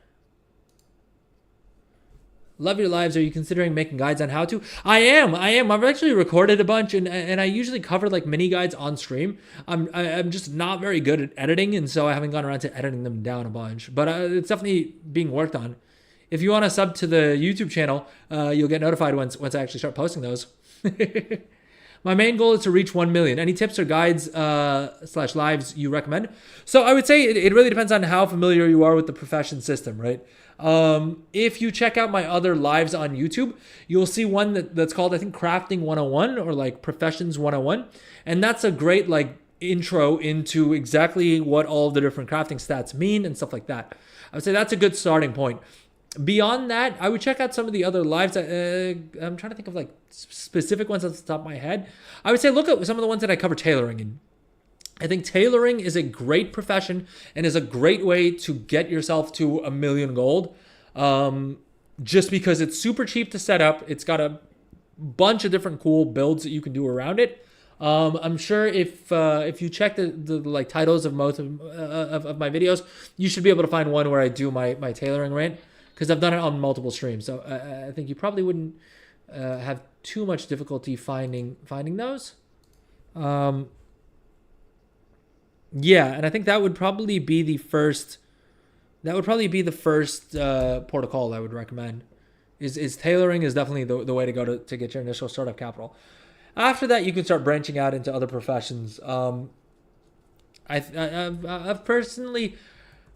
Love your lives. Are you considering making guides on how to? I am. I've actually recorded a bunch, and I usually cover like mini guides on stream. I'm just not very good at editing, and so I haven't gone around to editing them down a bunch. But it's definitely being worked on. If you want to sub to the YouTube channel, you'll get notified once I actually start posting those. My main goal is to reach 1 million. Any tips or guides / lives you recommend? So I would say it really depends on how familiar you are with the profession system, right? If you check out my other lives on YouTube, you'll see one that's called, I think, Crafting 101 or like Professions 101. And that's a great like intro into exactly what all the different crafting stats mean and stuff like that. I would say that's a good starting point. Beyond that, I would check out some of the other lives. I'm trying to think of like specific ones off the top of my head. I would say look at some of the ones that I cover tailoring in. I think tailoring is a great profession and is a great way to get yourself to 1 million gold. Just because it's super cheap to set up. It's got a bunch of different cool builds that you can do around it. I'm sure if you check the like titles of most of my videos, you should be able to find one where I do my tailoring rant. Because I've done it on multiple streams, so I think you probably wouldn't have too much difficulty finding those. Yeah, and I think that would probably be the first. That would probably be the first protocol I would recommend. Is tailoring is definitely the way to go to get your initial startup capital. After that, you can start branching out into other professions. I've personally.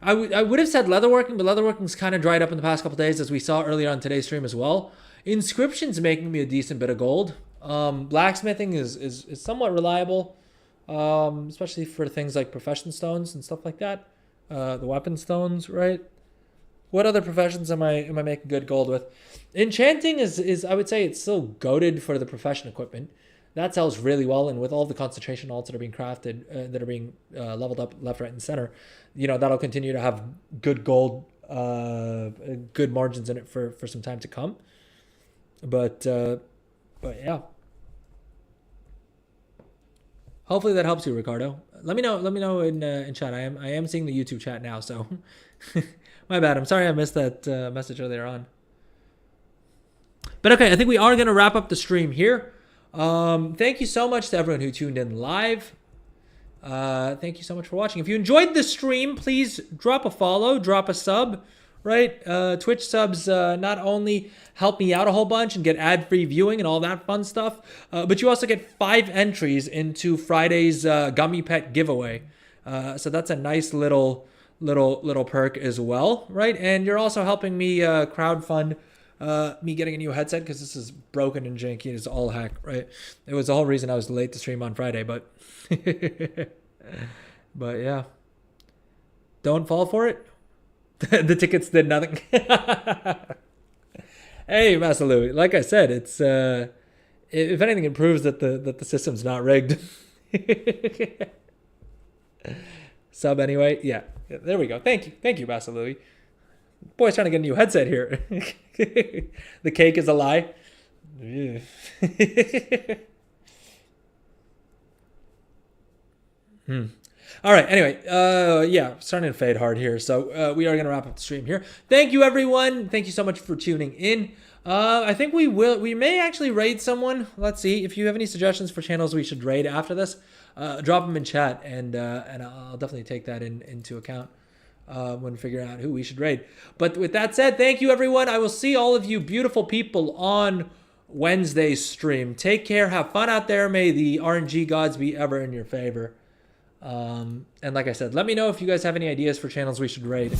I would have said leatherworking, but leatherworking's kind of dried up in the past couple days, as we saw earlier on today's stream as well. Inscription's making me a decent bit of gold. Blacksmithing is somewhat reliable, especially for things like profession stones and stuff like that. The weapon stones, right? What other professions am I making good gold with? Enchanting is I would say it's still goated for the profession equipment. That sells really well, and with all the concentration alts that are being crafted, that are being leveled up left, right, and center, that'll continue to have good gold, good margins in it for some time to come. But yeah. Hopefully that helps you, Ricardo. Let me know in chat. I am seeing the YouTube chat now, so my bad. I'm sorry I missed that message earlier on. But okay, I think we are gonna wrap up the stream here. Thank you so much to everyone who tuned in live. Thank you so much for watching. If you enjoyed the stream, please drop a follow, drop a sub, right? Twitch subs not only help me out a whole bunch and get ad-free viewing and all that fun stuff, but you also get 5 entries into Friday's Gummy Pet giveaway. So that's a nice little perk as well, right? And you're also helping me crowdfund me getting a new headset, because this is broken and janky and it's all hack, right? It was the whole reason I was late to stream on Friday, but but yeah, don't fall for it. The tickets did nothing. Hey, Masalu, like I said, it's if anything, it proves that the system's not rigged. Sub anyway. Yeah, there we go. Thank you, Masalu. Boy's trying to get a new headset here. The cake is a lie. All right. Anyway, yeah, starting to fade hard here. So we are going to wrap up the stream here. Thank you, everyone. Thank you so much for tuning in. I think we may actually raid someone. Let's see. If you have any suggestions for channels we should raid after this, drop them in chat, and I'll definitely take that into account when figuring out who we should raid. But with that said, thank you, everyone. I will see all of you beautiful people on Wednesday's stream. Take care. Have fun out there. May the RNG gods be ever in your favor. And like I said, let me know if you guys have any ideas for channels we should raid.